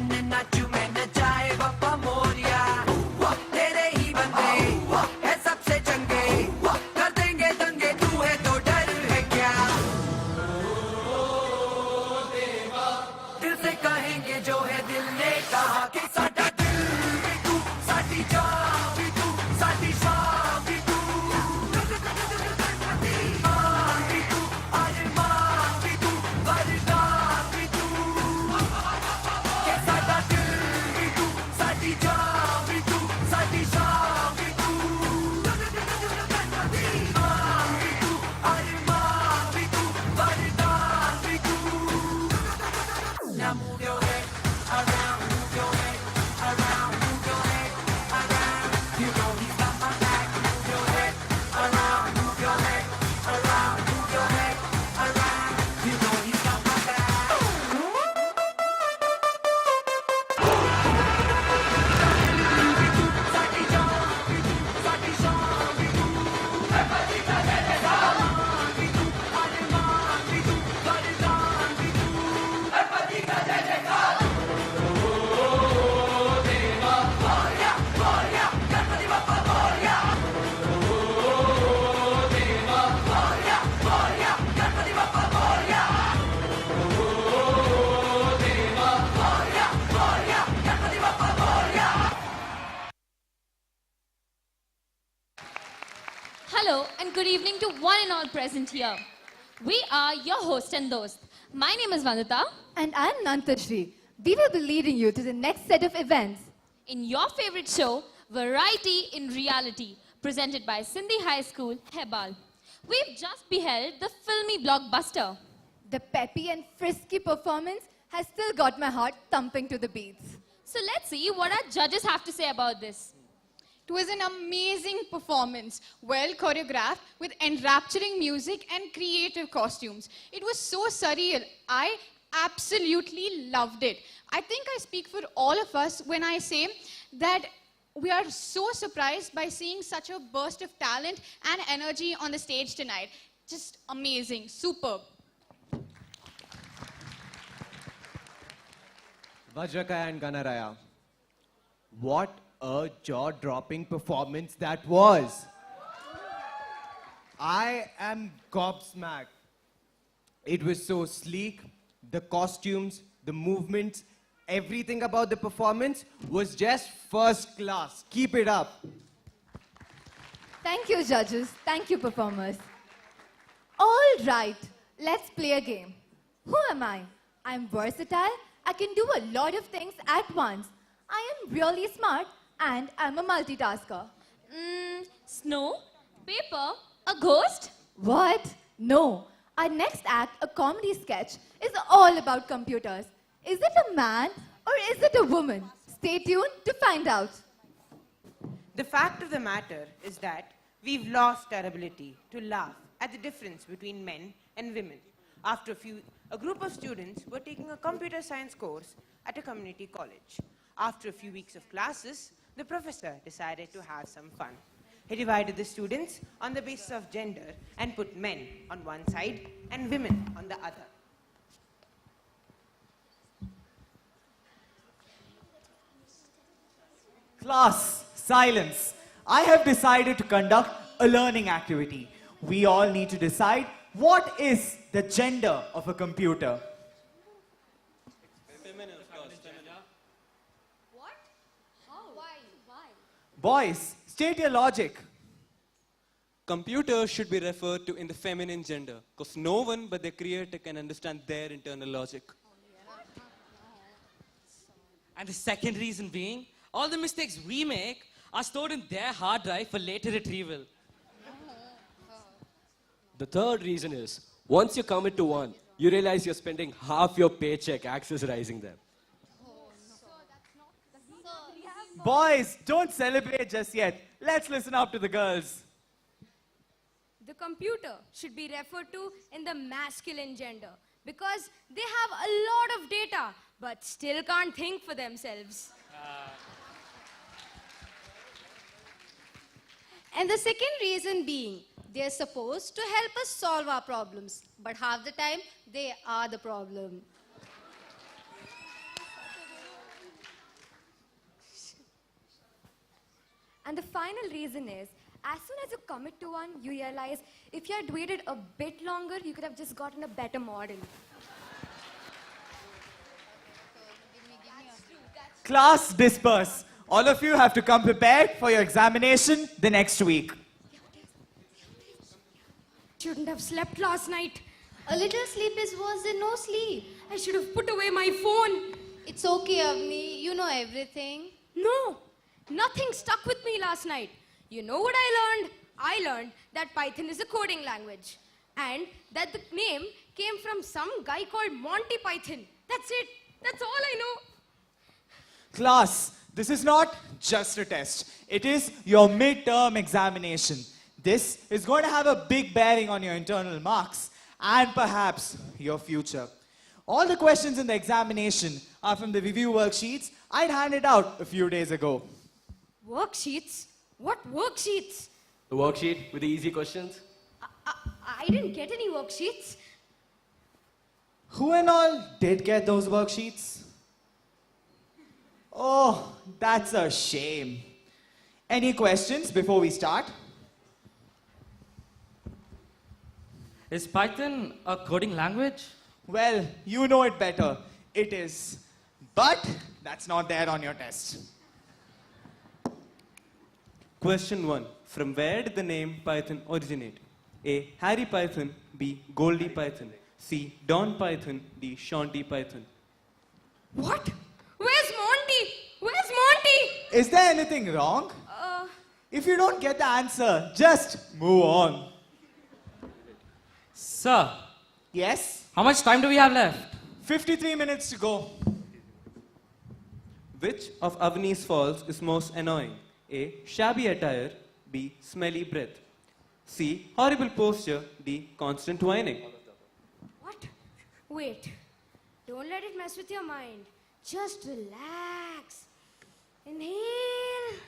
मैं नाचू मैं नचाए बापा मोरिया तेरे ही बंदे है सबसे चंगे कर देंगे दंगे तू है तो डर है क्या दिल से कहेंगे जो है दिल ने कहा कि साडा दिल भी तू साडी जान भी तू साडी शान भी तू मान भी तू अरमान भी तू वरदान भी तू कि साडा दिल भी तू साडी जान भी तू साडी शान भी तू मान भी तू अरमान भी तू वरदान भी तू Now move your head around, move your head around, move your head around. You know he's got my back. Move your head around, move your head around, move your head around. You know he's got my back. Sati John, Sati Sean, everybody got that Arman, Arman, Vardhan, everybody got that Hello and good evening to one and all present here. We are your host and host. My name is Vandita. And I'm Nantashri. We will be leading you to the next set of events. In your favorite show, Variety in Reality, presented by Sindhi High School, Hebbal. We've just beheld the filmy blockbuster. The peppy and frisky performance has still got my heart thumping to the beats. So let's see what our judges have to say about this. It was an amazing performance, well choreographed with enrapturing music and creative costumes. It was so surreal. I absolutely loved it. I think I speak for all of us when I say that we are so surprised by seeing such a burst of talent and energy on the stage tonight. Just amazing, superb. Vajrakaya and Ganaraya. What a jaw-dropping performance that was. I am gobsmacked. It was so sleek. The costumes, the movements, everything about the performance was just first class. Keep it up. Thank you, judges. Thank you, performers. All right, let's play a game. Who am I? I'm versatile. I can do a lot of things at once. I am really smart and I'm a multitasker. Snow? Paper? A ghost? What? No. Our next act, a comedy sketch, is all about computers. Is it a man or is it a woman? Stay tuned to find out. The fact of the matter is that we've lost our ability to laugh at the difference between men and women. After a group of students were taking a computer science course at a community college. After a few weeks of classes, the professor decided to have some fun. He divided the students on the basis of gender and put men on one side and women on the other. Class, silence. I have decided to conduct a learning activity. We all need to decide what is the gender of a computer. What? How? Why? Boys, state your logic. Computers should be referred to in the feminine gender because no one but the creator can understand their internal logic. And the second reason being, all the mistakes we make are stored in their hard drive for later retrieval. The third reason is, once you commit to one, you realize you're spending half your paycheck accessorizing them. Boys, don't celebrate just yet. Let's listen up to the girls. The computer should be referred to in the masculine gender because they have a lot of data but still can't think for themselves. And the second reason being, they're supposed to help us solve our problems, but half the time, they are the problem. And the final reason is, as soon as you commit to one, you realize if you had waited a bit longer, you could have just gotten a better model. Class disperse. All of you have to come prepared for your examination the next week. Shouldn't have slept last night. A little sleep is worse than no sleep. I should have put away my phone. It's okay, Avni. You know everything. No, nothing stuck with me last night. You know what I learned? I learned that Python is a coding language. And that the name came from some guy called Monty Python. That's it. That's all I know. Class, this is not just a test. It is your midterm examination. This is going to have a big bearing on your internal marks and perhaps your future. All the questions in the examination are from the review worksheets I'd handed out a few days ago. Worksheets? What worksheets? The worksheet with the easy questions? I didn't get any worksheets. Who and all did get those worksheets? Oh, that's a shame. Any questions before we start? Is Python a coding language? Well, you know it better. It is. But that's not there on your test. Question 1. From where did the name Python originate? A. Harry Python. B. Goldie Python. C. Don Python. D. Shanty Python. What? Where's Monty? Where's Monty? Is there anything wrong? If you don't get the answer, just move on. Sir. Yes? How much time do we have left? 53 minutes to go. Which of Avni's faults is most annoying? A. Shabby attire. B. Smelly breath. C. Horrible posture. D. Constant whining. What? Wait. Don't let it mess with your mind. Just relax. Inhale.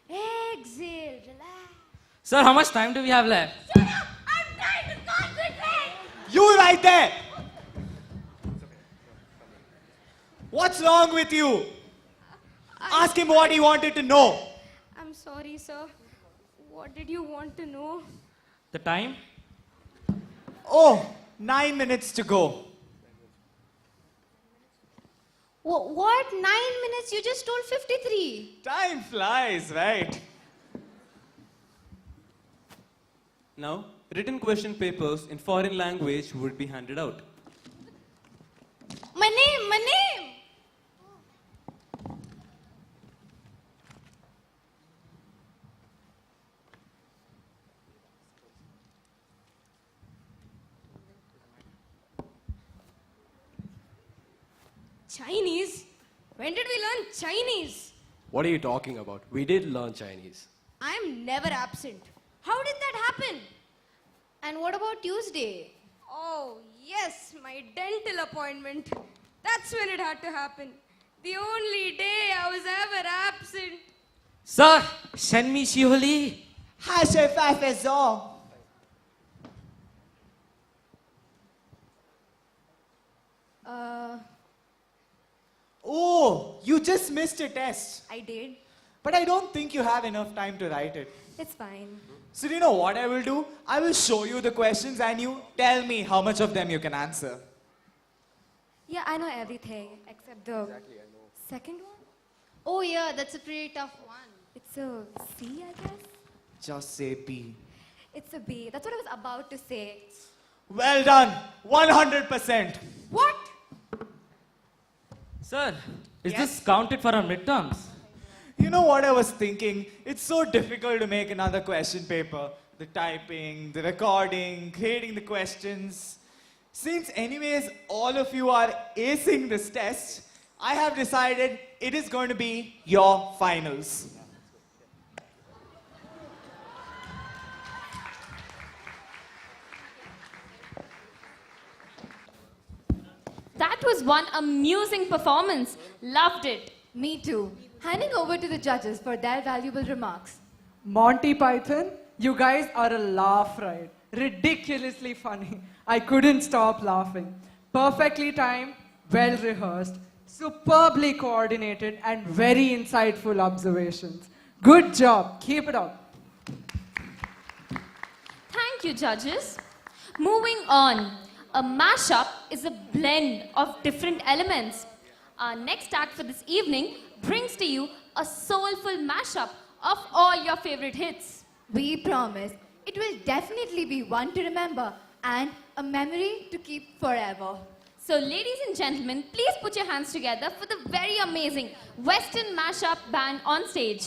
Exhale. Relax. Sir, how much time do we have left? Shut up! I'm trying to concentrate! You right there! What's wrong with you? Ask him what he wanted to know. I'm sorry, sir. What did you want to know? The time? Oh, 9 minutes to go. What? 9 minutes? You just told 53. Time flies, right? Now, written question papers in foreign language would be handed out. My name, my name. Chinese? When did we learn Chinese? What are you talking about? We did learn Chinese. I'm never absent. How did that happen? And what about Tuesday? Oh, yes, my dental appointment. That's when it had to happen. The only day I was ever absent. Sir, send me Shiholi. Oh, you just missed a test. I did. But I don't think you have enough time to write it. It's fine. So do you know what I will do? I will show you the questions and you tell me how much of them you can answer. Yeah, I know everything except the second one. Oh yeah, that's a pretty tough one. It's a C, I guess. Just say B. It's a B. That's what I was about to say. Well done. 100%. What? Sir, is this counted for our midterms? You know what I was thinking? It's so difficult to make another question paper. The typing, the recording, creating the questions. Since anyways, all of you are acing this test, I have decided it is going to be your finals. That was one amusing performance. Loved it. Me too. Handing over to the judges for their valuable remarks. Monty Python, you guys are a laugh ride. Ridiculously funny. I couldn't stop laughing. Perfectly timed, well rehearsed, superbly coordinated, and very insightful observations. Good job. Keep it up. Thank you, judges. Moving on, a mashup is a blend of different elements. Our next act for this evening brings to you a soulful mashup of all your favorite hits. We promise it will definitely be one to remember and a memory to keep forever. So, ladies and gentlemen, please put your hands together for the very amazing Western mashup band on stage.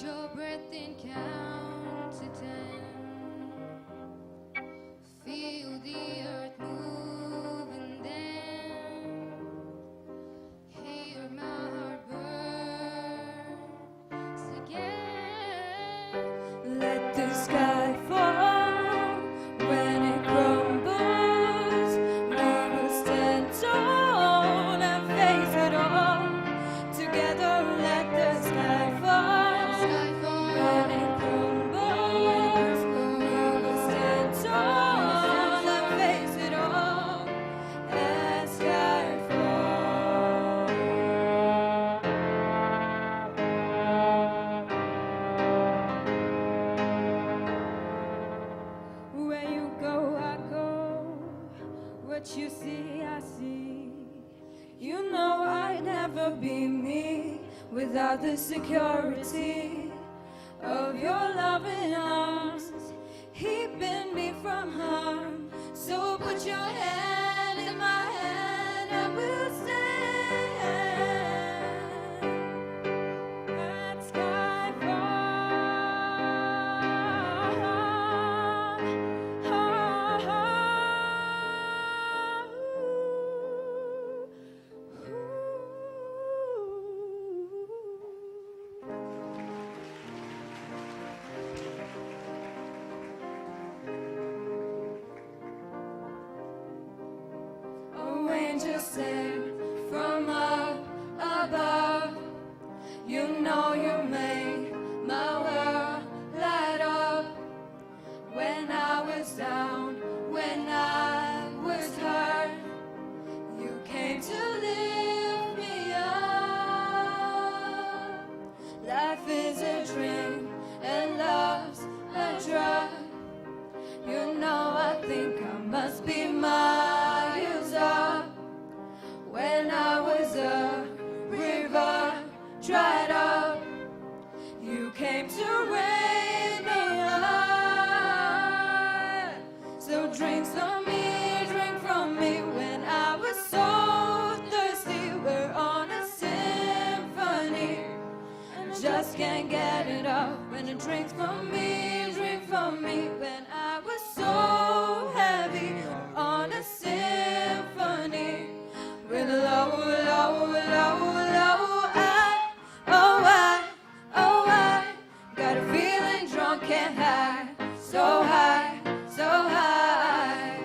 your breath and count to 10. Feel the earth move and then hear my heart burn again. Let the sky fall when it crumbles. We will stand tall and face it all. Together, let the sky fall when it crumbles. We will stand tall and face it all as sky Where you go, I go. What you see, I see. You know I'd never be me without the security of your loving arms, keeping me from harm. So put your hand in my hand and we'll stand at Oh, angels sing from up above. You know you made my world light up. When I was down, when I was hurt, you came to lift me up. Life is a dream and love's a drug. You know I think I must be miles up. When I was a river dried up, you came to raise me up. So drink from me when I was so thirsty. We're on a symphony and just can't get it up. When it drinks from me when I was so heavy. On a symphony with low, low, low, low. I got a feeling drunk and high, so high, so high.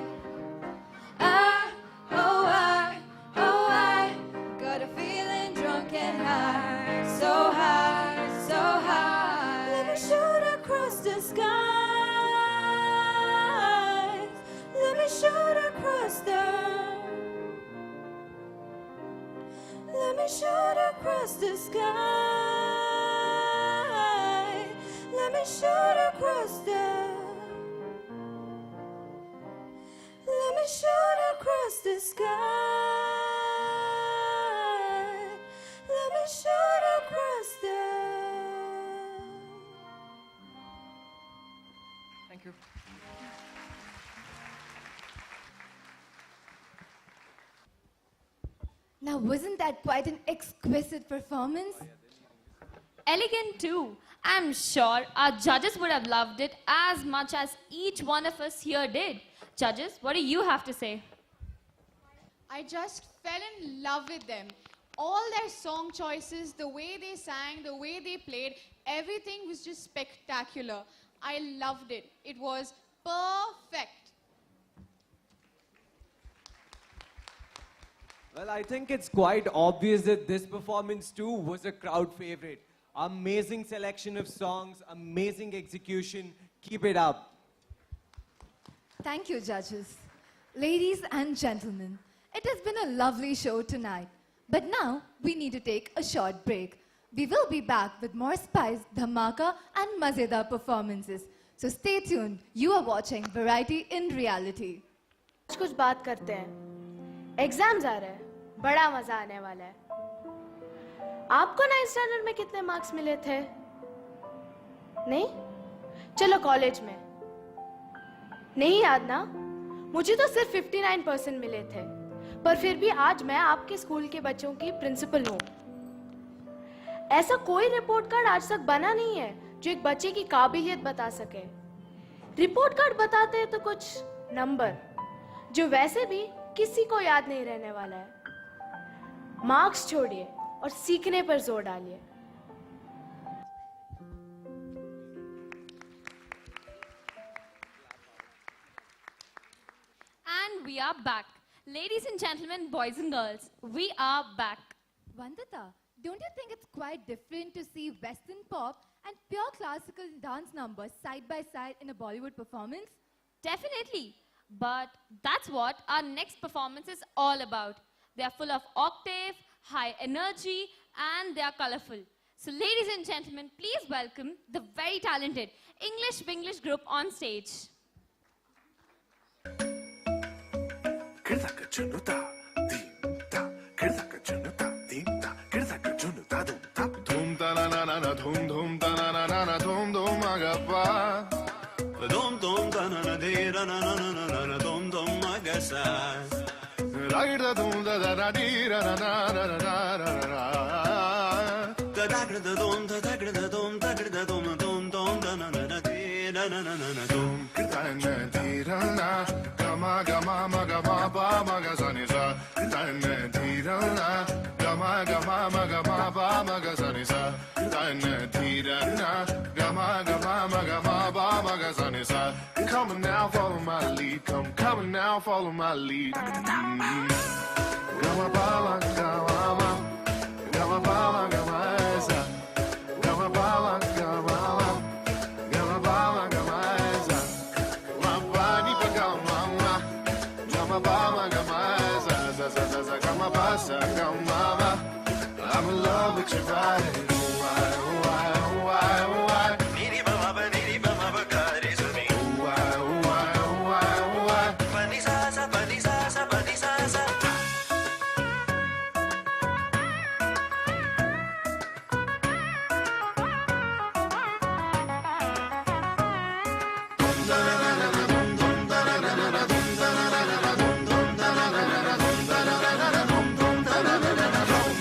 I got a feeling drunk and high, so high, so high. Let me shoot across the sky. Let me shoot across the. Let me shoot across the sky. Let me shoot across the. Let me shoot across the sky. Let me shoot across the. Thank you. Now, wasn't that quite an exquisite performance? Elegant too. I'm sure our judges would have loved it as much as each one of us here did. Judges, what do you have to say? I just fell in love with them. All their song choices, the way they sang, the way they played, everything was just spectacular. I loved it. It was perfect. Well, I think it's quite obvious that this performance too was a crowd favorite. Amazing selection of songs, amazing execution. Keep it up. Thank you, judges. Ladies and gentlemen, it has been a lovely show tonight. But now we need to take a short break. We will be back with more spice, dhamaka and mazedar performances. So stay tuned. You are watching Variety in Reality. कुछ बात करते हैं. Exams आ रहे हैं. बड़ा मजा आने वाला है. आपको 9th स्टैंडर्ड में कितने मार्क्स मिले थे? नहीं? चलो कॉलेज में. नहीं याद ना? मुझे तो सिर्फ 59% मिले थे. पर फिर भी आज मैं आपके स्कूल के बच्चों की प्रिंसिपल हूँ. ऐसा कोई रिपोर्ट कार्ड आज तक बना नहीं है जो एक बच्चे की काबिलियत बता सके। रिपोर्ट कार्ड बताते हैं तो कुछ नंबर जो वैसे भी किसी को याद नहीं रहने वाला है। मार्क्स छोड़िए और सीखने पर जोर डालिए। And we are back. Ladies and gentlemen, boys and girls, we are back. Vandita, don't you think it's quite different to see Western pop and pure classical dance numbers side by side in a Bollywood performance? Definitely. But that's what our next performance is all about. They are full of octave, high energy, and they are colorful. So ladies and gentlemen, please welcome the very talented English group on stage. Dhum ta na na na na dhum ta na na na na dhum agappa. Dhum ta na na de ra na na na na na dhum agasa. Right da dhum da da di ra na na na na na na. Da da da dhum da da da dhum da da dhum da na na na de ra na na na na dhum ta na di ra na gama gama ma gama pa ma ga sa ni sa ta na di ra na gama gama ma gama pa ma ga sa ni sa ta na di ra na gama gama ma gama pa ma ga sa ni sa. Come on now, follow my lead. Come on now, follow my lead. Gama pa ma gama ma gama pa ma gama sa gama pa ma gama ma gama pa ma gama sa ma pa ni pa gama ma gama pa ma gama sa sa sa sa sa gama pa sa gama ma. I'm in love with your body. Why, why, why, why? Niri ba ma ba niri ba ma ba ka re sa ni. Why, why, why, why? Pa ni sa sa pa ni sa sa pa ni sa sa.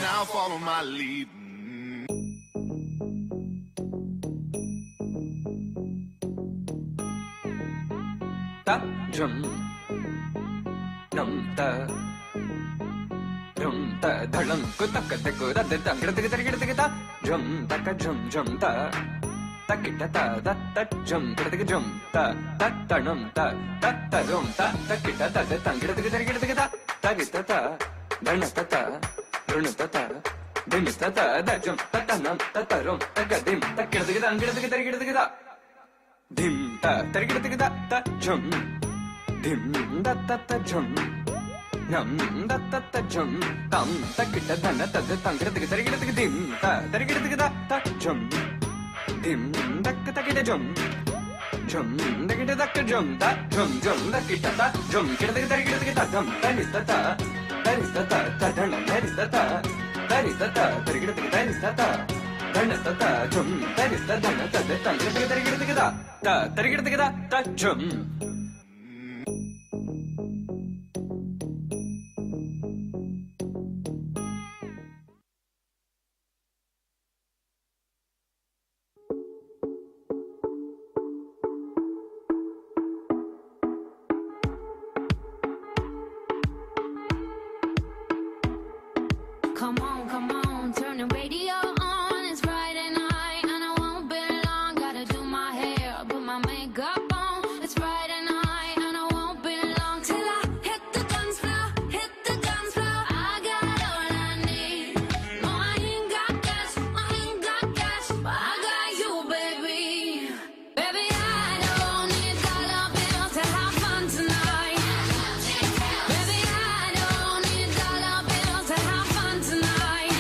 Now follow my lead. Ta drum num ta drum ta dhalam ku tak te ku da de tang gid gid ta drum ta ka drum ta ta kita ta da ta drum gid drum ta ta num ta rum ta kita ta de tang gid ta ta gita ta dana ta run ta dim ta da drum ta num ta rum ta ka dim ta gid ta dim ta gid ta drum dim da ta drum nam da ta drum tam ta kita dana ta de tang gid dim ta gid ta drum dim da ta kita drum da kita da drum ta drum da kita ta drum gid ta drum ta ni ta ta dana ta ni ta ta gid ta dana ta drum ta ni ta dana ta de tang gid ta drum. Come on, turn the radio on. It's Friday night and I won't be long. Gotta do my hair, put my makeup on. It's Friday night and I won't be long till I hit the dance floor, hit the dance floor. I got all I need. No, I ain't got cash, but I got you, baby. Baby, I don't need dollar bills to have fun tonight. Baby, I don't need dollar bills to have fun tonight.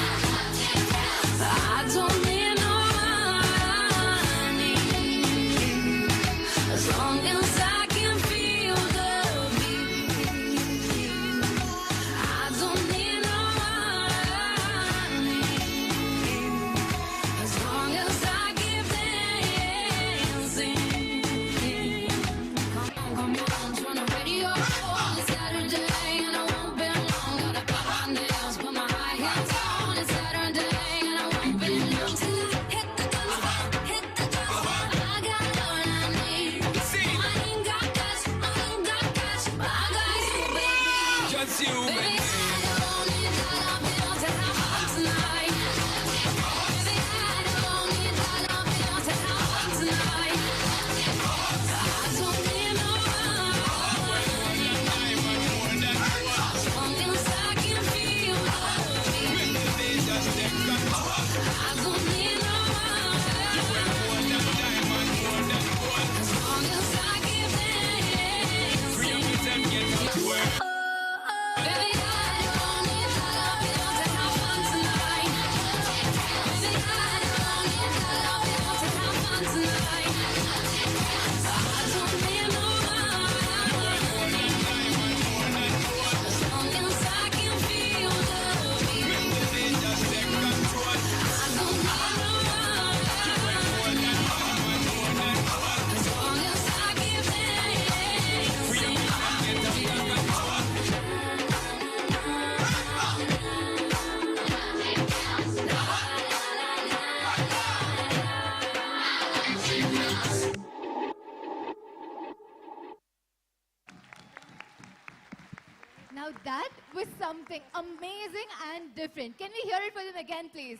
Now that was something amazing and different. Can we hear it for them again, please?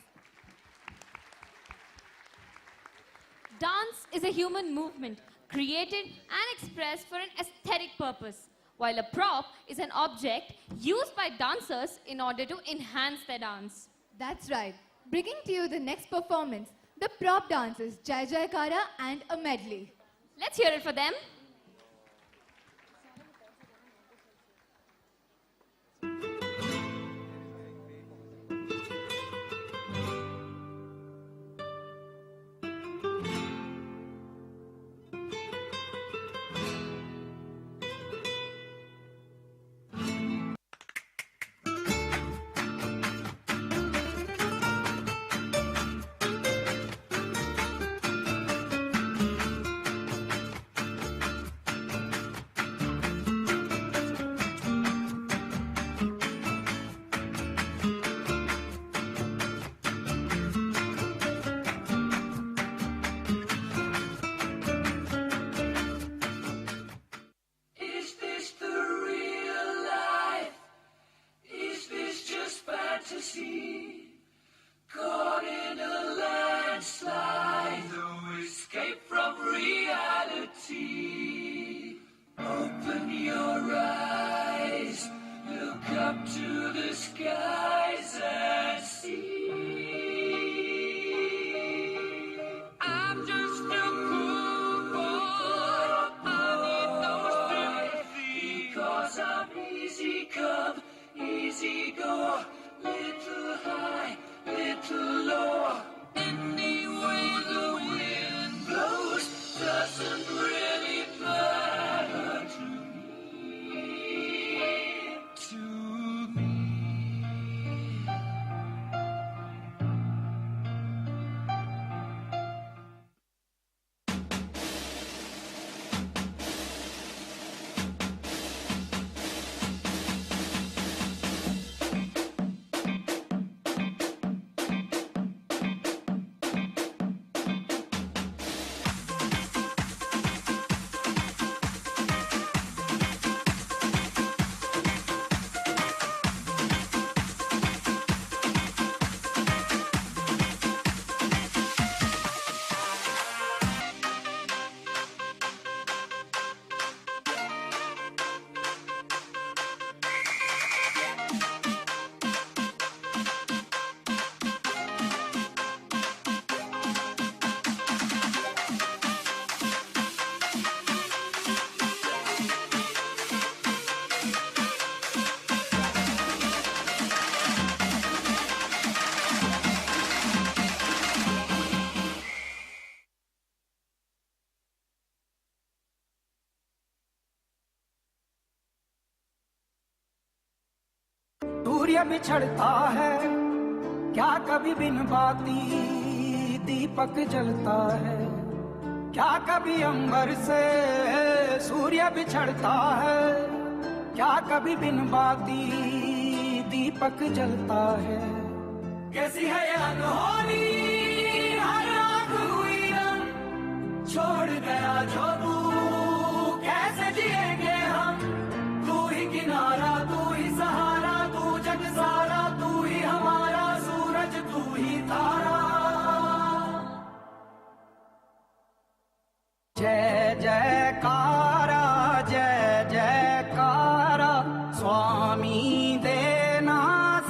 Dance is a human movement created and expressed for an aesthetic purpose, while a prop is an object used by dancers in order to enhance their dance. That's right. Bringing to you the next performance, the prop dancers Jai Jai Kara and a medley. Let's hear it for them. Is this the real life? Is this just fantasy? Caught in a landslide, no escape from reality. Open your eyes, look up to the skies and see. I'm just a poor boy, I need no sympathy, because I'm easy come, easy go, little high, little low. Any way the wind blows doesn't really matter to me. To me. सूर्य बिछड़ता है क्या कभी बिन बाती दीपक जलता है क्या कभी अंबर से सूर्य बिछड़ता है क्या कभी बिन बाती दीपक जलता है कैसी है ये अनहोनी हर आँख हुई रंग छोड़ गया जो तू कैसे जिएंगे हम तू ही किनारा तू ही सहारा तू जग सारा तू ही हमारा सूरज तू ही तारा जय जयकारा जय जयकारा स्वामी देना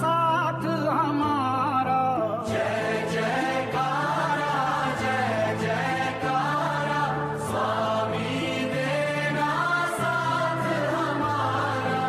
साथ हमारा जय जयकारा जय जयकारा स्वामी देना साथ हमारा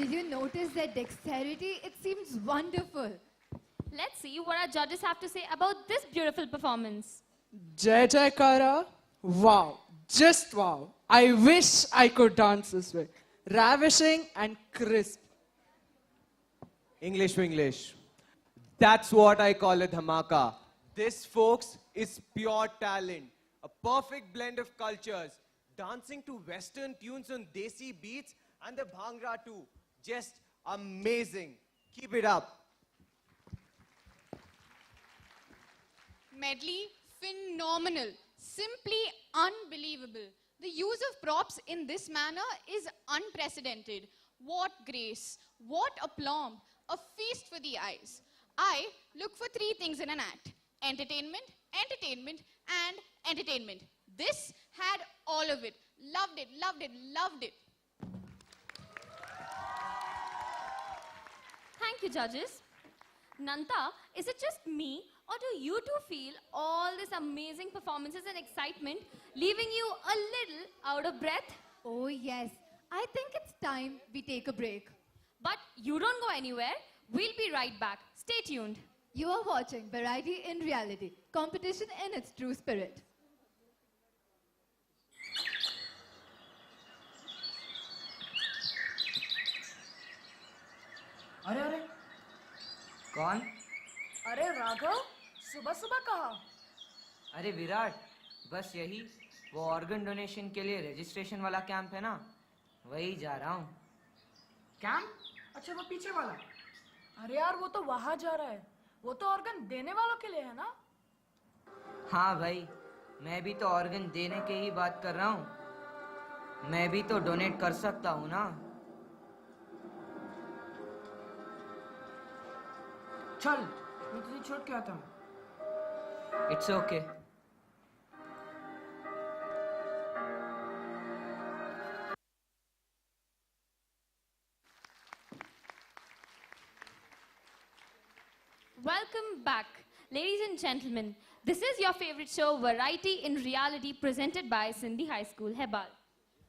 Did you notice their dexterity? It seems wonderful. Let's see what our judges have to say about this beautiful performance. Jai Jai Kara, wow, just wow. I wish I could dance this way. Ravishing and crisp. English to English. That's what I call a dhamaka. This, folks, is pure talent. A perfect blend of cultures. Dancing to Western tunes on Desi beats and the Bhangra too. Just amazing. Keep it up. Medley, phenomenal. Simply unbelievable. The use of props in this manner is unprecedented. What grace, what aplomb, a feast for the eyes. I look for three things in an act: entertainment, entertainment, and entertainment. This had all of it. Loved it, loved it, loved it. Thank you, judges. Nanta, is it just me, or do you two feel all these amazing performances and excitement leaving you a little out of breath? Oh yes, I think it's time we take a break. But you don't go anywhere. We'll be right back. Stay tuned. You are watching Variety in Reality, competition in its true spirit. अरे अरे कौन? अरे राघव, सुबह सुबह कहाँ? अरे विराट, बस यही वो ऑर्गन डोनेशन के लिए रजिस्ट्रेशन वाला कैंप है ना, वही जा रहा हूँ। कैंप? अच्छा वो पीछे वाला। अरे यार वो तो वहां जा रहा है, वो तो ऑर्गन देने वालों के लिए है ना? हाँ भाई, मैं भी तो ऑर्गन देने के ही बात कर रहा हूँ। मैं भी तो डोनेट कर सकता हूँ ना। चल, मैं तुझे छोड़ के आता हूँ। It's okay. Welcome back. Ladies and gentlemen, this is your favorite show, Variety in Reality, presented by Sindhi High School, Hebbal.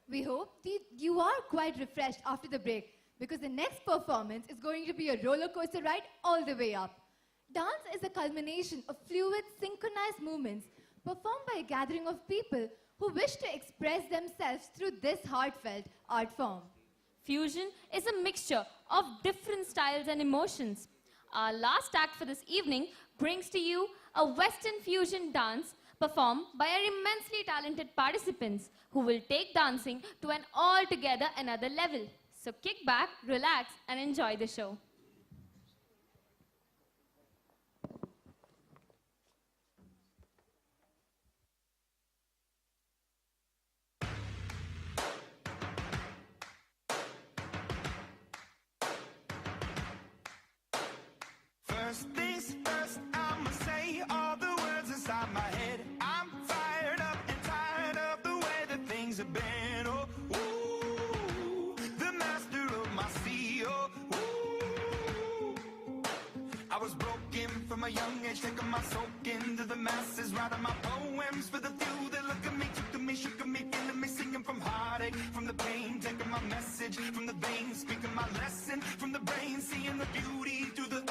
We hope that you are quite refreshed after the break, because the next performance is going to be a roller coaster ride all the way up. Dance is a culmination of fluid, synchronized movements performed by a gathering of people who wish to express themselves through this heartfelt art form. Fusion is a mixture of different styles and emotions. Our last act for this evening brings to you a Western fusion dance performed by our immensely talented participants who will take dancing to an altogether another level. So kick back, relax, and enjoy the show. First things first, I'ma say all the words inside my head. I'm fired up and tired of the way that things have been. Oh, ooh, the master of my sea. Oh, ooh. I was broken from a young age, taking my soak into the masses, writing my poems for the few that look at me, took me, shook at me, feeling me, singing from heartache, from the pain, taking my message from the veins, speaking my lesson from the brain, seeing the beauty through the.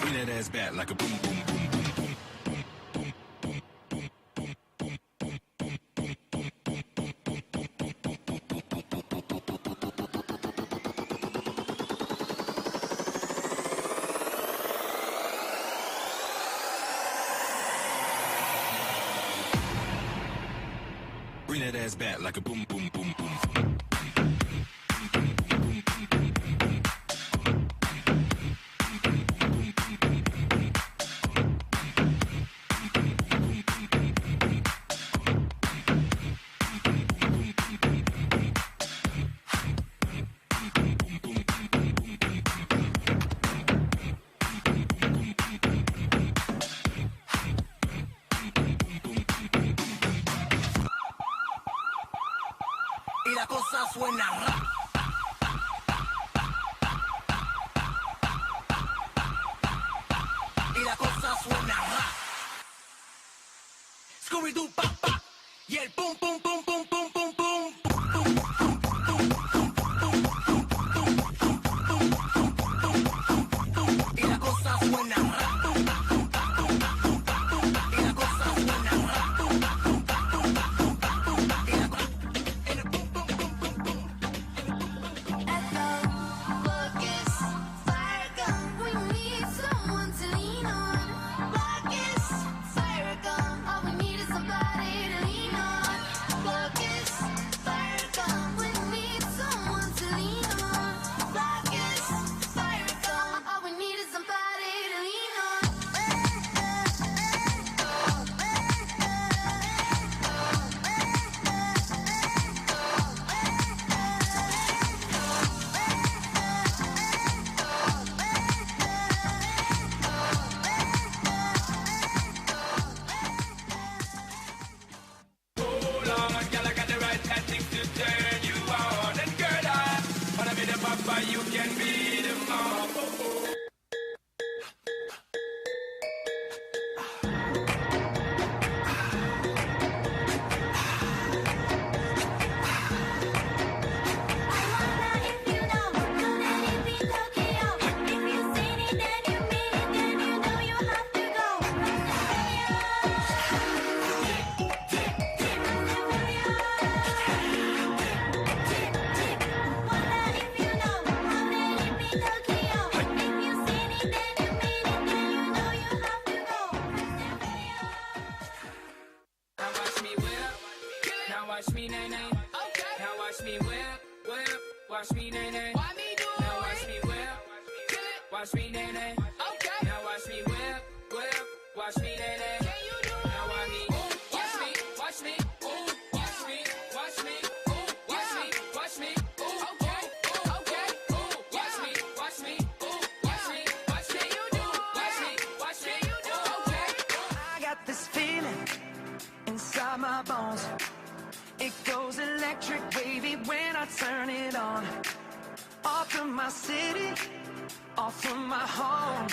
Bring that ass back like a boom, boom, boom, boom, boom, boom, boom, boom, boom, boom, boom, boom, boom, boom, bring that ass back like a boom, boom, boom, boom. Y la cosa suena rap. we do pa pa. Y el pum pum pum pum pum pum pum. Y la cosa suena. Y la cosa suena. You can be the mom. Watch me, nay, nay. Okay. Now watch me whip, whip. Watch me, nay, nay. Why me do it? Now watch me whip. Watch me, nay, nay. Okay. Now watch me whip, whip. Watch me, nay, nay. Can you do it? Now watch me. Watch me, watch me. Ooh, watch me, watch me. Ooh, watch me, watch me. Ooh, okay, okay. Ooh, watch me, watch me. Ooh, watch me, watch me. You do it. Watch me, watch me. You do it. Okay. I got this feeling inside my bones. It goes electric wavy when I turn it on. Off from my city, off from my home.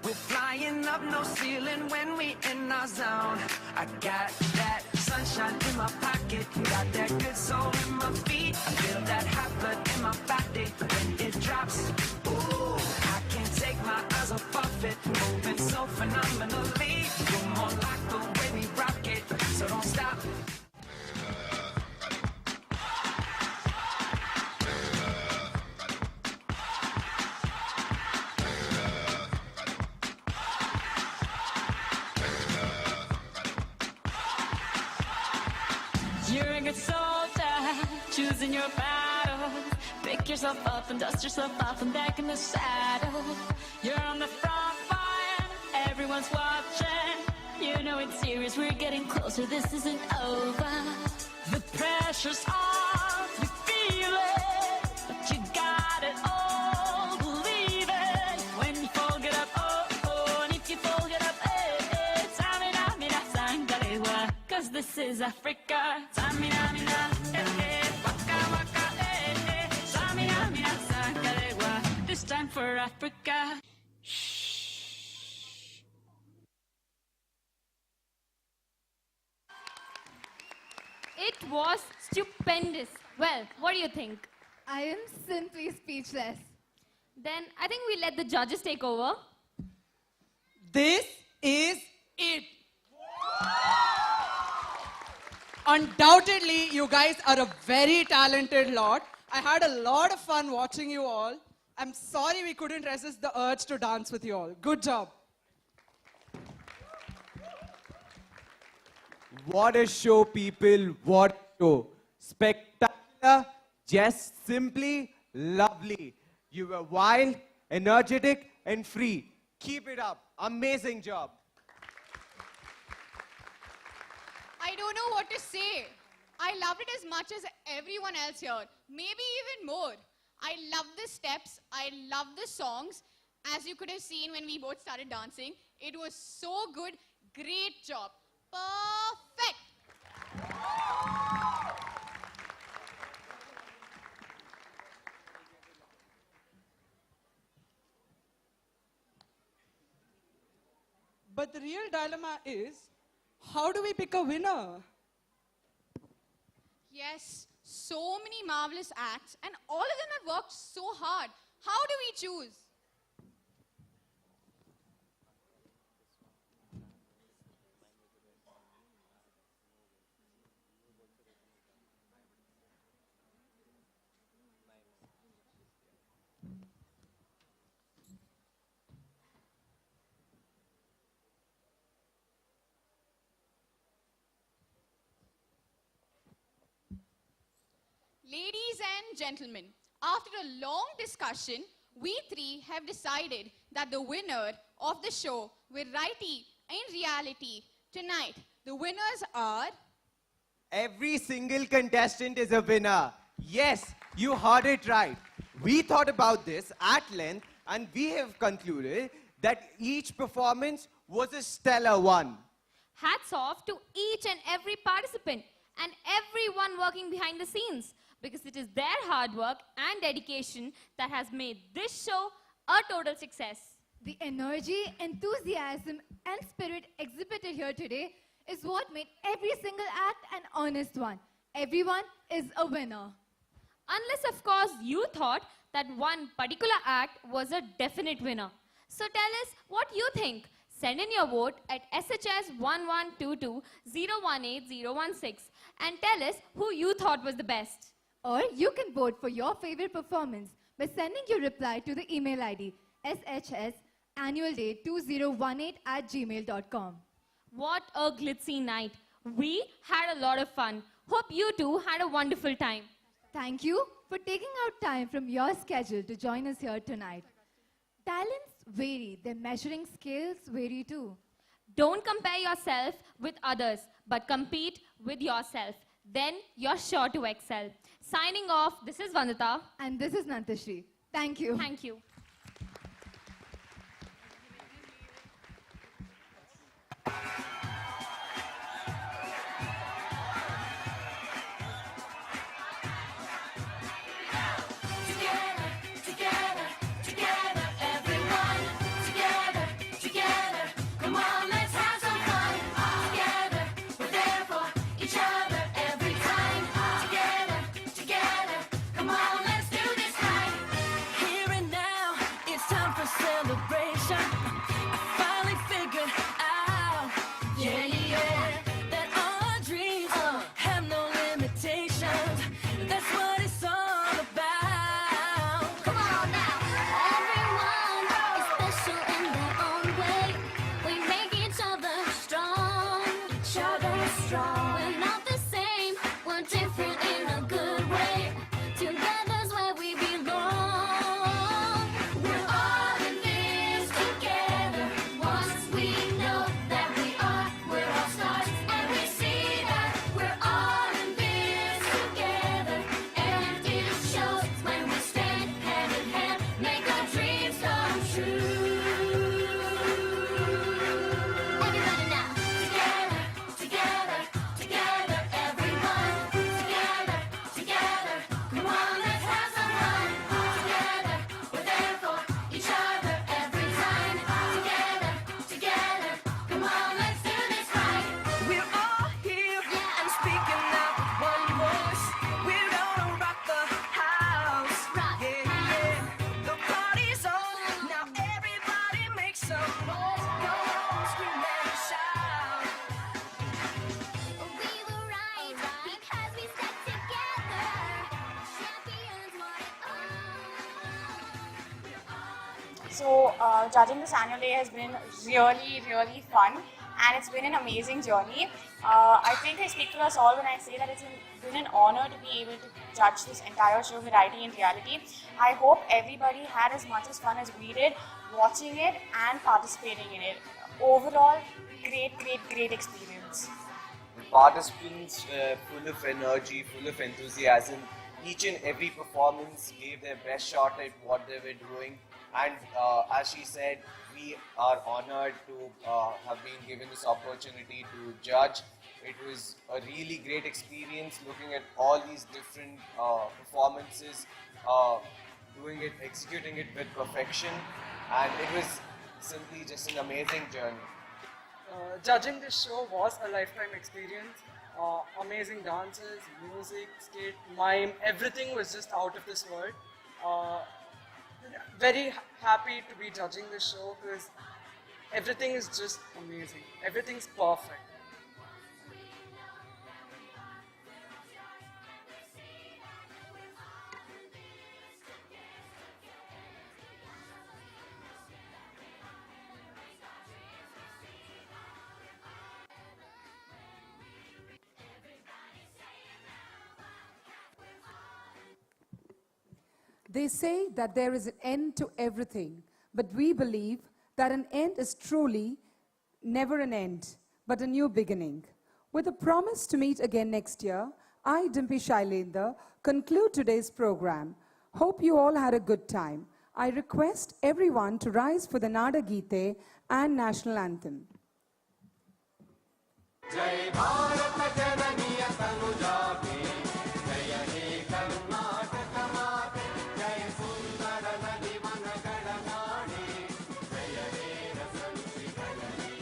We're flying up, no ceiling when we in our zone. I got that sunshine in my pocket, got that good soul in my feet. I feel that hot blood in my body when it drops. Ooh, I can't take my eyes off it, moving so phenomenally. You're more like the way we rock it, so don't stop. You're a good soldier, choosing your battle. Pick yourself up and dust yourself off and back in the saddle. You're on the front line, everyone's watching. You know it's serious, we're getting closer, this isn't over. The pressure's on, we feel it, but you got it all, believe it. When you fold it up, oh, oh, and if you fold it up, eh, tamina, mina, sangalewa. Cause this is Africa. Tamina, mina, waka, waka, tamina, mina, sangalewa. This time for Africa. It was stupendous. Well, what do you think? I am simply speechless. Then I think we let the judges take over. This is it. Undoubtedly, you guys are a very talented lot. I had a lot of fun watching you all. I'm sorry we couldn't resist the urge to dance with you all. Good job. What a show, people. What a show. Spectacular, just simply lovely. You were wild, energetic, and free. Keep it up. Amazing job. I don't know what to say. I loved it as much as everyone else here. Maybe even more. I love the steps. I love the songs. As you could have seen when we both started dancing, it was so good. Great job. Perfect. But the real dilemma is, how do we pick a winner? Yes, so many marvelous acts, and all of them have worked so hard. How do we choose? Ladies and gentlemen, after a long discussion, we three have decided that the winner of the show, Variety in Reality, tonight, the winners are... Every single contestant is a winner. Yes, you heard it right. We thought about this at length and we have concluded that each performance was a stellar one. Hats off to each and every participant and everyone working behind the scenes, because it is their hard work and dedication that has made this show a total success. The energy, enthusiasm, and spirit exhibited here today is what made every single act an honest one. Everyone is a winner. Unless, of course, you thought that one particular act was a definite winner. So tell us what you think. Send in your vote at SHS 1122018016 and tell us who you thought was the best. Or you can vote for your favorite performance by sending your reply to the email ID shsannualday2018@gmail.com. What a glitzy night. We had a lot of fun. Hope you too had a wonderful time. Thank you for taking out time from your schedule to join us here tonight. Talents vary, their measuring scales vary too. Don't compare yourself with others, but compete with yourself. Then you're sure to excel. Signing off, this is Vandita. And this is Nantashri. Thank you. Thank you. So judging this annual day has been really, really fun, and it's been an amazing journey. I think I speak to us all when I say that it's been an honor to be able to judge this entire show, Variety in Reality. I hope everybody had as much as fun as we did watching it and participating in it. Overall, great experience. The participants were full of energy, full of enthusiasm. Each and every performance gave their best shot at what they were doing. And as she said, we are honored to have been given this opportunity to judge. It was a really great experience looking at all these different performances, executing it with perfection, and it was simply just an amazing journey. Judging this show was a lifetime experience. Amazing dances, music, skit, mime, everything was just out of this world. Very happy to be judging this show because everything is just amazing. Everything's perfect. They say that there is an end to everything, but we believe that an end is truly never an end, but a new beginning. With a promise to meet again next year, I, Dimpi Shailendra, conclude today's program. Hope you all had a good time. I request everyone to rise for the Nada Geete and National Anthem. जय भारत जननीय तनुजाते जय हे कर्नाटक माते जय सुंदर नदी one गणनाडे जय हे रसरुचिगणने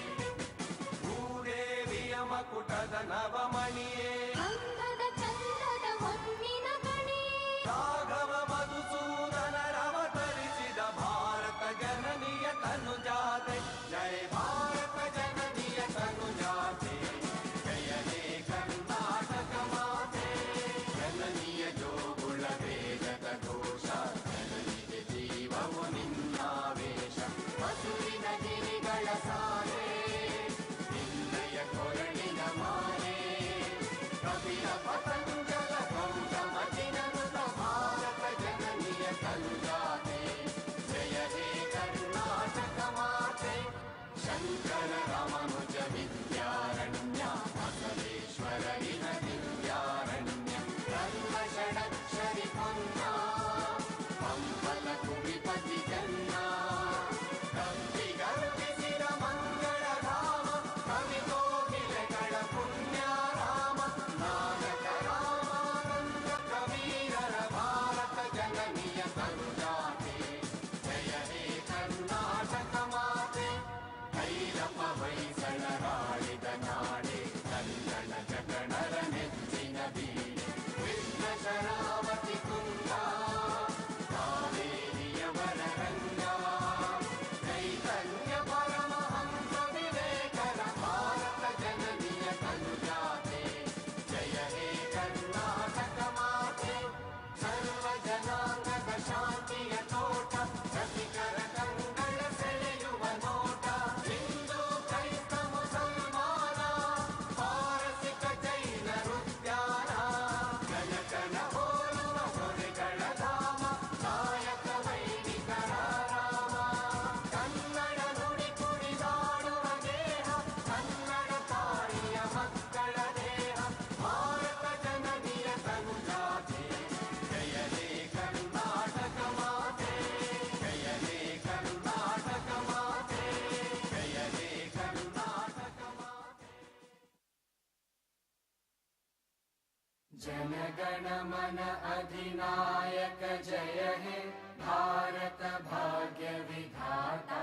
भूदेविय मकुटद नवमणिये अंगद चंदद ಹೊನ್ನಿನ ಗಣಿ ರಾಘವ ಮಧುಸೂದನ ರವತರಿಸಿದ ಭಾರತ ಜನನಿಯ ತನುಜಾತೆ ಜಯ ಭಾರತ ಜನನಿಯ ತನುಜಾತೆ जनगण मन अधिनायक जय हे भारत भाग्य विधाता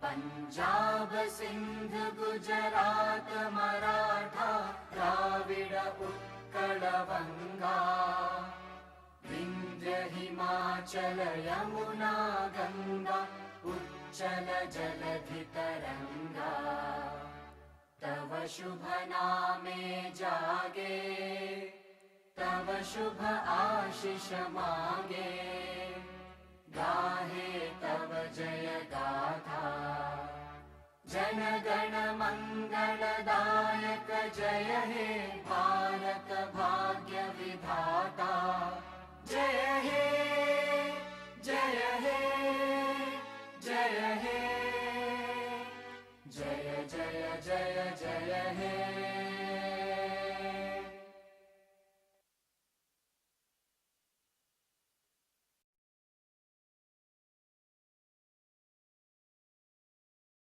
पंजाब सिंध गुजरात मराठा द्राविड उत्कल बंगा विंध्य हिमाचल यमुना गंगा उच्चल जलधि तरंगा तव शुभ नामे जागे तव शुभ आशीष मांगे गाहे तव जय गाथा जन गण मंगलदायक जय हे